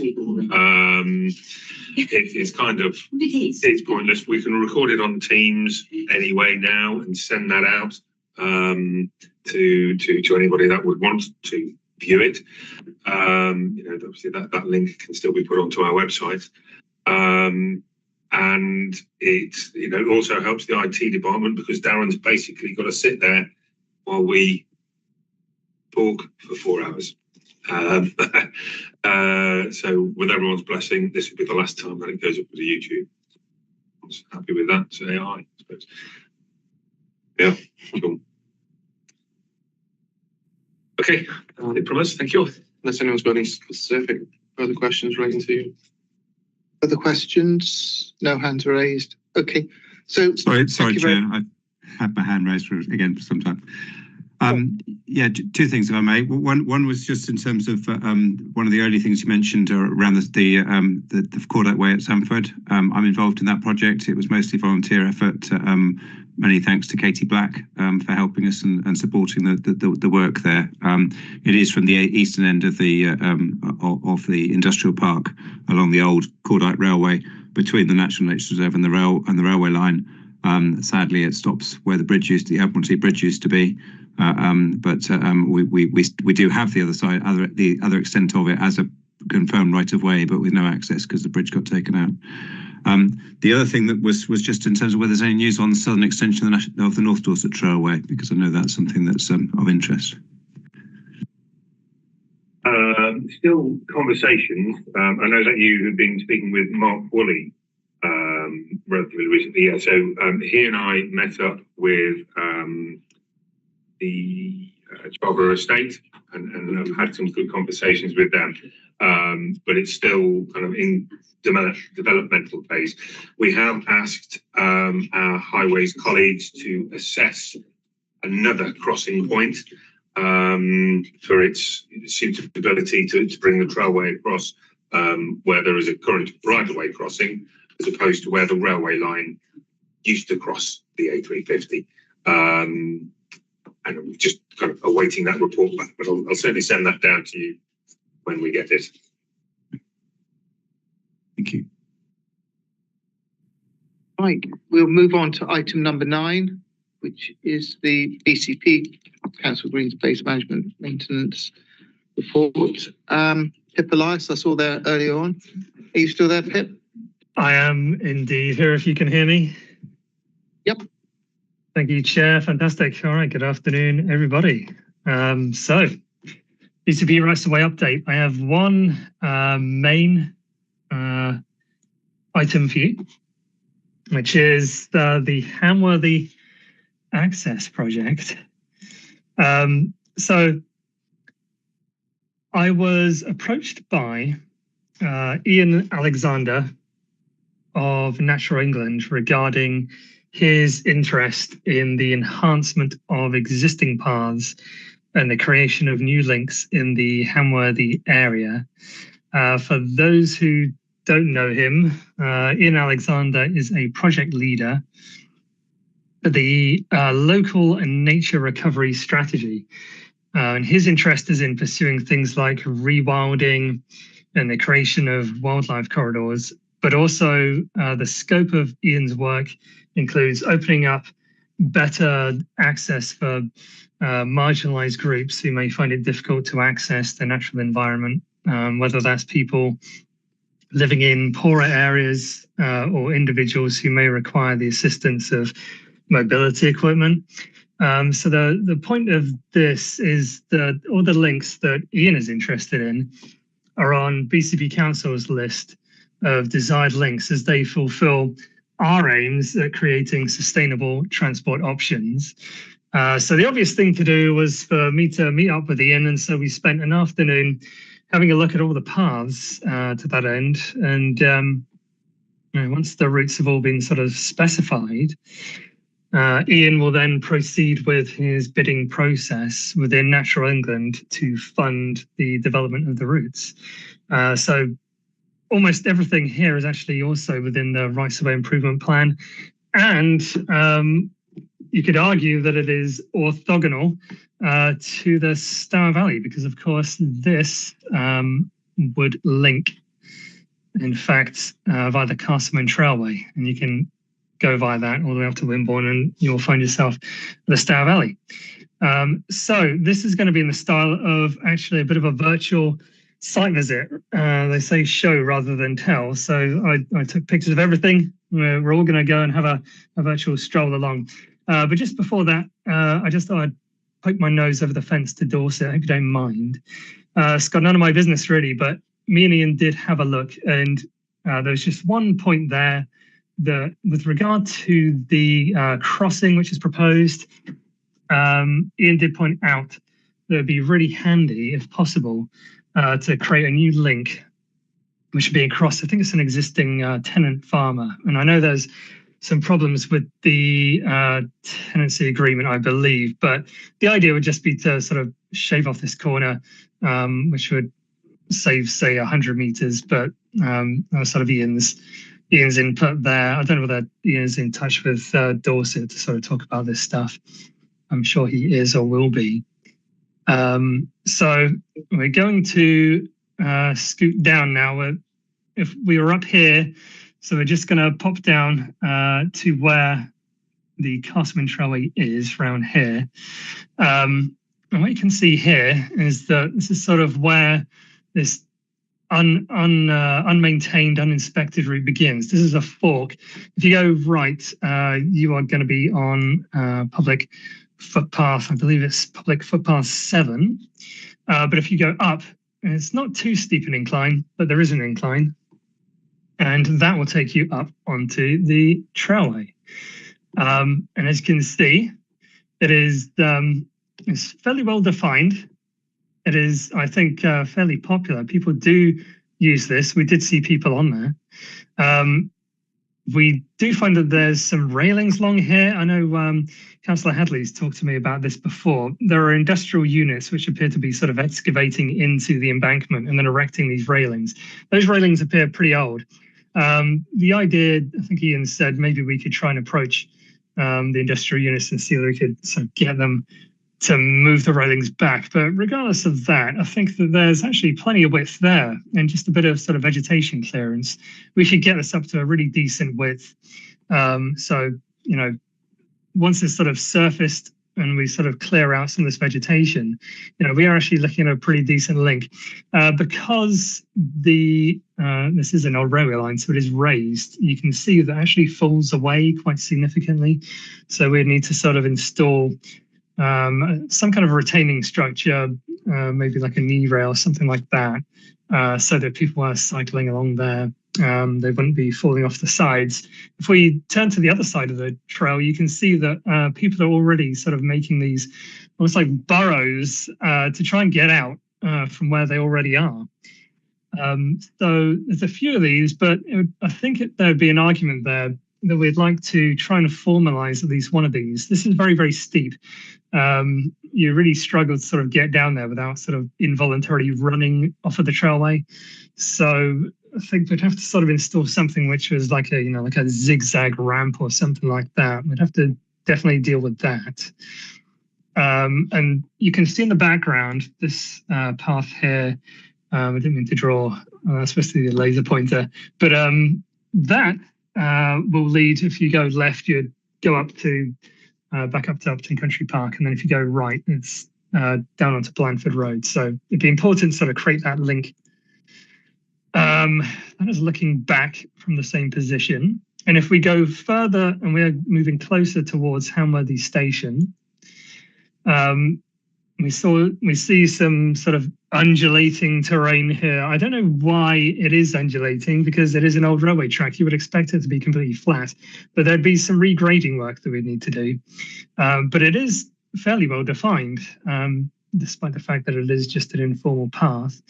It's kind of it's pointless. We can record it on Teams anyway now and send that out to anybody that would want to view it. Obviously that link can still be put onto our website. And it also helps the IT department because Darren's basically got to sit there while we talk for 4 hours. So with everyone's blessing, this will be the last time that it goes up to YouTube. I was happy with that. So AI, I suppose. Yeah, cool. Okay, from us, thank you. Unless anyone's got any specific further questions relating to Other questions? No hands raised. Okay. So sorry, Chair. I've had my hand raised for some time. Yeah, two things, if I may. One was just in terms of one of the early things you mentioned around the Cordite Way at Sanford. I'm involved in that project. It was mostly volunteer effort. Many thanks to Katie Black for helping us and supporting the work there. It is from the eastern end of the industrial park along the old Cordite Railway between the Natural Nature Reserve and the railway line. Sadly, it stops where the Admiralty Bridge used to be. But we do have the other side, the other extent of it as a confirmed right of way, but with no access because the bridge got taken out. The other thing that was just in terms of whether there's any news on the southern extension of the North Dorset Trailway, because I know that's something that's of interest. Still conversations. I know that you have been speaking with Mark Woolley relatively recently. Yeah, so he and I met up with the Charborough Estate, and I've had some good conversations with them. But it's still kind of in developmental phase. We have asked our highways colleagues to assess another crossing point for its suitability to bring the trailway across where there is a current right-of-way crossing, as opposed to where the railway line used to cross the A350. And I'm just kind of awaiting that report back, but I'll certainly send that down to you when we get it. Thank you. Right, we'll move on to item number 9, which is the BCP, Council Green Space Management Maintenance Report. Pip Elias, I saw there earlier on. Are you still there, Pip? I am indeed here, if you can hear me. Yep. Thank you, Chair. Fantastic. All right, good afternoon, everybody. So, BCP Rights of Way update. I have one main item for you, which is the Hamworthy Access Project. So, I was approached by Ian Alexander of Natural England regarding his interest in the enhancement of existing paths and the creation of new links in the Hamworthy area. For those who don't know him, Ian Alexander is a project leader for the local and nature recovery strategy. And his interest is in pursuing things like rewilding and the creation of wildlife corridors, but also the scope of Ian's work includes opening up better access for marginalized groups who may find it difficult to access the natural environment, whether that's people living in poorer areas or individuals who may require the assistance of mobility equipment. So the point of this is that all the links that Ian is interested in are on BCP Council's list of desired links as they fulfill our aims at creating sustainable transport options. So the obvious thing to do was for me to meet up with Ian, and so we spent an afternoon having a look at all the paths to that end. And once the routes have all been sort of specified, Ian will then proceed with his bidding process within Natural England to fund the development of the routes. So almost everything here is actually also within the Rights of Way Improvement Plan. And you could argue that it is orthogonal to the Stour Valley, because of course this would link, in fact, via the Castleman Trailway. And you can go via that all the way up to Wimborne and you'll find yourself at the Stour Valley. So this is going to be in the style of actually a bit of a virtual site visit. They say show rather than tell. So I took pictures of everything. We're all going to go and have a virtual stroll along. But just before that, I just thought I'd poke my nose over the fence to Dorset. I hope you don't mind. It's got none of my business really, but me and Ian did have a look, and there's just one point there that with regard to the crossing which is proposed, Ian did point out that it'd be really handy, if possible, to create a new link which would be across, I think it's an existing tenant farmer. And I know there's some problems with the tenancy agreement, I believe, but the idea would just be to sort of shave off this corner, which would save, say, 100 meters, but sort of Ian's input there. I don't know whether Ian's in touch with Dorset to sort of talk about this stuff. I'm sure he is or will be. So we're going to scoot down now. If we were up here, so we're just going to pop down to where the Castleman Trailway is around here. And what you can see here is that this is sort of where this unmaintained, uninspected route begins. This is a fork. If you go right, you are going to be on public footpath. I believe it's public footpath 7. But if you go up, it's not too steep an incline, but there is an incline. And that will take you up onto the trailway. And as you can see, it is It's fairly well defined. It is, I think, fairly popular. People do use this. We did see people on there. We do find that there's some railings along here. I know Councillor Hadley's talked to me about this before. There are industrial units which appear to be sort of excavating into the embankment and then erecting these railings. Those railings appear pretty old. The idea, I think Ian said, maybe we could try and approach the industrial units and see whether we could sort of get them to move the railings back. But regardless of that, I think that there's actually plenty of width there and just a bit of sort of vegetation clearance. We should get this up to a really decent width. So, you know, once it's sort of surfaced and we sort of clear out some of this vegetation, you know, we are actually looking at a pretty decent link. Because this is an old railway line, so it is raised, you can see that it actually falls away quite significantly. So we'd need to sort of install some kind of retaining structure, maybe like a knee rail, something like that, so that people are cycling along there. They wouldn't be falling off the sides. If we turn to the other side of the trail, you can see that people are already sort of making these almost like burrows to try and get out from where they already are. So there's a few of these, but I think there would be an argument there that we'd like to try and formalize at least one of these. This is very, very steep. You really struggle to sort of get down there without sort of involuntarily running off of the trailway. So I think we'd have to sort of install something which was like a, you know, like a zigzag ramp or something like that. We'd have to definitely deal with that. And you can see in the background this path here. I didn't mean to draw, that's supposed to be a laser pointer, but that will lead, if you go left, you'd go up to back up to Upton Country Park, and then if you go right, it's down onto Blandford Road. So it'd be important to sort of create that link. That is looking back from the same position. And if we go further and we're moving closer towards Hamworthy Station, we see some sort of undulating terrain here. I don't know why it is undulating, because it is an old railway track. You would expect it to be completely flat, but there'd be some regrading work that we'd need to do. But it is fairly well defined, despite the fact that it is just an informal path.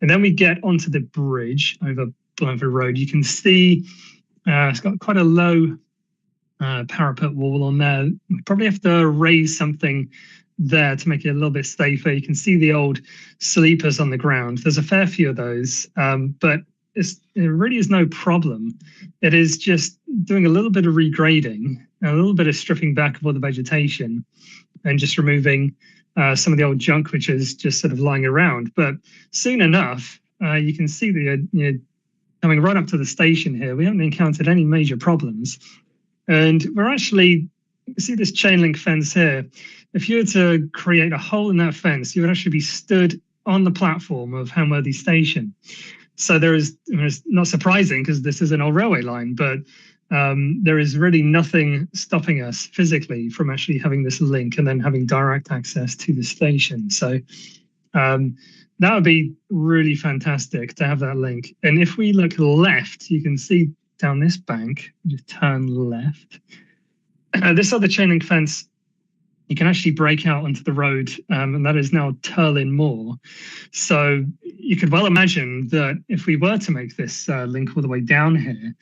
And then we get onto the bridge over Blandford Road. You can see it's got quite a low parapet wall on there. We probably have to raise something there to make it a little bit safer. You can see the old sleepers on the ground. There's a fair few of those, but it really is no problem. It is just doing a little bit of regrading, a little bit of stripping back of all the vegetation, and just removing some of the old junk which is just sort of lying around. But soon enough, you can see that coming right up to the station here, we haven't encountered any major problems. And we're actually, you see this chain link fence here. If you were to create a hole in that fence, you would actually be stood on the platform of Hamworthy Station. So it's not surprising because this is an old railway line, but there is really nothing stopping us physically from actually having this link and then having direct access to the station. So that would be really fantastic to have that link. And if we look left, you can see down this bank, just turn left. This other chain link fence, you can actually break out onto the road, and that is now Turlin Moor. So you could well imagine that if we were to make this link all the way down here,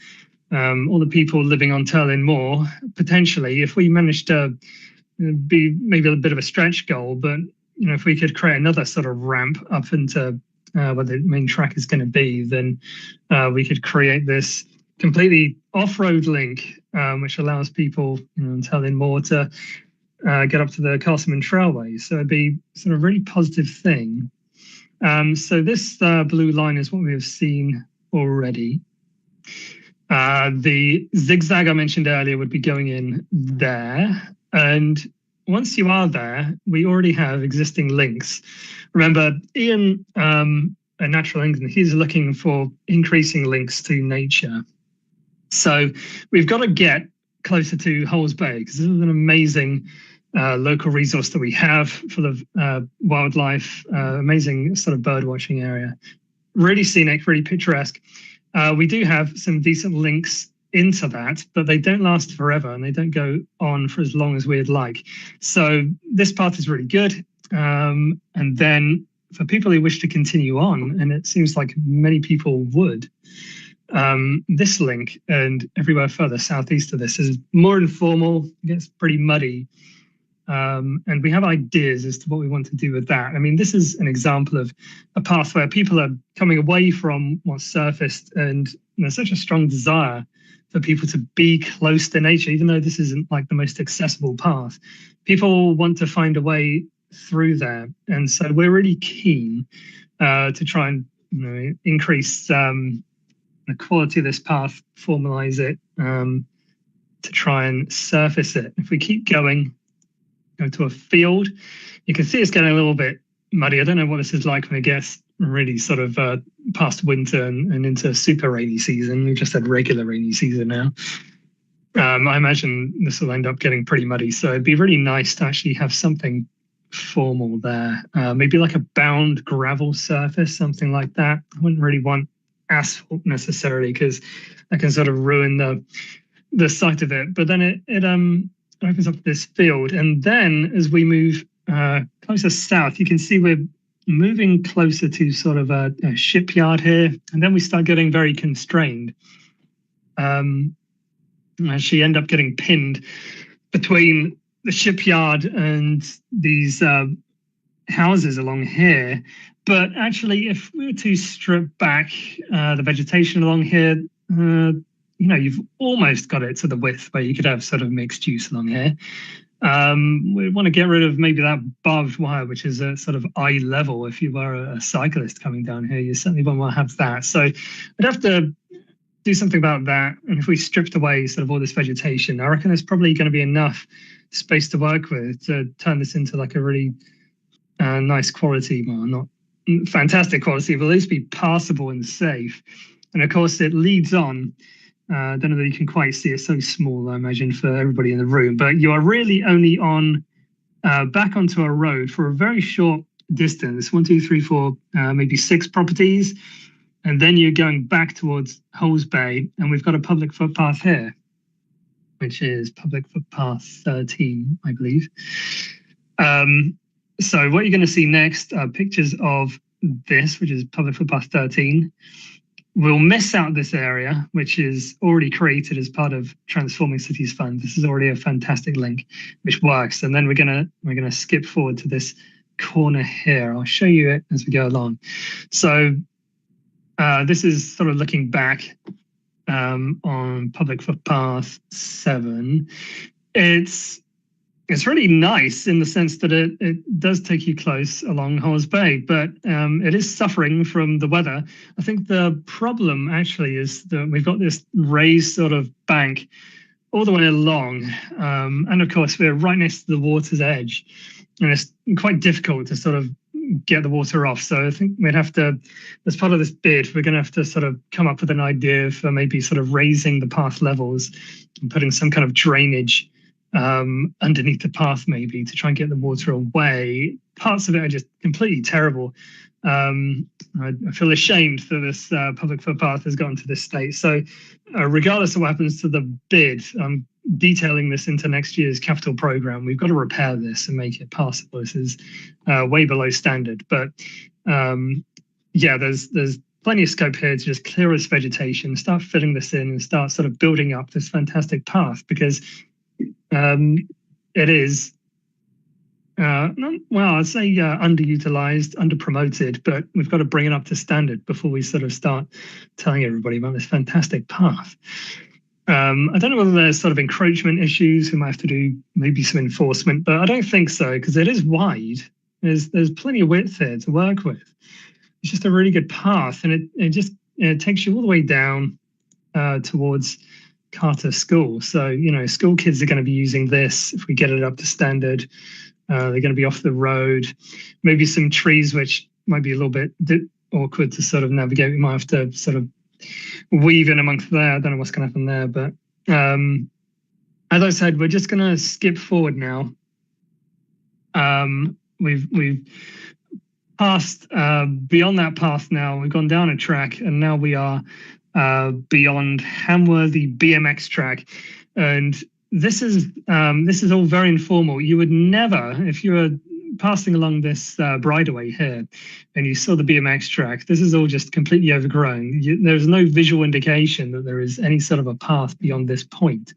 all the people living on Turlin Moor, potentially, if we managed to be maybe a bit of a stretch goal, but if we could create another sort of ramp up into where the main track is going to be, then we could create this completely off-road link, which allows people in Turlin Moor to get up to the Castleman Trailway. So it'd be sort of a really positive thing. So this blue line is what we have seen already. The zigzag I mentioned earlier would be going in there. And once you are there, we already have existing links. Remember, Ian at Natural England, he's looking for increasing links to nature. So we've got to get closer to Holes Bay, because this is an amazing local resource that we have full of wildlife, amazing sort of bird watching area. Really scenic, really picturesque. We do have some decent links into that, but they don't last forever and they don't go on for as long as we'd like. So this path is really good. And then for people who wish to continue on, and it seems like many people would, this link and everywhere further southeast of this is more informal, it gets pretty muddy. And we have ideas as to what we want to do with that. I mean, this is an example of a path where people are coming away from what's surfaced, and there's such a strong desire for people to be close to nature, even though this isn't like the most accessible path. People want to find a way through there. And so we're really keen to try and increase the quality of this path, formalize it, to try and surface it. If we keep going, go to a field, you can see it's getting a little bit muddy. I don't know what this is like when it gets really sort of past winter and into super rainy season. We've just had regular rainy season now. I imagine this will end up getting pretty muddy. So it'd be really nice to actually have something formal there. Maybe like a bound gravel surface, something like that. I wouldn't really want asphalt necessarily because that can sort of ruin the sight of it. But then it opens up this field. And then as we move closer south, you can see we're moving closer to sort of a shipyard here. And then we start getting very constrained. Actually end up getting pinned between the shipyard and these houses along here. But actually, if we were to strip back the vegetation along here, you've almost got it to the width where you could have sort of mixed use along here. We want to get rid of maybe that barbed wire, which is a sort of eye level. If you were a cyclist coming down here, you certainly won't want to have that. So I'd have to do something about that. And if we stripped away sort of all this vegetation, I reckon there's probably going to be enough space to work with to turn this into like a really nice quality, well, not fantastic quality, but at least be passable and safe. And of course, it leads on. I don't know that you can quite see, it's so small, I imagine, for everybody in the room, but you are really only on back onto a road for a very short distance, 1, 2, 3, 4, maybe 6 properties. And then you're going back towards Holes Bay, and we've got a public footpath here, which is public footpath 13, I believe. So what you're going to see next are pictures of this, which is public footpath 13. We'll miss out this area, which is already created as part of Transforming Cities Fund. This is already a fantastic link, which works. And then we're gonna skip forward to this corner here. I'll show you it as we go along. So this is sort of looking back on public footpath 7. It's really nice in the sense that it does take you close along Holes Bay, but it is suffering from the weather. I think the problem actually is that we've got this raised sort of bank all the way along. And of course, we're right next to the water's edge, and it's quite difficult to sort of get the water off. So I think we'd have to, as part of this bid, we're going to have to sort of come up with an idea for maybe sort of raising the path levels and putting some kind of drainage underneath the path maybe to try and get the water away. Parts of it are just completely terrible. I feel ashamed that this public footpath has gotten to this state. So regardless of what happens to the bid, I'm detailing this into next year's capital program. We've got to repair this and make it passable. This is way below standard. But yeah, there's plenty of scope here to just clear this vegetation, start filling this in and start sort of building up this fantastic path, because it is, well, I'd say underutilized, underpromoted, but we've got to bring it up to standard before we sort of start telling everybody about this fantastic path. I don't know whether there's sort of encroachment issues. We might have to do maybe some enforcement, but I don't think so, because it is wide. There's plenty of width here to work with. It's just a really good path, and it takes you all the way down towards Carter School. So, school kids are going to be using this if we get it up to standard. They're going to be off the road. Maybe some trees, which might be a little bit awkward to sort of navigate. We might have to sort of weave in amongst there. I don't know what's going to happen there, but as I said, we're just going to skip forward now. We've passed beyond that path now. We've gone down a track, and now we are beyond Hamworthy BMX track, and this is all very informal. You would never, if you were passing along this bridleway here and you saw the BMX track, this is all just completely overgrown. There's no visual indication that there is any sort of a path beyond this point.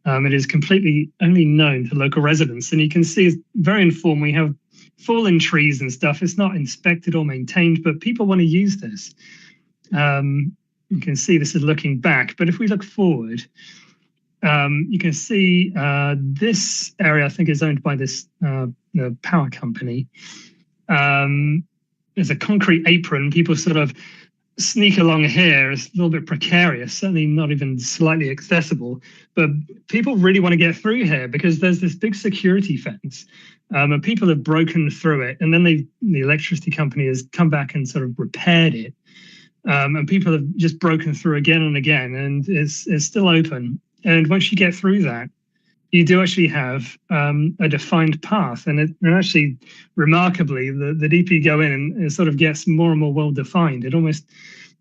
It is completely only known to local residents, and you can see it's very informal. We have fallen trees and stuff. It's not inspected or maintained, but people want to use this. You can see this is looking back, but if we look forward, you can see this area, I think, is owned by this the power company. There's a concrete apron. People sort of sneak along here. It's a little bit precarious, certainly not even slightly accessible, but people really want to get through here because there's this big security fence, and people have broken through it, and then the electricity company has come back and sort of repaired it, and people have just broken through again and again, and it's still open. And once you get through that, you do actually have a defined path, and actually, remarkably, the deeper you go in, and it sort of gets more and more well defined.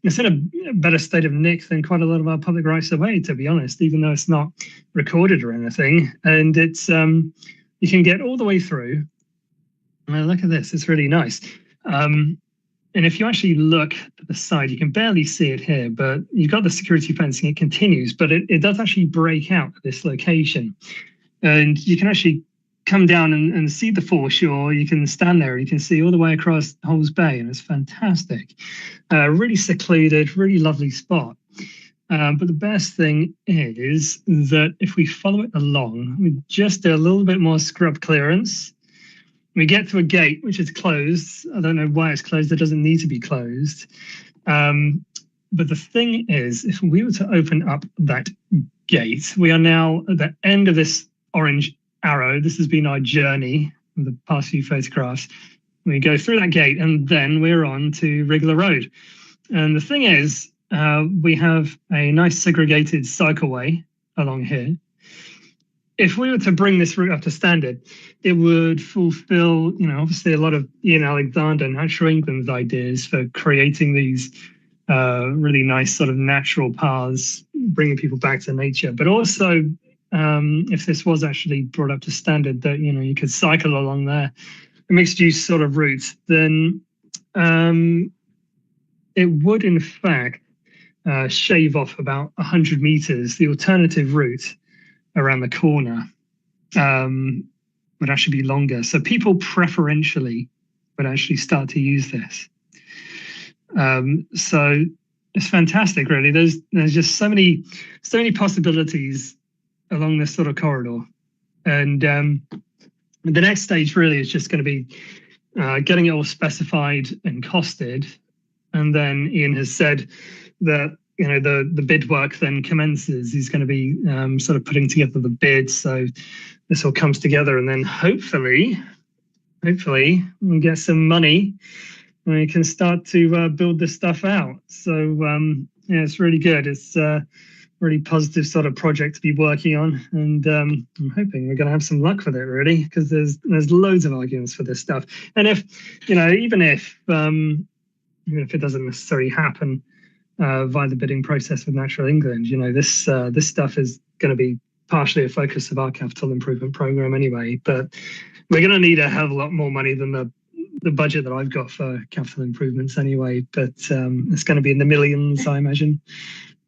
It's in a better state of nick than quite a lot of our public rights of way, to be honest, even though it's not recorded or anything. And it's you can get all the way through. Look at this; it's really nice. And if you actually look at the side, you can barely see it here, but you've got the security fencing, it continues, but it does actually break out at this location. And you can actually come down and see the foreshore. You can stand there, you can see all the way across Holmes Bay, and it's fantastic. Really secluded, really lovely spot. But the best thing is that if we follow it along, we just do a little bit more scrub clearance. We get to a gate which is closed. I don't know why it's closed. It doesn't need to be closed. But the thing is, if we were to open up that gate, we are now at the end of this orange arrow. This has been our journey in the past few photographs. We go through that gate and then we're on to Wriggler Road. And the thing is, we have a nice segregated cycleway along here. If we were to bring this route up to standard, it would fulfill, obviously a lot of Ian Alexander and Natural England's ideas for creating these really nice sort of natural paths, bringing people back to nature. But also, if this was actually brought up to standard, that you could cycle along there, a mixed use sort of route, then it would in fact shave off about 100 meters. The alternative route around the corner would actually be longer. So people preferentially would actually start to use this. So it's fantastic, really. There's just so many possibilities along this sort of corridor. And the next stage really is just going to be getting it all specified and costed. And then Ian has said that the bid work then commences. He's going to be sort of putting together the bid, so this all comes together, and then hopefully we'll get some money and we can start to build this stuff out. So yeah, it's really good. It's a really positive sort of project to be working on, and I'm hoping we're going to have some luck with it, really, because there's loads of arguments for this stuff. And if even if it doesn't necessarily happen via the bidding process with Natural England, this stuff is going to be partially a focus of our capital improvement program anyway. But we're going to need a hell of a lot more money than the budget that I've got for capital improvements anyway. But it's going to be in the millions, I imagine.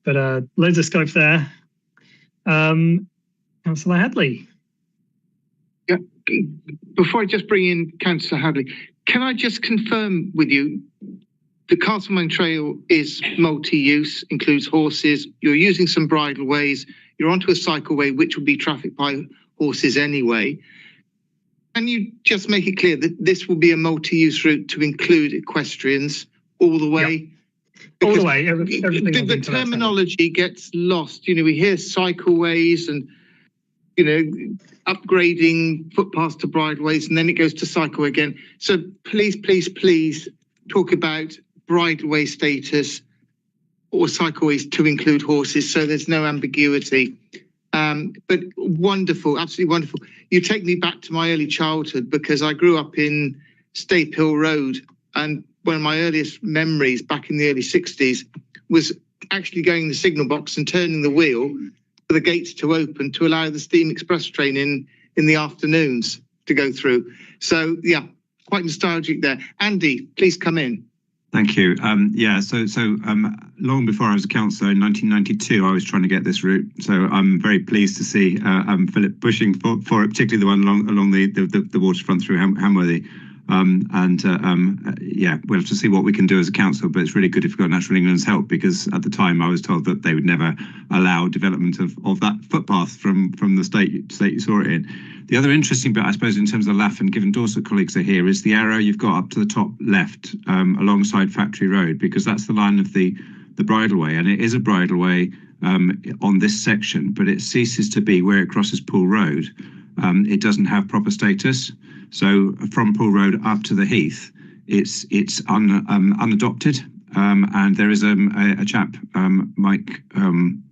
But loads of scope there. Councillor Hadley. Yeah. Before I just bring in Councillor Hadley, can I just confirm with you? The Castlemine Trail is multi-use, includes horses. You're using some bridleways. You're onto a cycleway, which will be trafficked by horses anyway. Can you just make it clear that this will be a multi-use route to include equestrians all the way? Yep. All the way. Everything the terminology gets lost. We hear cycleways and, upgrading footpaths to bridleways, and then it goes to cycleway again. So please talk about bridleway status or cycleways to include horses, so there's no ambiguity. But wonderful, absolutely wonderful. You take me back to my early childhood, because I grew up in Stape Hill Road, and one of my earliest memories back in the early 60s was actually going in the signal box and turning the wheel for the gates to open to allow the steam express train in the afternoons to go through. So yeah, quite nostalgic there. Andy, please come in. Thank you. Long before I was a councillor in 1992, I was trying to get this route. So I'm very pleased to see Philip pushing for it, particularly the one along the waterfront through Hamworthy. We'll have to see what we can do as a council, but it's really good if we've got Natural England's help, because at the time I was told that they would never allow development of that footpath from the state you saw it in. The other interesting bit, I suppose, in terms of the LAF, and given Dorset colleagues are here, is the arrow you've got up to the top left alongside Factory Road, because that's the line of the bridleway, and it is a bridleway on this section, but it ceases to be where it crosses Pool Road. It doesn't have proper status. So from Pool Road up to the Heath, it's unadopted, and there is a chap, Mike Brown,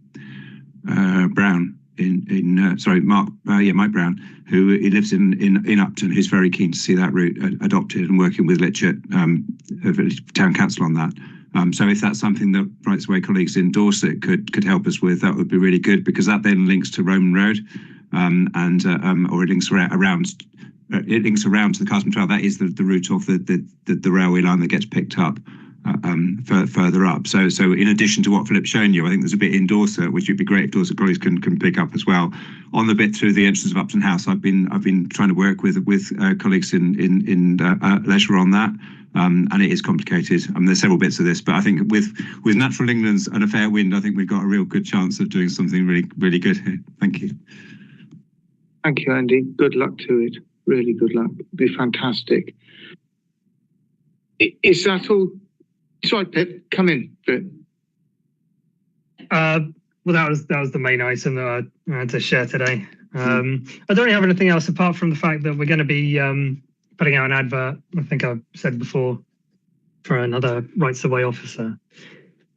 Mike Brown, who he lives in Upton, who's very keen to see that route adopted, and working with Litchett Town Council on that. So if that's something that Rights Away colleagues in Dorset could help us with, that would be really good, because that then links to Roman Road, or it links around. It links around to the Castle Trail. That is the route of the railway line that gets picked up further up. So in addition to what Philip's shown you, I think there's a bit in Dorset, which would be great if Dorset colleagues can pick up as well. On the bit through the entrance of Upton House, I've been trying to work with colleagues in Leisure on that. And it is complicated. There's several bits of this, but I think with Natural England's and a fair wind, I think we've got a real good chance of doing something really good here. Thank you. Thank you, Andy. Good luck to it. Really good luck. It'd be fantastic. Is that all? Sorry, Pip, come in. Pip. Well, that was the main item that I had to share today. I don't really have anything else apart from the fact that we're going to be putting out an advert, I think I've said before, for another Rights Away officer.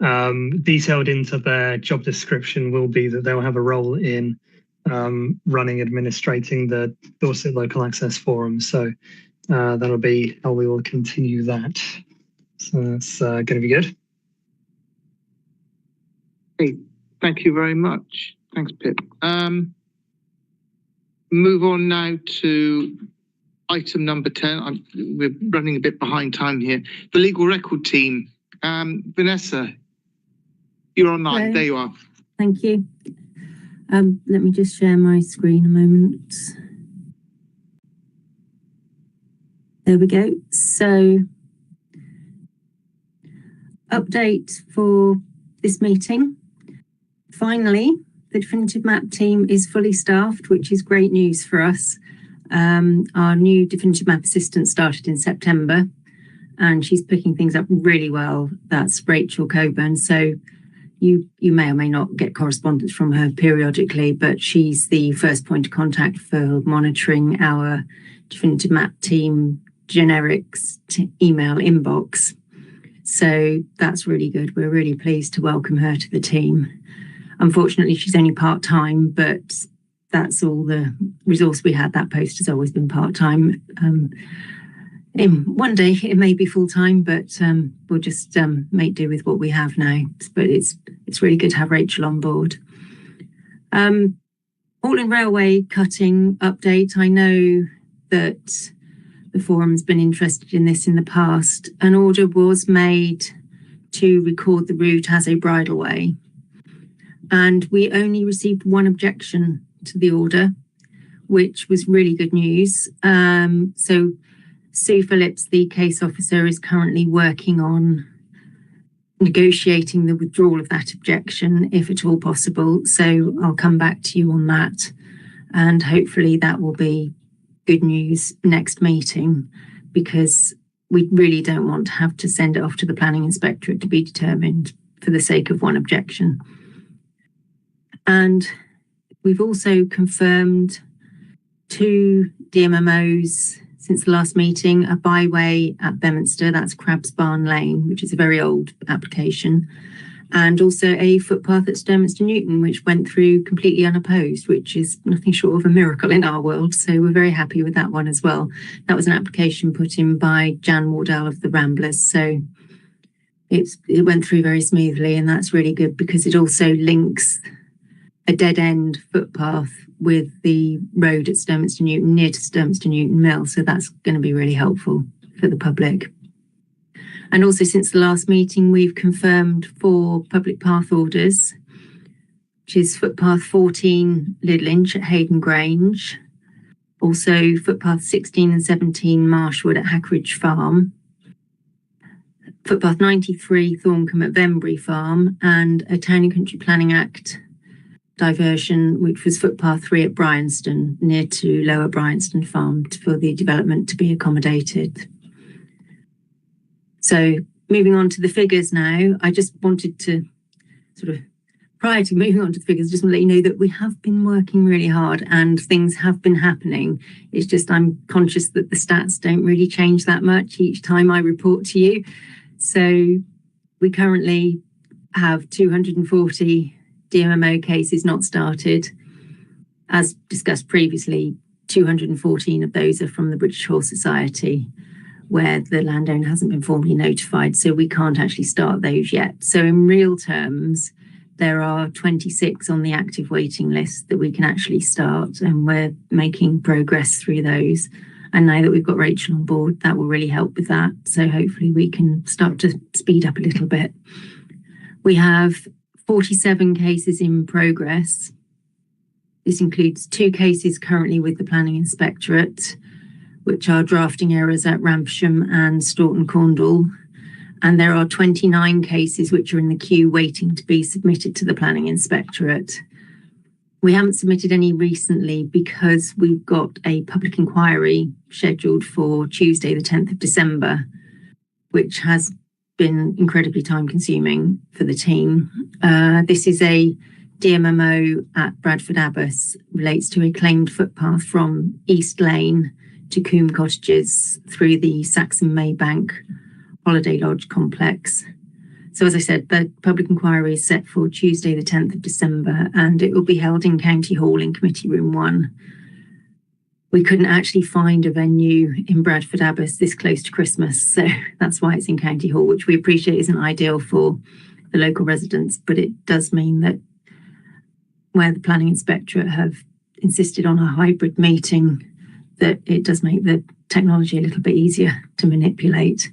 Detailed into their job description will be that they'll have a role in running, administrating the Dorset Local Access Forum. So that'll be how we will continue that. So that's going to be good. Hey, thank you very much. Thanks, Pip. Move on now to item number 10. We're running a bit behind time here. The legal record team. Vanessa, you're online. Hello. There you are. Thank you. Let me just share my screen a moment. There we go. So, update for this meeting. Finally, the definitive map team is fully staffed, which is great news for us. Our new definitive map assistant started in September, and she's picking things up really well. That's Rachel Coburn. So you may or may not get correspondence from her periodically, but she's the first point of contact for monitoring our definitive map team generics email inbox. So that's really good. We're really pleased to welcome her to the team. Unfortunately, she's only part-time, but that's all the resource we had. That post has always been part-time. One day it may be full-time, but we'll just make do with what we have now. But it's really good to have Rachel on board. All in railway cutting update. I know that the forum's been interested in this in the past. An order was made to record the route as a bridleway, and we only received one objection to the order, which was really good news. So Sue Phillips, the case officer, is currently working on negotiating the withdrawal of that objection, if at all possible. So I'll come back to you on that, and hopefully that will be good news next meeting, because we really don't want to have to send it off to the planning inspectorate to be determined for the sake of one objection. And we've also confirmed 2 DMMOs since the last meeting: a byway at Beminster, that's Crabs Barn Lane, which is a very old application, and also a footpath at Sturminster Newton, which went through completely unopposed, which is nothing short of a miracle in our world. So we're very happy with that one as well. That was an application put in by Jan Wardell of the Ramblers. So it went through very smoothly, and that's really good because it also links a dead end footpath with the road at Sturminster Newton, near to Sturminster Newton Mill. So that's going to be really helpful for the public. And also, since the last meeting, we've confirmed 4 public path orders, which is footpath 14 Lidlinch at Hayden Grange, also footpath 16 and 17 Marshwood at Hackridge Farm, footpath 93 Thorncombe at Vembury Farm, and a Town and Country Planning Act diversion, which was footpath 3 at Bryanston, near to Lower Bryanston Farm, for the development to be accommodated. So moving on to the figures now, I just wanted to sort of, prior to moving on to the figures, just want to let you know that we have been working really hard and things have been happening. It's just I'm conscious that the stats don't really change that much each time I report to you. So we currently have 240 DMMO cases not started. As discussed previously, 214 of those are from the British Horse Society, where the landowner hasn't been formally notified, so we can't actually start those yet. So in real terms, there are 26 on the active waiting list that we can actually start, and we're making progress through those. And now that we've got Rachel on board, that will really help with that. So hopefully we can start to speed up a little bit. We have 47 cases in progress. This includes 2 cases currently with the Planning Inspectorate, which are drafting errors at Rampsham and Staunton Corndall. And there are 29 cases which are in the queue waiting to be submitted to the Planning Inspectorate. We haven't submitted any recently because we've got a public inquiry scheduled for Tuesday, the 10th of December, which has been incredibly time consuming for the team. This is a DMMO at Bradford Abbas, relates to a claimed footpath from East Lane to Coombe Cottages through the Saxon Maybank Holiday Lodge complex. So as I said, the public inquiry is set for Tuesday the 10th of December, and it will be held in County Hall in Committee Room 1. We couldn't actually find a venue in Bradford Abbas this close to Christmas, so that's why it's in County Hall, which we appreciate isn't ideal for the local residents, but it does mean that where the Planning Inspectorate have insisted on a hybrid meeting, that it does make the technology a little bit easier to manipulate.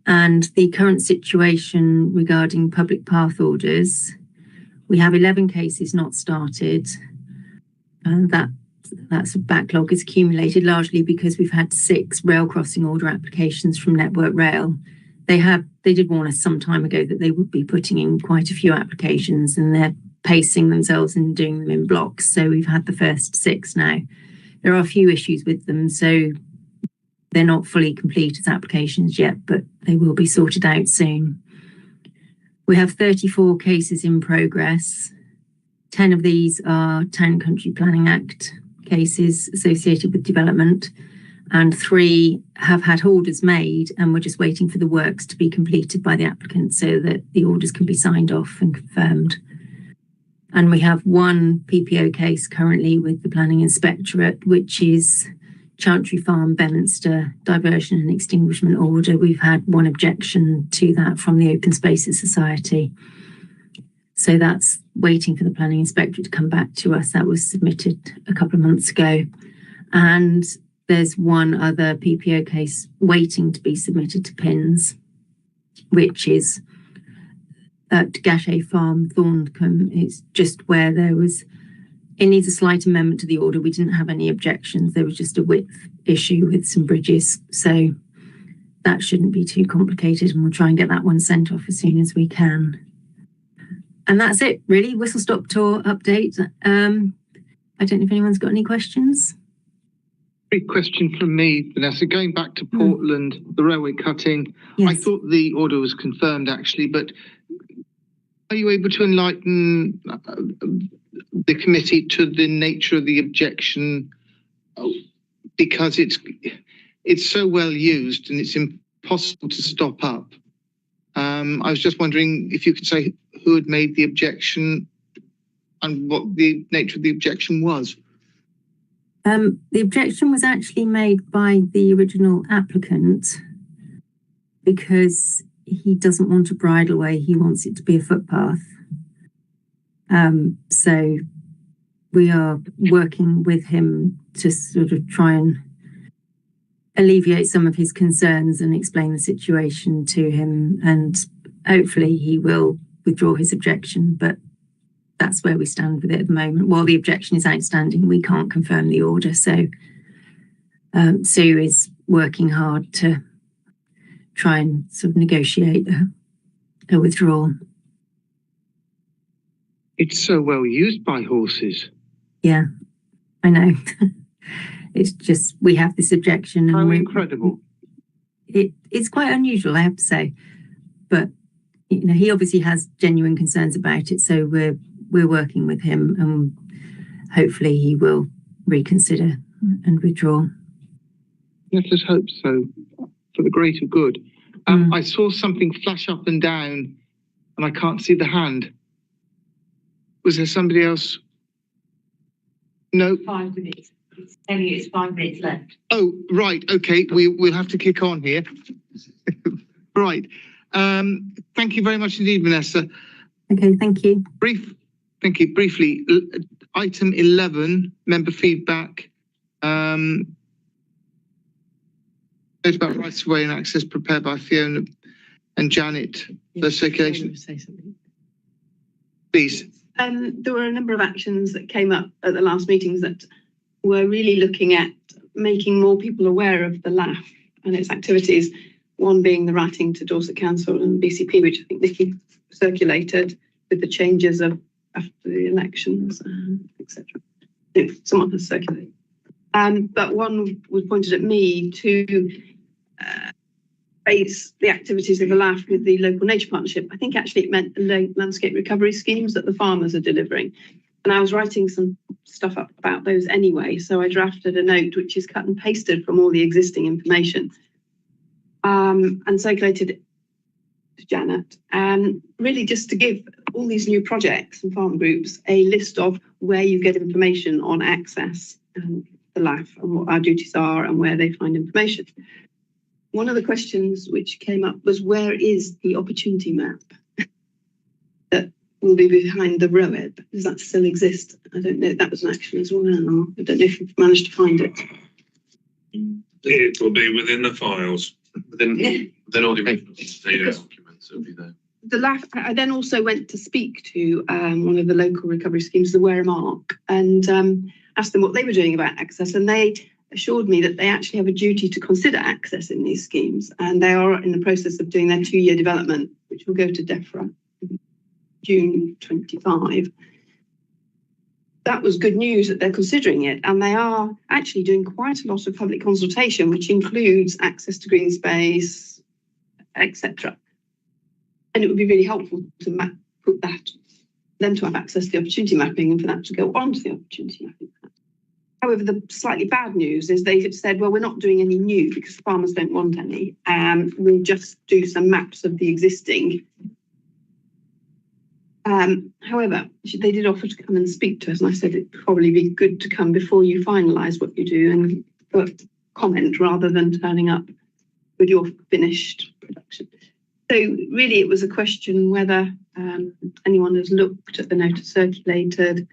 And the current situation regarding public path orders, we have 11 cases not started, and that's a backlog is accumulated largely because we've had 6 rail crossing order applications from Network Rail. They did warn us some time ago that they would be putting in quite a few applications, and they're pacing themselves and doing them in blocks. So we've had the first 6 now. There are a few issues with them, so they're not fully complete as applications yet, but they will be sorted out soon. We have 34 cases in progress. 10 of these are Town and Country Planning Act cases associated with development, and 3 have had orders made, and we're just waiting for the works to be completed by the applicant so that the orders can be signed off and confirmed. And we have 1 PPO case currently with the Planning Inspectorate, which is Chantry Farm, Bedminster diversion and extinguishment order. We've had 1 objection to that from the Open Spaces Society. So that's waiting for the Planning Inspectorate to come back to us. That was submitted a couple of months ago. And there's 1 other PPO case waiting to be submitted to PINS, which is at Gachet Farm, Thorncombe. It's just where it needs a slight amendment to the order. We didn't have any objections. There was just a width issue with some bridges. So that shouldn't be too complicated, and we'll try and get that one sent off as soon as we can. And that's it, really. Whistle Stop Tour update. I don't know if anyone's got any questions. Quick question from me, Vanessa. Going back to Portland, the railway cutting, yes. I thought the order was confirmed, actually, but are you able to enlighten the committee to the nature of the objection? Because it's so well used and it's impossible to stop up. I was just wondering if you could say who had made the objection and what the nature of the objection was. The objection was actually made by the original applicant, because he doesn't want a bridleway, he wants it to be a footpath. So we are working with him to sort of try and alleviate some of his concerns and explain the situation to him, and hopefully he will withdraw his objection, but that's where we stand with it at the moment. While the objection is outstanding, we can't confirm the order, so Sue is working hard to try and sort of negotiate a withdrawal. It's so well used by horses. Yeah, I know. It's just, we have this objection. And how incredible. It's quite unusual, I have to say. But, you know, he obviously has genuine concerns about it. So we're working with him, and hopefully he will reconsider and withdraw. Let us hope so, for the greater good. I saw something flash up and down, and I can't see the hand. Was there somebody else? No. 5 minutes. It's 5 minutes left. Oh, right. Okay. We'll have to kick on here. Right. Thank you very much indeed, Vanessa. Okay, thank you. Thank you. Briefly, item 11, member feedback. It's about rights of way and access prepared by Fiona and Janet for circulation. Say something. Please. There were a number of actions that came up at the last meetings that were really looking at making more people aware of the LAF and its activities. One being the writing to Dorset Council and BCP, which I think Nikki circulated with the changes of after the elections, etc. Someone has circulated. But one was pointed at me to base the activities of the LAF with the local nature partnership. I think actually it meant the landscape recovery schemes that the farmers are delivering. And I was writing some stuff up about those anyway. So I drafted a note which is cut and pasted from all the existing information and circulated it to Janet. Really just to give all these new projects and farm groups a list of where you get information on access and the LAF and what our duties are and where they find information. One of the questions which came up was, where is the opportunity map that will be behind the ROEB? Does that still exist? I don't know. That was an action as well. I don't know if you've managed to find it. It will be within the files. Within all the original documents, it'll be there. The LAF, I then also went to speak to one of the local recovery schemes, the Wareham Arc, and asked them what they were doing about access. And they assured me that they actually have a duty to consider access in these schemes. And they are in the process of doing their 2-year development, which will go to DEFRA in June 25. That was good news that they're considering it. And they are actually doing quite a lot of public consultation, which includes access to green space, etc. And it would be really helpful to put that, them to have access to the opportunity mapping and for that to go on to the opportunity mapping. However, the slightly bad news is they have said, well, we're not doing any new because farmers don't want any. We'll just do some maps of the existing. However, they did offer to come and speak to us, and I said it'd probably be good to come before you finalise what you do and comment rather than turning up with your finished production. So really, it was a question whether anyone has looked at the notice circulated.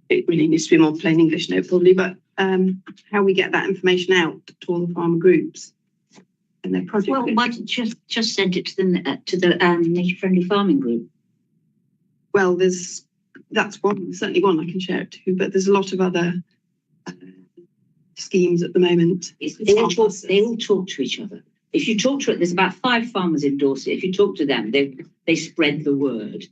It really needs to be more plain English note probably, but how we get that information out to all the farmer groups and their project. Well, why don't you just send it to the nature friendly farming group? Well, that's one, certainly one I can share it to, but there's a lot of other schemes at the moment. They all talk to each other. If you talk to it, there's about 5 farmers in Dorset. If you talk to them, they spread the word.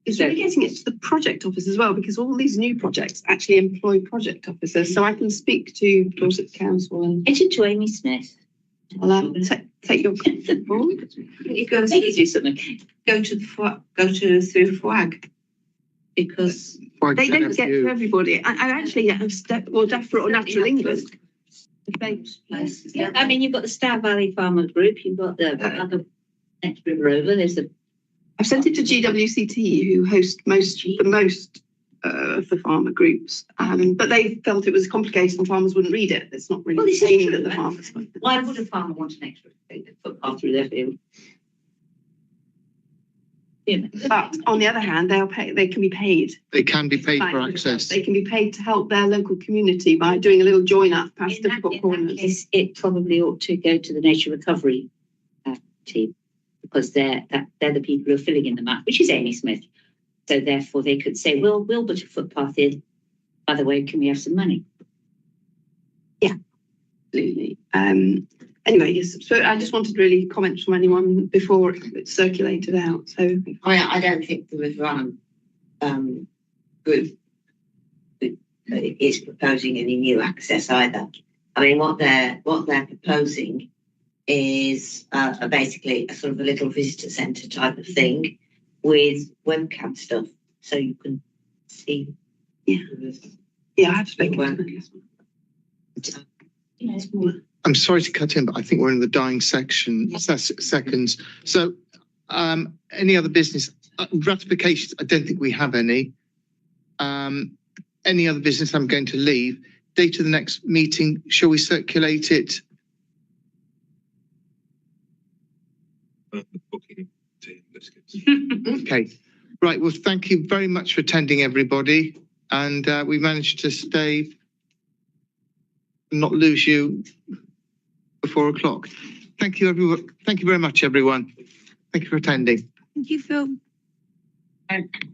It's really getting it to the project office as well, because all these new projects actually employ project officers. So I can speak to Dorset Council and get into Amy Smith. I'll take your board. You go do something. Go to through FWAG, because they don't get to everybody. I actually have DEFRA or Natural England. Yeah, I mean, you've got the Stour Valley Farmer Group. You've got the other next river over. There's the. I've sent it to GWCT, who host the most the farmer groups. But they felt it was complicated and farmers wouldn't read it. It's not really Well, it's aimed true, at the but farmers. Why would a farmer want an extra footpath through their field? But on the other hand, they can be paid. They can be paid for access. They can be paid to help their local community by doing a little join up past difficult corners. In that case, it probably ought to go to the nature recovery team, because they're the people who are filling in the map, which is Amy Smith. So therefore they could say, well, we'll put a footpath in. By the way, can we have some money? Yeah, absolutely. Anyway, yes, so I just wanted really comments from anyone before it's circulated out. So I don't think the River group is proposing any new access either. I mean, what they're proposing is basically a sort of a little visitor centre type of thing with webcam stuff, so you can see. Yeah, I have spoken to them. It's more. I'm sorry to cut in, but I think we're in the dying seconds. So, any other business ratifications? I don't think we have any. Any other business? I'm going to leave. Date of the next meeting. Shall we circulate it? Okay. Right. Well, thank you very much for attending, everybody, and we managed to stay, not lose you before 4 o'clock. Thank you, everyone. Thank you very much, everyone. Thank you for attending. Thank you, Phil. Thank you.